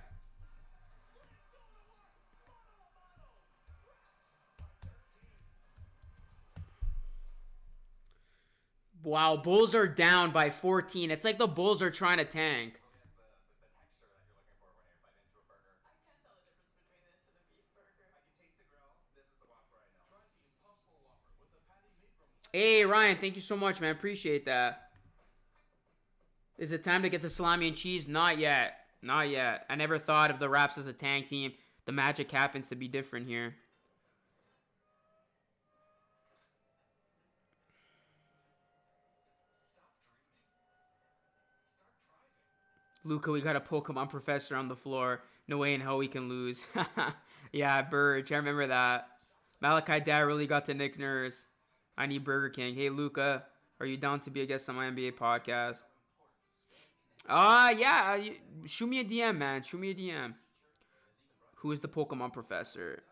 Wow, Bulls are down by 14. It's like the Bulls are trying to tank. Hey, Ryan, thank you so much, man. Appreciate that. Is it time to get the salami and cheese? Not yet. Not yet. I never thought of the Raps as a tank team. The Magic happens to be different here. Luka, we got a Pokemon professor on the floor. No way in hell we can lose. Yeah, Birch. I remember that. Malachi Dad really got to Nick Nurse. I need Burger King. Hey, Luca, are you down to be a guest on my NBA podcast? Yeah. Shoot me a DM, man. Shoot me a DM. Who is the Pokemon professor?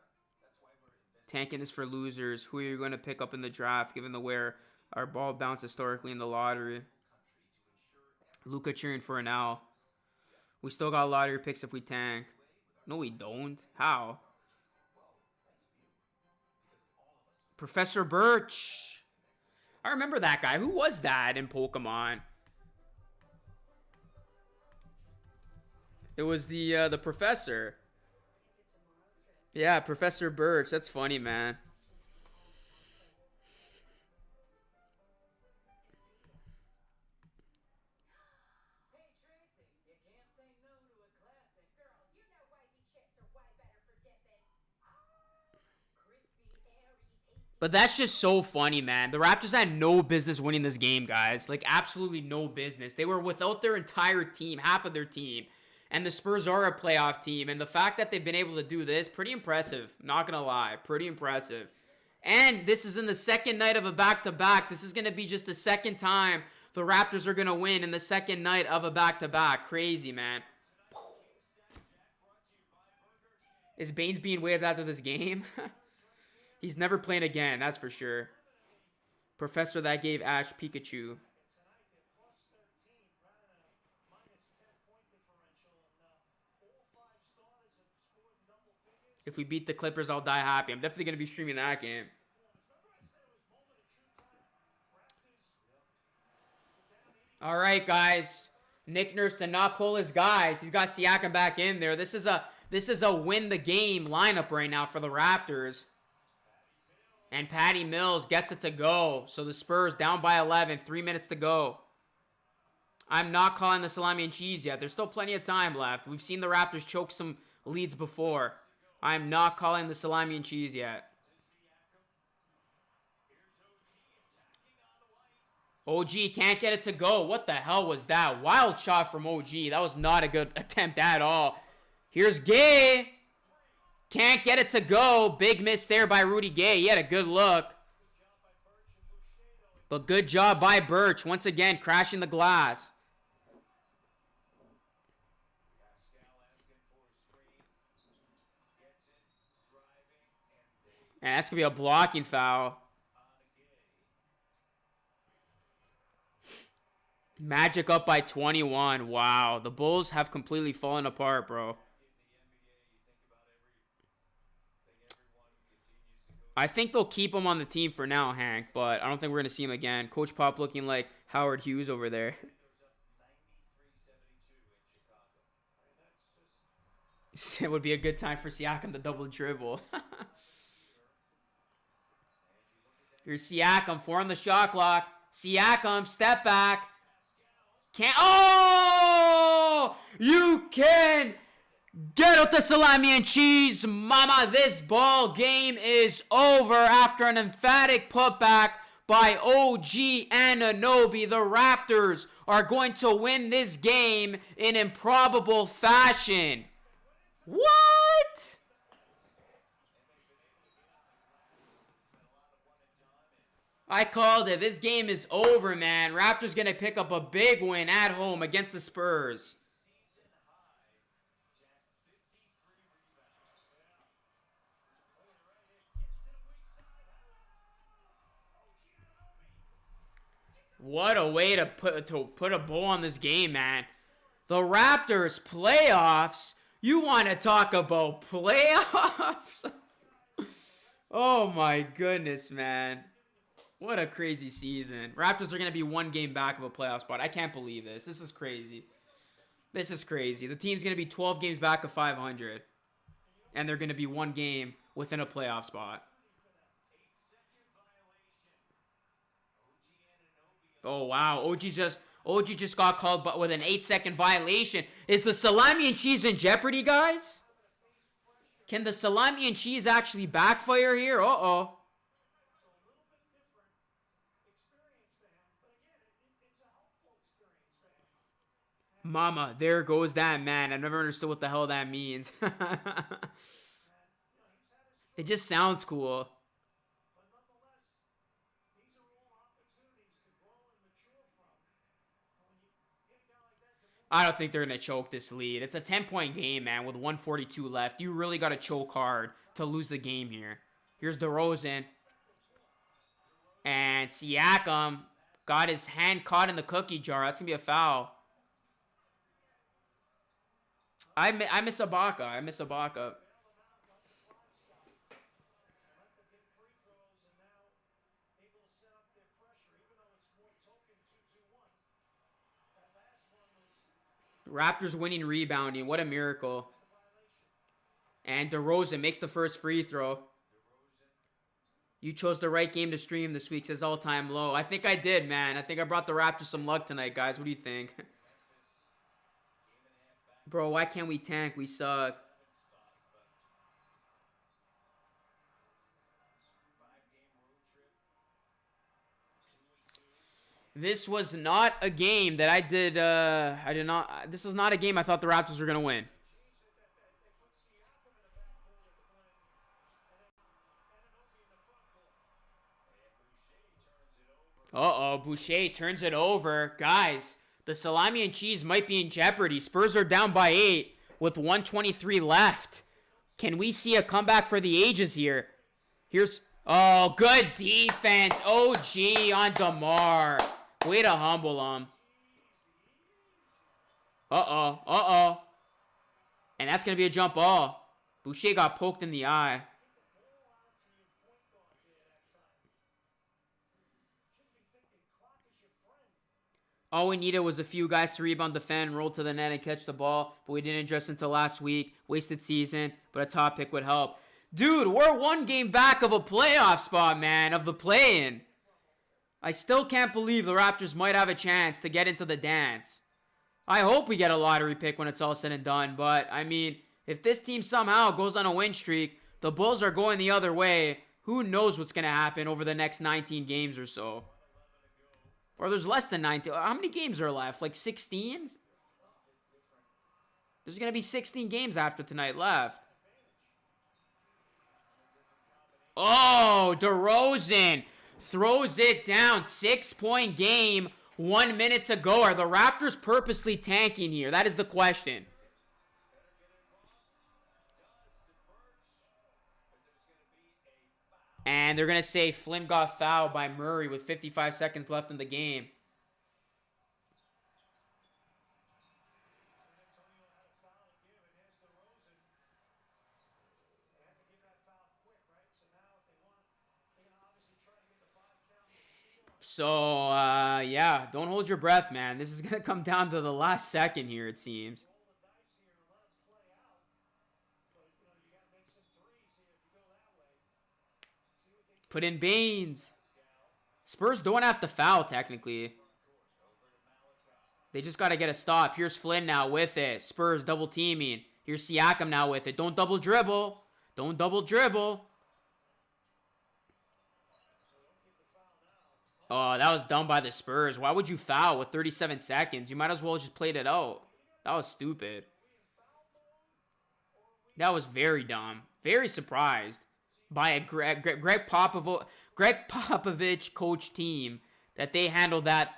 Tanking is for losers. Who are you going to pick up in the draft, given the where our ball bounced historically in the lottery? Luca cheering for an owl. We still got lottery picks if we tank. No, we don't. How? Professor Birch. I remember that guy. Who was that in Pokemon? It was the professor. Yeah, Professor Birch. That's funny, man. But that's just so funny, man. The Raptors had no business winning this game, guys. Like, absolutely no business. They were without their entire team, half of their team. And the Spurs are a playoff team. And the fact that they've been able to do this, pretty impressive. Not going to lie. Pretty impressive. And this is in the second night of a back-to-back. This is going to be just the second time the Raptors are going to win in the second night of a back-to-back. Crazy, man. Is Baines being waived after this game? He's never playing again, that's for sure. Professor that gave Ash Pikachu. If we beat the Clippers, I'll die happy. I'm definitely going to be streaming that game. All right, guys. Nick Nurse did not pull his guys. He's got Siakam back in there. This is a win the game lineup right now for the Raptors. And Patty Mills gets it to go. So the Spurs down by 11. 3 minutes to go. I'm not calling the salami and cheese yet. There's still plenty of time left. We've seen the Raptors choke some leads before. I'm not calling the salami and cheese yet. OG can't get it to go. What the hell was that? Wild shot from OG. That was not a good attempt at all. Here's Gay. Can't get it to go. Big miss there by Rudy Gay. He had a good look. But good job by Birch. Once again, crashing the glass. And that's going to be a blocking foul. Magic up by 21. Wow. The Bulls have completely fallen apart, bro. I think they'll keep him on the team for now, Hank, but I don't think we're going to see him again. Coach Pop looking like Howard Hughes over there. It would be a good time for Siakam to double dribble. Here's Siakam, 4 on the shot clock. Siakam, step back. Can't. Oh! You can get out the salami and cheese, mama. This ball game is over after an emphatic putback by OG Anunoby. The Raptors are going to win this game in improbable fashion. What? I called it. This game is over, man. Raptors going to pick up a big win at home against the Spurs. What a way to put a bow on this game, man. The Raptors playoffs? You want to talk about playoffs? Oh my goodness, man. What a crazy season. Raptors are going to be one game back of a playoff spot. I can't believe this. This is crazy. This is crazy. The team's going to be 12 games back of 500. And they're going to be one game within a playoff spot. Oh, wow. OG just got called but with an 8-second violation. Is the salami and cheese in jeopardy, guys? Can the salami and cheese actually backfire here? Uh-oh. Mama, there goes that man. I've never understood what the hell that means. It just sounds cool. I don't think they're going to choke this lead. It's a 10-point game, man, with 1:42 left. You really got to choke hard to lose the game here. Here's DeRozan. And Siakam got his hand caught in the cookie jar. That's going to be a foul. I miss Ibaka. I miss Ibaka. Raptors winning rebounding. What a miracle. And DeRozan makes the first free throw. You chose the right game to stream this week, says all-time low. I think I did, man. I think I brought the Raptors some luck tonight, guys. What do you think? Bro, why can't we tank? We suck. This was not a game that I did not. This was not a game I thought the Raptors were going to win. Uh-oh, Boucher turns it over. Guys, the salami and cheese might be in jeopardy. Spurs are down by 8 with 1:23 left. Can we see a comeback for the ages here? Here's... Oh, good defense. OG on DeMar. Way to humble him. Uh-oh. Uh-oh. And that's going to be a jump ball. Boucher got poked in the eye. All we needed was a few guys to rebound, defend, roll to the net, and catch the ball. But we didn't adjust until last week. Wasted season, but a top pick would help. Dude, we're one game back of a playoff spot, man, of the play-in. I still can't believe the Raptors might have a chance to get into the dance. I hope we get a lottery pick when it's all said and done. But, I mean, if this team somehow goes on a win streak, the Bulls are going the other way. Who knows what's going to happen over the next 19 games or so. Or there's less than 19. How many games are left? Like 16? There's going to be 16 games after tonight left. Oh, DeRozan throws it down. 6-point game. 1 minute to go. Are the Raptors purposely tanking here? That is the question. And they're going to say Flynn got fouled by Murray with 55 seconds left in the game. So, yeah, don't hold your breath, man. This is going to come down to the last second here, it seems. Put in Baines. Spurs don't have to foul, technically. They just got to get a stop. Here's Flynn now with it. Spurs double teaming. Here's Siakam now with it. Don't double dribble. Don't double dribble. Oh, that was done by the Spurs. Why would you foul with 37 seconds? You might as well just played it out. That was stupid. That was very dumb. Very surprised by a Greg Popovich coach team that they handled that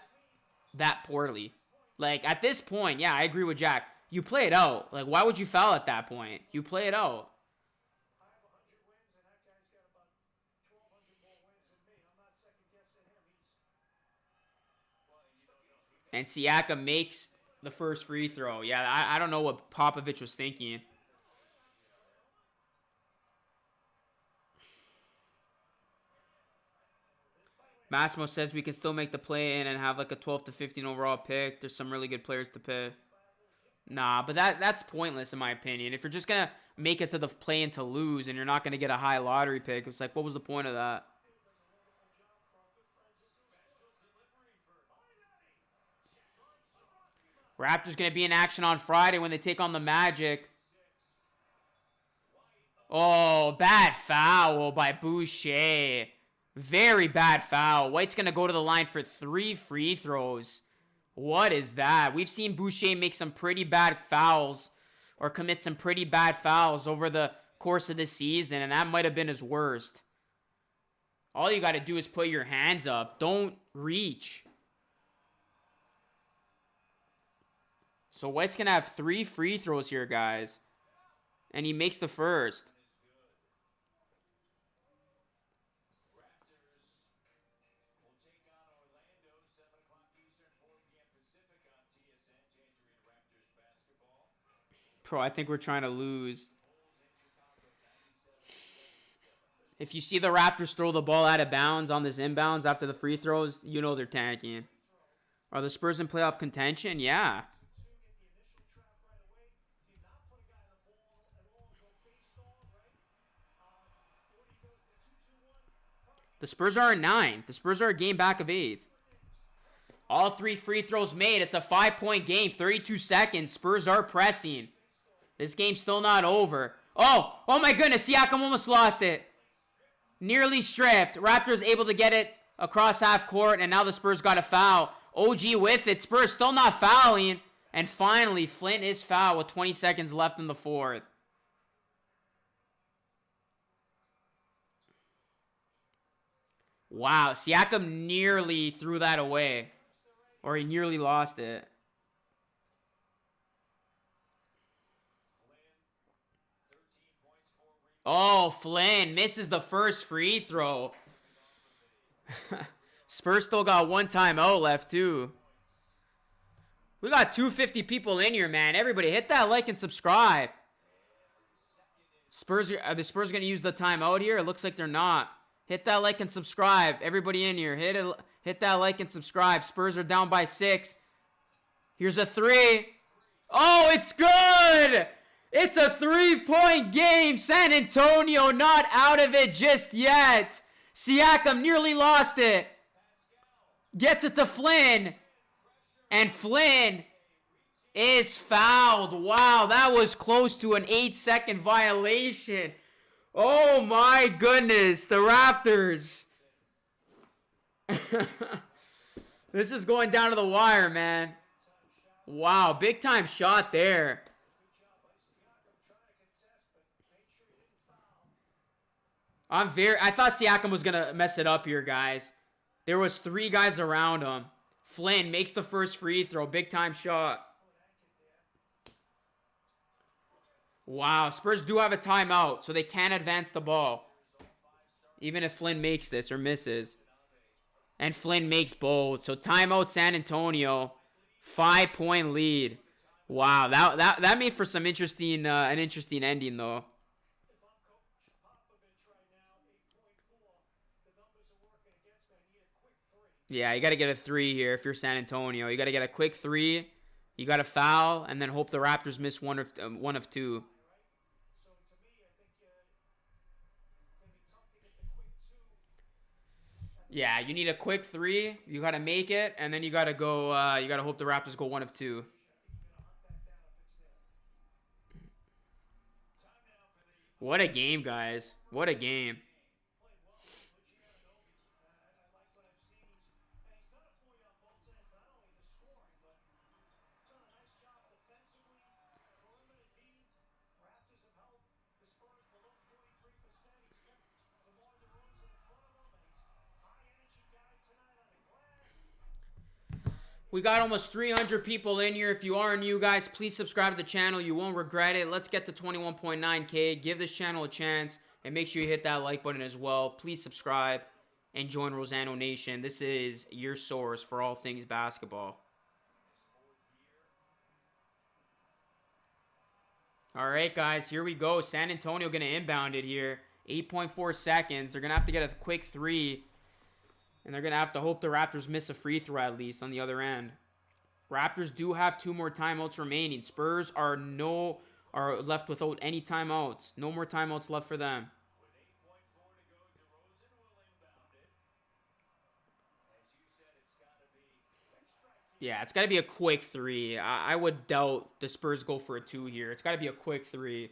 poorly. Like, at this point, yeah, I agree with Jack. You play it out. Like, why would you foul at that point? You play it out. And Siakam makes the first free throw. Yeah, I don't know what Popovich was thinking. Massimo says we can still make the play-in and have like a 12 to 15 overall pick. There's some really good players to pick. Nah, but that's pointless in my opinion. If you're just going to make it to the play-in to lose and you're not going to get a high lottery pick, it's like, what was the point of that? Raptors going to be in action on Friday when they take on the Magic. Oh, bad foul by Boucher. Very bad foul. White's going to go to the line for 3 free throws. What is that? We've seen Boucher make some pretty bad fouls or commit some pretty bad fouls over the course of the season, and that might have been his worst. All you got to do is put your hands up. Don't reach. So White's going to have 3 free throws here, guys. And he makes the first. Bro, I think we're trying to lose. If you see the Raptors throw the ball out of bounds on this inbounds after the free throws, you know they're tanking. Are the Spurs in playoff contention? Yeah. The Spurs are in 9th. The Spurs are a game back of 8th. All 3 free throws made. It's a 5-point game. 32 seconds. Spurs are pressing. This game's still not over. Oh my goodness. Siakam almost lost it. Nearly stripped. Raptors able to get it across half court, and now the Spurs got a foul. OG with it. Spurs still not fouling. And finally, Flint is fouled with 20 seconds left in the 4th. Wow, Siakam nearly threw that away. Or he nearly lost it. Oh, Flynn misses the first free throw. Spurs still got 1 timeout left, too. We got 250 people in here, man. Everybody, hit that like and subscribe. Are the Spurs going to use the timeout here? It looks like they're not. Hit that like and subscribe. Everybody in here, hit that like and subscribe. Spurs are down by 6. Here's a 3. Oh, it's good! It's a 3-point game. San Antonio not out of it just yet. Siakam nearly lost it. Gets it to Flynn. And Flynn is fouled. Wow, that was close to an 8-second violation. Oh my goodness, the Raptors. This is going down to the wire, man. Wow, big time shot there. I thought Siakam was going to mess it up here, guys. There was 3 guys around him. Flynn makes the first free throw, big time shot. Wow, Spurs do have a timeout, so they can advance the ball. Even if Flynn makes this or misses. And Flynn makes both. So timeout San Antonio. 5-point lead. Wow, that made for some interesting an interesting ending though. Yeah, you got to get a 3 here if you're San Antonio. You got to get a quick 3. You got to foul and then hope the Raptors miss one of 2. Yeah, you need a quick 3. You got to make it, and then you got to go. You got to hope the Raptors go 1 of 2. What a game, guys! What a game. We got almost 300 people in here. If you are new, guys, please subscribe to the channel. You won't regret it. Let's get to 21.9K. Give this channel a chance. And make sure you hit that like button as well. Please subscribe and join Rosano Nation. This is your source for all things basketball. All right, guys, here we go. San Antonio going to inbound it here. 8.4 seconds. They're going to have to get a quick three. And they're going to have to hope the Raptors miss a free throw at least on the other end. Raptors do have 2 more timeouts remaining. Spurs are left without any timeouts. No more timeouts left for them. With 8.4 to go, DeRozan will inbound it. As you said, it's got to be quick strike here. Yeah, it's got to be a quick three. I would doubt the Spurs go for a 2 here. It's got to be a quick three.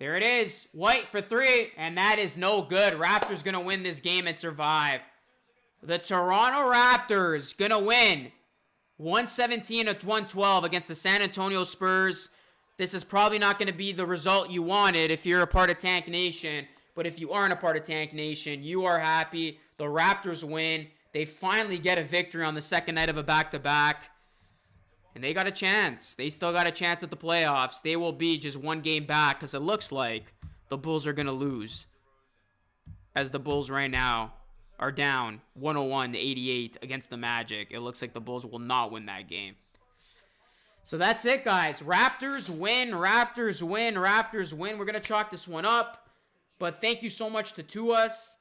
There it is. White for 3. And that is no good. Raptors going to win this game and survive. The Toronto Raptors going to win 117 to 112 against the San Antonio Spurs. This is probably not going to be the result you wanted if you're a part of Tank Nation. But if you aren't a part of Tank Nation, you are happy. The Raptors win. They finally get a victory on the second night of a back-to-back. And they got a chance. They still got a chance at the playoffs. They will be just 1 game back because it looks like the Bulls are going to lose. As the Bulls right now are down 101 to 88 against the Magic. It looks like the Bulls will not win that game. So that's it, guys. Raptors win. Raptors win. Raptors win. We're going to chalk this one up. But thank you so much to Tuas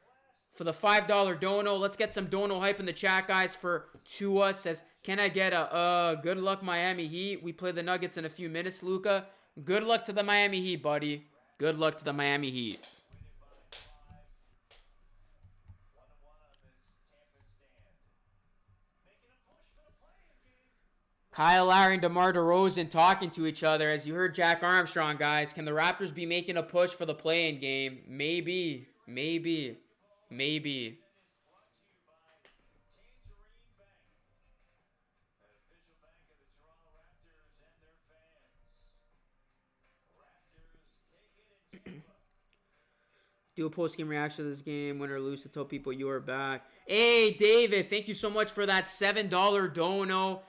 for the $5 dono. Let's get some dono hype in the chat, guys, for Tuas. Says, can I get a good luck Miami Heat? We play the Nuggets in a few minutes, Luca. Good luck to the Miami Heat, buddy. Good luck to the Miami Heat. Kyle Lowry and DeMar DeRozan talking to each other. As you heard Jack Armstrong, guys. Can the Raptors be making a push for the play-in game? Maybe. Maybe. Maybe. Do a post-game reaction to this game, win or lose, to tell people you are back. Hey, David, thank you so much for that $7 dono.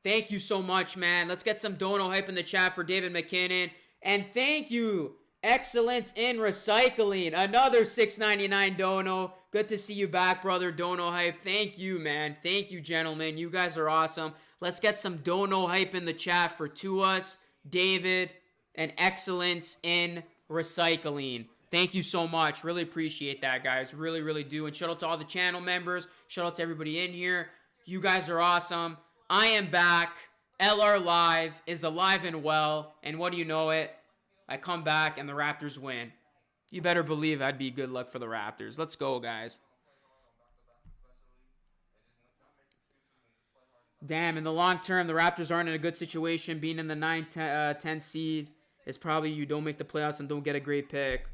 Thank you so much, man. Let's get some dono hype in the chat for David McKinnon. And thank you, Excellence in Recycling. Another $6.99 dono. Good to see you back, brother. Dono hype. Thank you, man. Thank you, gentlemen. You guys are awesome. Let's get some dono hype in the chat for Tuas, David, and Excellence in Recycling. Thank you so much. Really appreciate that, guys. Really, really do. And shout out to all the channel members. Shout out to everybody in here. You guys are awesome. I am back. LR Live is alive and well. And what do you know it? I come back and the Raptors win. You better believe I'd be good luck for the Raptors. Let's go, guys. Damn, in the long term, the Raptors aren't in a good situation. Being in the 9-10 seed is probably you don't make the playoffs and don't get a great pick.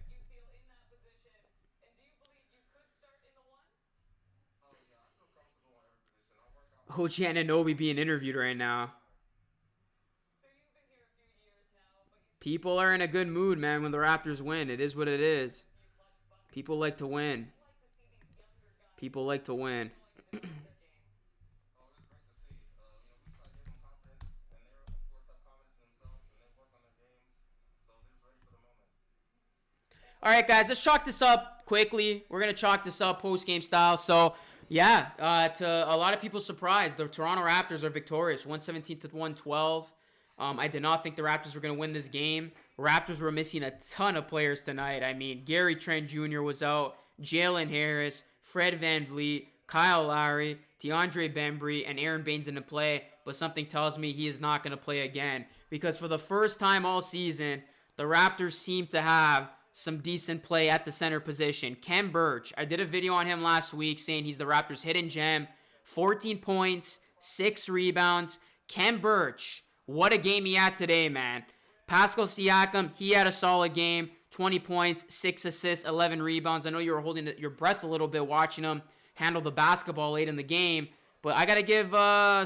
OG Anunoby being interviewed right now. People are in a good mood, man, when the Raptors win. It is what it is. People like to win. People like to win. All right, guys, let's chalk this up quickly. We're going to chalk this up post-game style. So, yeah, to a lot of people's surprise, the Toronto Raptors are victorious, 117 to 112. I did not think the Raptors were going to win this game. Raptors were missing a ton of players tonight. I mean, Gary Trent Jr. was out, Jalen Harris, Fred VanVleet, Kyle Lowry, DeAndre Bembry, and Aaron Baines in the play. But something tells me he is not going to play again. Because for the first time all season, the Raptors seem to have some decent play at the center position. Khem Birch, I did a video on him last week saying he's the Raptors' hidden gem. 14 points, 6 rebounds. Khem Birch, what a game he had today, man. Pascal Siakam, he had a solid game. 20 points, 6 assists, 11 rebounds. I know you were holding your breath a little bit watching him handle the basketball late in the game. But I got to give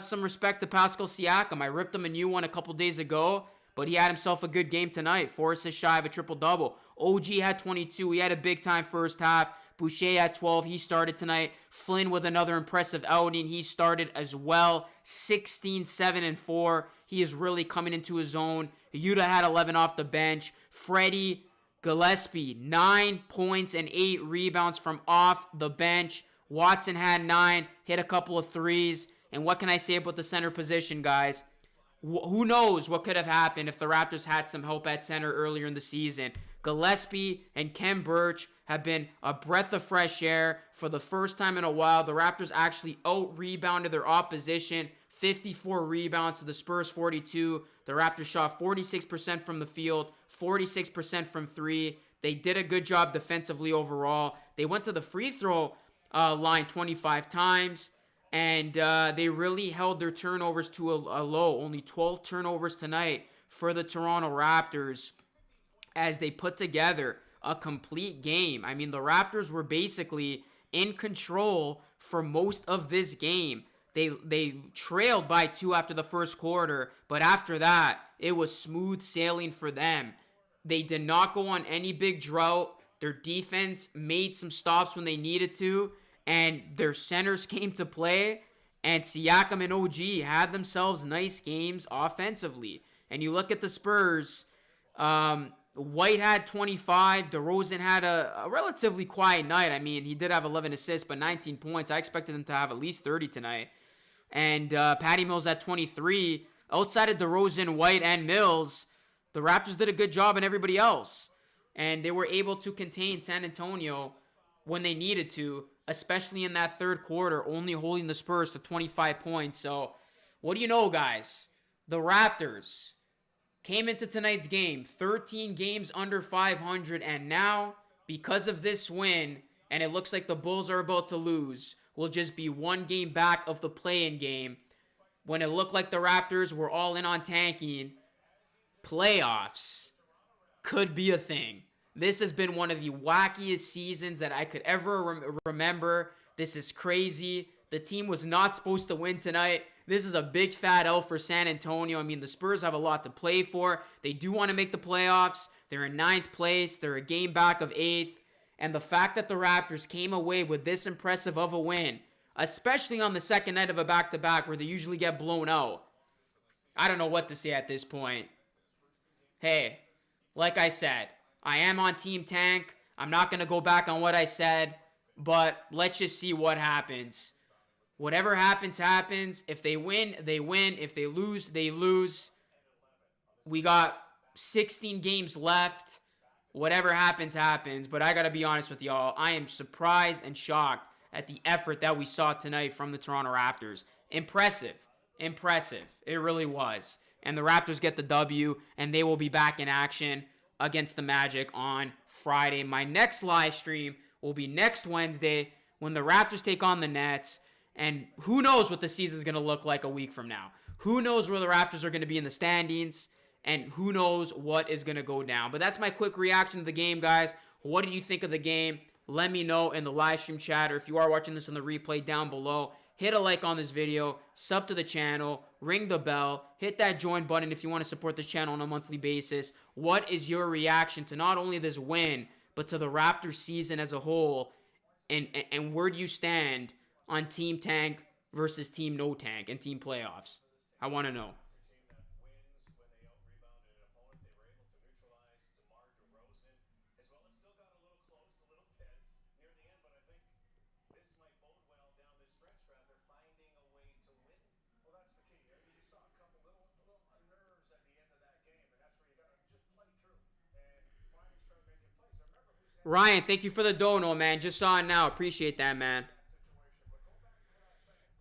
some respect to Pascal Siakam. I ripped him a new one a couple days ago. But he had himself a good game tonight. 4 assists shy of a triple-double. OG had 22. He had a big-time first half. Boucher at 12. He started tonight. Flynn with another impressive outing. He started as well. 16, 7, and 4. He is really coming into his own. Yuta had 11 off the bench. Freddie Gillespie, 9 points and 8 rebounds from off the bench. Watson had 9, hit a couple of threes. And what can I say about the center position, guys? Who knows what could have happened if the Raptors had some help at center earlier in the season. Gillespie and Khem Birch have been a breath of fresh air for the first time in a while. The Raptors actually out-rebounded their opposition. 54 rebounds to the Spurs 42. The Raptors shot 46% from the field, 46% from 3. They did a good job defensively overall. They went to the free throw line 25 times, and they really held their turnovers to a low. Only 12 turnovers tonight for the Toronto Raptors as they put together a complete game. I mean, the Raptors were basically in control for most of this game. They trailed by 2 after the first quarter, but after that, it was smooth sailing for them. They did not go on any big drought. Their defense made some stops when they needed to, and their centers came to play, and Siakam and OG had themselves nice games offensively. And you look at the Spurs, White had 25. DeRozan had a relatively quiet night. I mean, he did have 11 assists, but 19 points. I expected him to have at least 30 tonight. And Patty Mills at 23. Outside of DeRozan, White, and Mills, the Raptors did a good job and everybody else. And they were able to contain San Antonio when they needed to, especially in that third quarter, only holding the Spurs to 25 points. So, what do you know, guys? The Raptors came into tonight's game 13 games under 500, and now, because of this win, and it looks like the Bulls are about to lose, will just be 1 game back of the play-in game. When it looked like the Raptors were all in on tanking, playoffs could be a thing. This has been one of the wackiest seasons that I could ever remember. This is crazy. The team was not supposed to win tonight. This is a big fat L for San Antonio. I mean, the Spurs have a lot to play for. They do want to make the playoffs. They're in 9th place. They're a game back of 8th. And the fact that the Raptors came away with this impressive of a win, especially on the second night of a back-to-back where they usually get blown out, I don't know what to say at this point. Hey, like I said, I am on Team Tank. I'm not going to go back on what I said, but let's just see what happens. Whatever happens, happens. If they win, they win. If they lose, they lose. We got 16 games left. Whatever happens, happens. But I got to be honest with y'all. I am surprised and shocked at the effort that we saw tonight from the Toronto Raptors. Impressive. Impressive. It really was. And the Raptors get the W, and they will be back in action against the Magic on Friday. My next live stream will be next Wednesday when the Raptors take on the Nets. And who knows what the season is going to look like a week from now. Who knows where the Raptors are going to be in the standings. And who knows what is going to go down. But that's my quick reaction to the game, guys. What did you think of the game? Let me know in the live stream chat. Or if you are watching this on the replay down below, hit a like on this video. Sub to the channel. Ring the bell. Hit that join button if you want to support this channel on a monthly basis. What is your reaction to not only this win, but to the Raptors season as a whole? And where do you stand on Team Tank versus Team No Tank and Team Playoffs? I want to know. Ryan, thank you for the dono, man. Just saw it now. Appreciate that, man.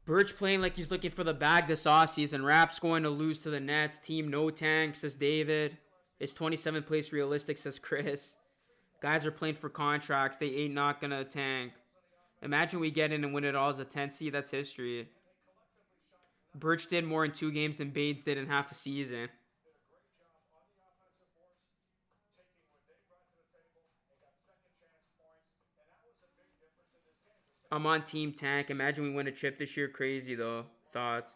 Birch playing like he's looking for the bag this offseason. Raps going to lose to the Nets. Team No Tank, says David. Is 27th place realistic, says Chris. Guys are playing for contracts. They ain't not going to tank. Imagine we get in and win it all as a 10th seed. That's history. Birch did more in 2 games than Bates did in half a season. I'm on Team Tank. Imagine we win a chip this year. Crazy, though. Thoughts?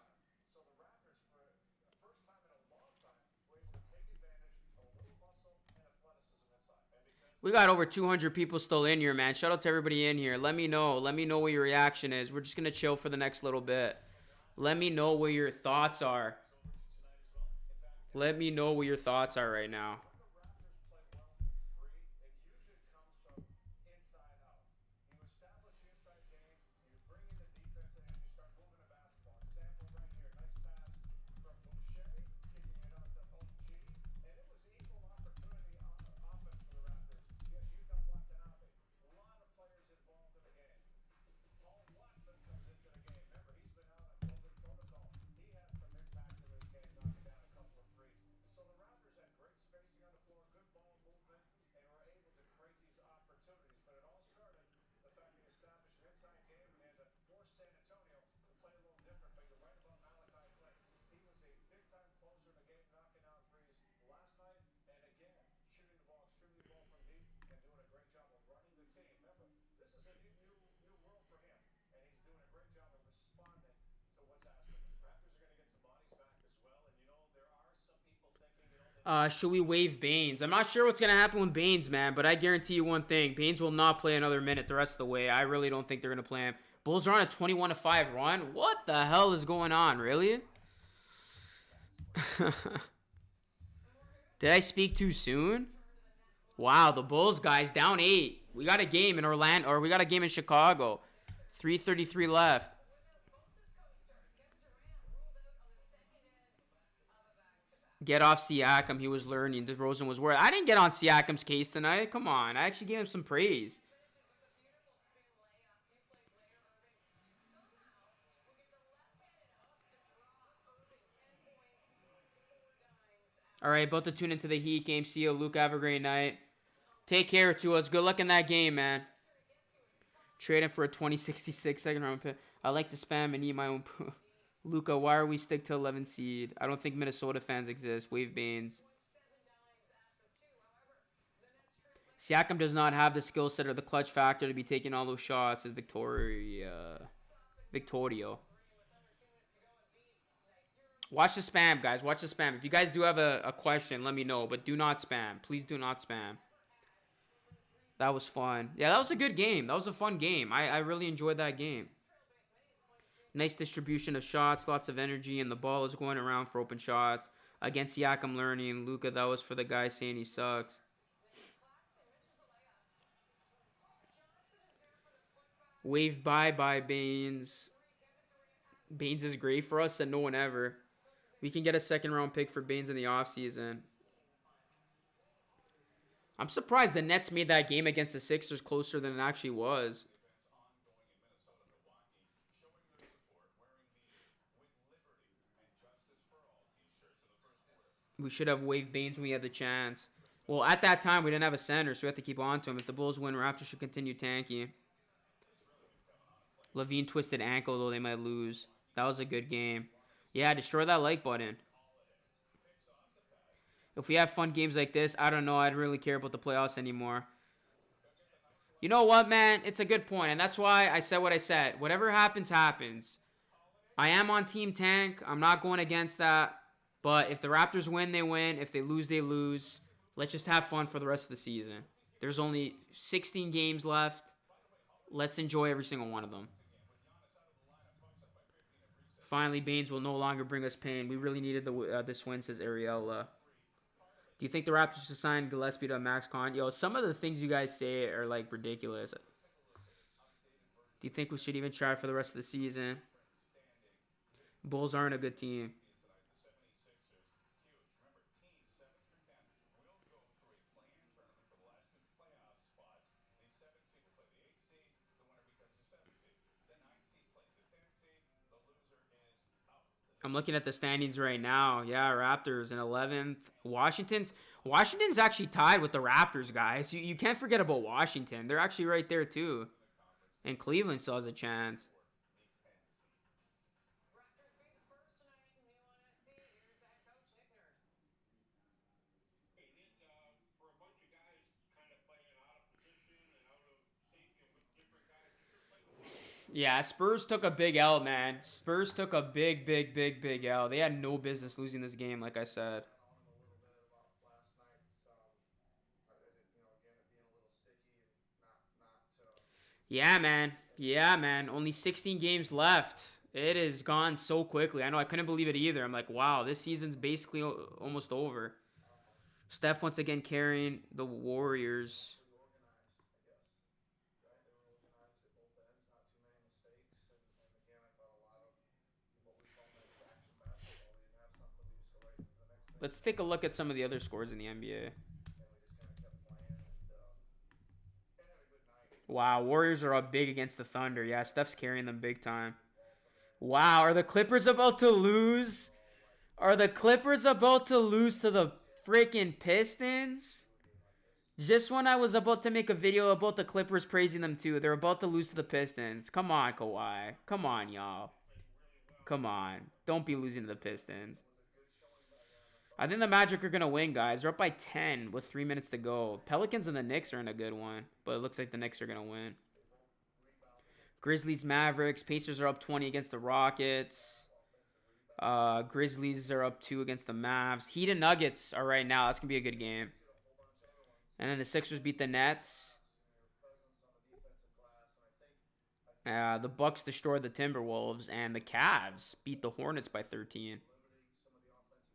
We got over 200 people still in here, man. Shout out to everybody in here. Let me know. Let me know what your reaction is. We're just going to chill for the next little bit. Let me know what your thoughts are. Let me know what your thoughts are right now. Should we waive Baines? I'm not sure what's going to happen with Baines, man, but I guarantee you one thing. Baines will not play another minute the rest of the way. I really don't think they're going to play him. Bulls are on a 21-5 run. What the hell is going on, really? Did I speak too soon? Wow, the Bulls, guys, down 8. We got a game in Orlando, or we got a game in Chicago. 3:33 left. Get off Siakam. He was learning. DeRozan was worried. I didn't get on Siakam's case tonight. Come on. I actually gave him some praise. All right, about to tune into the Heat game. See you, Luke. Have a great night. Take care to us. Good luck in that game, man. Trading for a 2066 second round pick. I like to spam and eat my own poo. Luca, why are we stick to 11 seed? I don't think Minnesota fans exist. Wave Baines. Siakam does not have the skill set or the clutch factor to be taking all those shots. Is Victorio. Watch the spam, guys. Watch the spam. If you guys do have a question, let me know. But do not spam. Please do not spam. That was fun. Yeah, that was a good game. That was a fun game. I really enjoyed that game. Nice distribution of shots, lots of energy, and the ball is going around for open shots. Against Siakam learning. Luka, that was for the guy saying he sucks. Wave bye Baines. Baines is great for us and no one ever. We can get a second round pick for Baines in the offseason. I'm surprised the Nets made that game against the Sixers closer than it actually was. We should have waived Baines when we had the chance. Well, at that time, we didn't have a center, so we have to keep on to him. If the Bulls win, Raptors should continue tanking. Levine twisted ankle, though they might lose. That was a good game. Yeah, destroy that like button. If we have fun games like this, I don't know. I don't really care about the playoffs anymore. You know what, man? It's a good point, and that's why I said what I said. Whatever happens, happens. I am on Team Tank. I'm not going against that. But if the Raptors win, they win. If they lose, they lose. Let's just have fun for the rest of the season. There's only 16 games left. Let's enjoy every single one of them. Finally, Baines will no longer bring us pain. We really needed this win, says Ariella. Do you think the Raptors should sign Gillespie to a max con? Yo, some of the things you guys say are, like, ridiculous. Do you think we should even try for the rest of the season? Bulls aren't a good team. I'm looking at the standings right now. Yeah, Raptors in 11th. Washington's actually tied with the Raptors, guys. You can't forget about Washington. They're actually right there, too. And Cleveland still has a chance. Yeah, Spurs took a big L, man. Spurs took a big L. They had no business losing this game, like I said. Yeah, man. Yeah, man. Only 16 games left. It has gone so quickly. I know I couldn't believe it either. I'm like, wow, this season's basically almost over. Steph once again carrying the Warriors. Let's take a look at some of the other scores in the NBA. Wow, Warriors are up big against the Thunder. Yeah, Steph's carrying them big time. Wow, are the Clippers about to lose? Are the Clippers about to lose to the freaking Pistons? Just when I was about to make a video about the Clippers praising them too, they're about to lose to the Pistons. Come on, Kawhi. Come on, y'all. Come on. Don't be losing to the Pistons. I think the Magic are going to win, guys. They're up by 10 with 3 minutes to go. Pelicans and the Knicks are in a good one, but it looks like the Knicks are going to win. Grizzlies, Mavericks. Pacers are up 20 against the Rockets. Grizzlies are up 2 against the Mavs. Heat and Nuggets are right now. That's going to be a good game. And then the Sixers beat the Nets. The Bucks destroyed the Timberwolves. And the Cavs beat the Hornets by 13.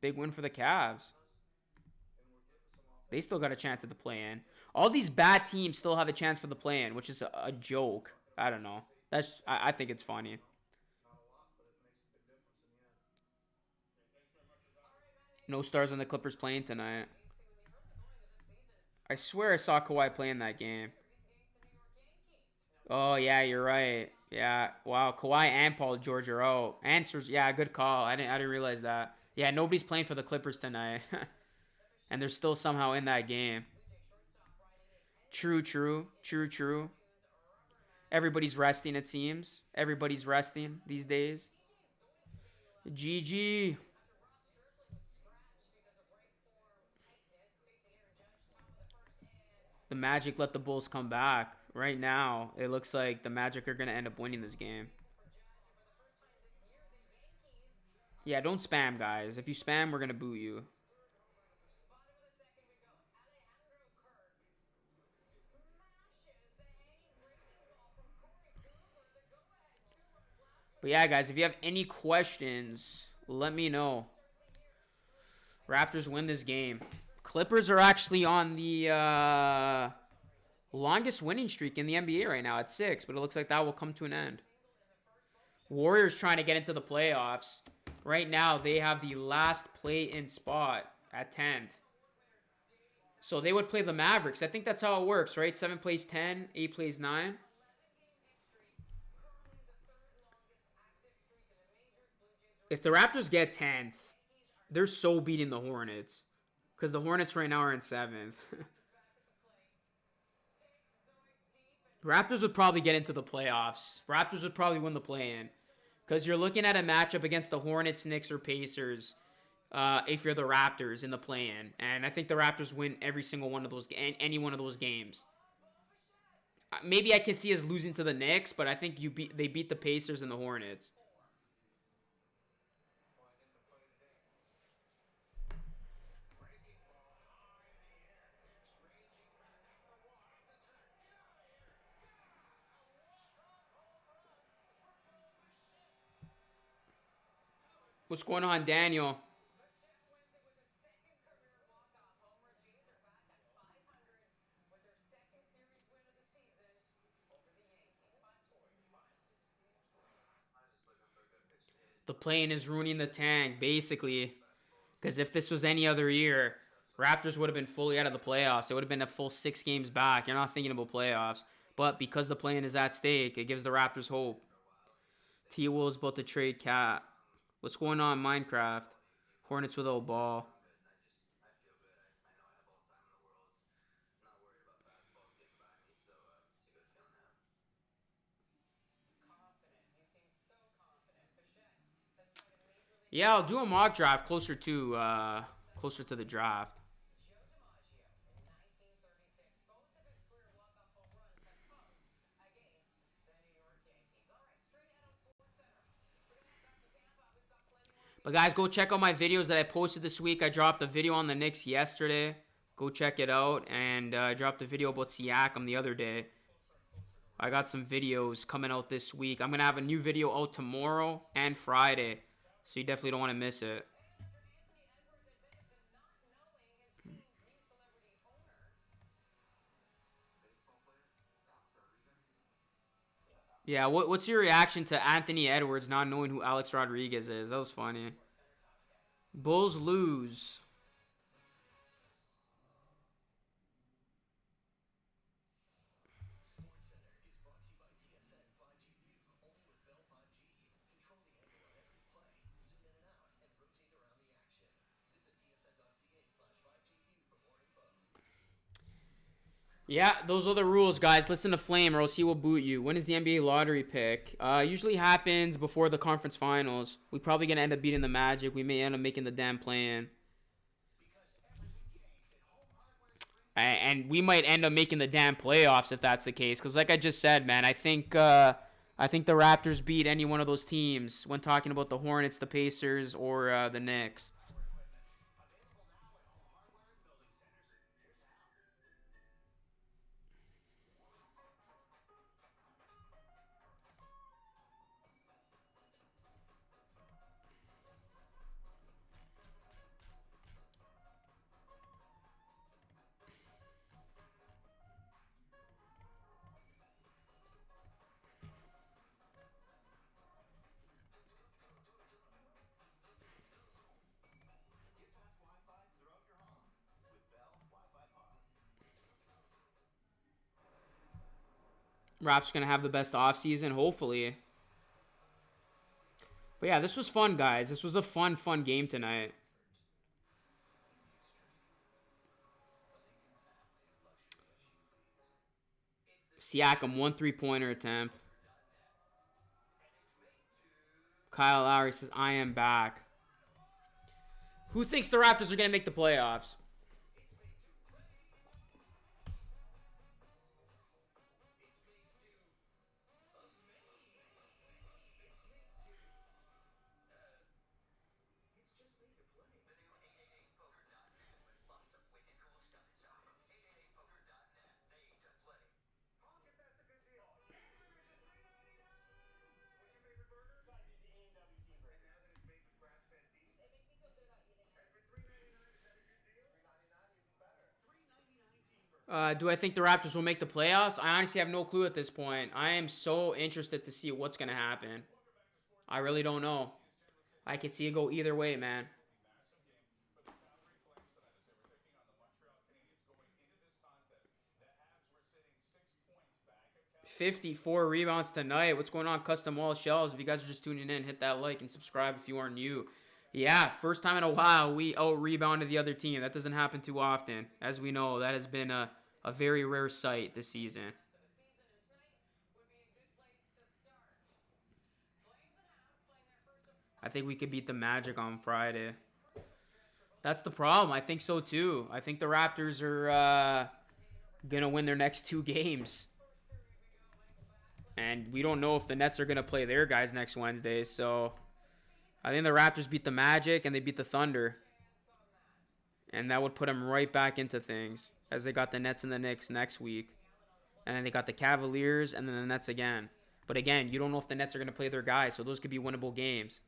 Big win for the Cavs. They still got a chance at the play-in. All these bad teams still have a chance for the play-in, which is a joke. I don't know. I think it's funny. No stars on the Clippers playing tonight. I swear I saw Kawhi playing that game. Oh, yeah, you're right. Yeah, wow, Kawhi and Paul George are out. Answers, yeah, good call. I didn't realize that. Yeah, nobody's playing for the Clippers tonight. And they're still somehow in that game. True. Everybody's resting, it seems. Everybody's resting these days. GG. The Magic let the Bulls come back. Right now, it looks like the Magic are going to end up winning this game. Yeah, don't spam, guys. If you spam, we're going to boo you. But yeah, guys, if you have any questions, let me know. Raptors win this game. Clippers are actually on the longest winning streak in the NBA right now at 6, but it looks like that will come to an end. Warriors trying to get into the playoffs. Right now, they have the last play-in spot at 10th. So they would play the Mavericks. I think that's how it works, right? 7 plays 10, 8 plays 9. If the Raptors get 10th, they're so beating the Hornets. Because the Hornets right now are in 7th. Raptors would probably get into the playoffs. Raptors would probably win the play-in. Because you're looking at a matchup against the Hornets, Knicks, or Pacers if you're the Raptors in the play-in. And I think the Raptors win every single one of those, any one of those games. Maybe I can see us losing to the Knicks, but I think they beat the Pacers and the Hornets. What's going on, Daniel? The play-in is ruining the tank, basically. Because if this was any other year, Raptors would have been fully out of the playoffs. It would have been a full 6 games back. You're not thinking about playoffs. But because the play-in is at stake, it gives the Raptors hope. T-Will is about to trade Cat. What's going on, Minecraft? Hornets without ball. Yeah, I'll do a mock draft closer to the draft. But guys, go check out my videos that I posted this week. I dropped a video on the Knicks yesterday. Go check it out. And I dropped a video about Siakam the other day. I got some videos coming out this week. I'm going to have a new video out tomorrow and Friday. So you definitely don't want to miss it. Yeah, what's your reaction to Anthony Edwards not knowing who Alex Rodriguez is? That was funny. Bulls lose. Yeah, those are the rules, guys. Listen to Flame or else he will boot you. When is the NBA lottery pick? Usually happens before the conference finals. We're probably going to end up beating the Magic. We may end up making the damn play-in. And we might end up making the damn playoffs if that's the case. Because like I just said, man, I think the Raptors beat any one of those teams when talking about the Hornets, the Pacers, or the Knicks. Raps going to have the best offseason, hopefully. But yeah, this was fun, guys. This was a fun game tonight. Siakam, 1 3-pointer attempt. Kyle Lowry says, I am back. Who thinks the Raptors are going to make the playoffs? Do I think the Raptors will make the playoffs? I honestly have no clue at this point. I am so interested to see what's going to happen. I really don't know. I could see it go either way, man. 54 rebounds tonight. What's going on, Custom Wall Shelves? If you guys are just tuning in, hit that like and subscribe if you are new. Yeah, first time in a while we out-rebounded the other team. That doesn't happen too often. As we know, that has been a very rare sight this season. I think we could beat the Magic on Friday. That's the problem. I think so too. I think the Raptors are going to win their next 2 games. And we don't know if the Nets are going to play their guys next Wednesday. So I think the Raptors beat the Magic and they beat the Thunder. And that would put them right back into things, as they got the Nets and the Knicks next week. And then they got the Cavaliers and then the Nets again. But again, you don't know if the Nets are going to play their guys, so those could be winnable games.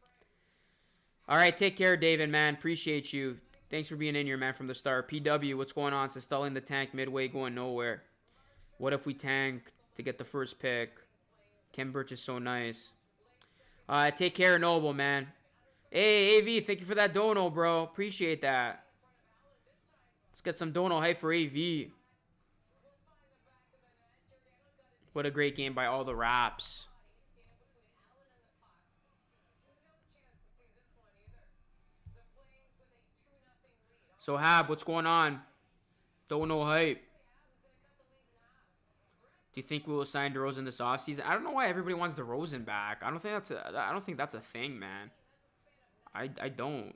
All right, take care, David, man. Appreciate you. Thanks for being in here, man, from the start. PW, what's going on? Says stalling the tank midway, going nowhere. What if we tank to get the first pick? Khem Birch is so nice. Take care, Noble, man. Hey, AV, thank you for that dono, bro. Appreciate that. Let's get some dono hype for AV. What a great game by all the Raps. So, Hab, what's going on? Dono hype. Do you think we will sign DeRozan this offseason? I don't know why everybody wants DeRozan back. I don't think that's a thing, man. I don't.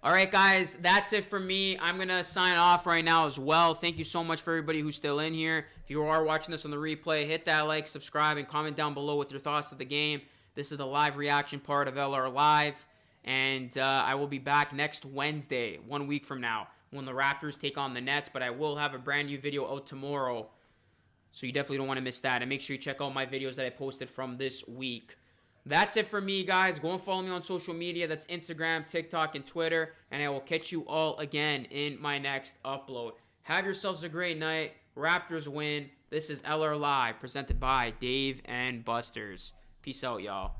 All right, guys, that's it for me. I'm going to sign off right now as well. Thank you so much for everybody who's still in here. If you are watching this on the replay, hit that like, subscribe, and comment down below with your thoughts of the game. This is the live reaction part of LR Live. And I will be back next Wednesday, 1 week from now, when the Raptors take on the Nets. But I will have a brand new video out tomorrow, so you definitely don't want to miss that. And make sure you check out my videos that I posted from this week. That's it for me, guys. Go and follow me on social media. That's Instagram, TikTok, and Twitter. And I will catch you all again in my next upload. Have yourselves a great night. Raptors win. This is LR Live, presented by Dave and Busters. Peace out, y'all.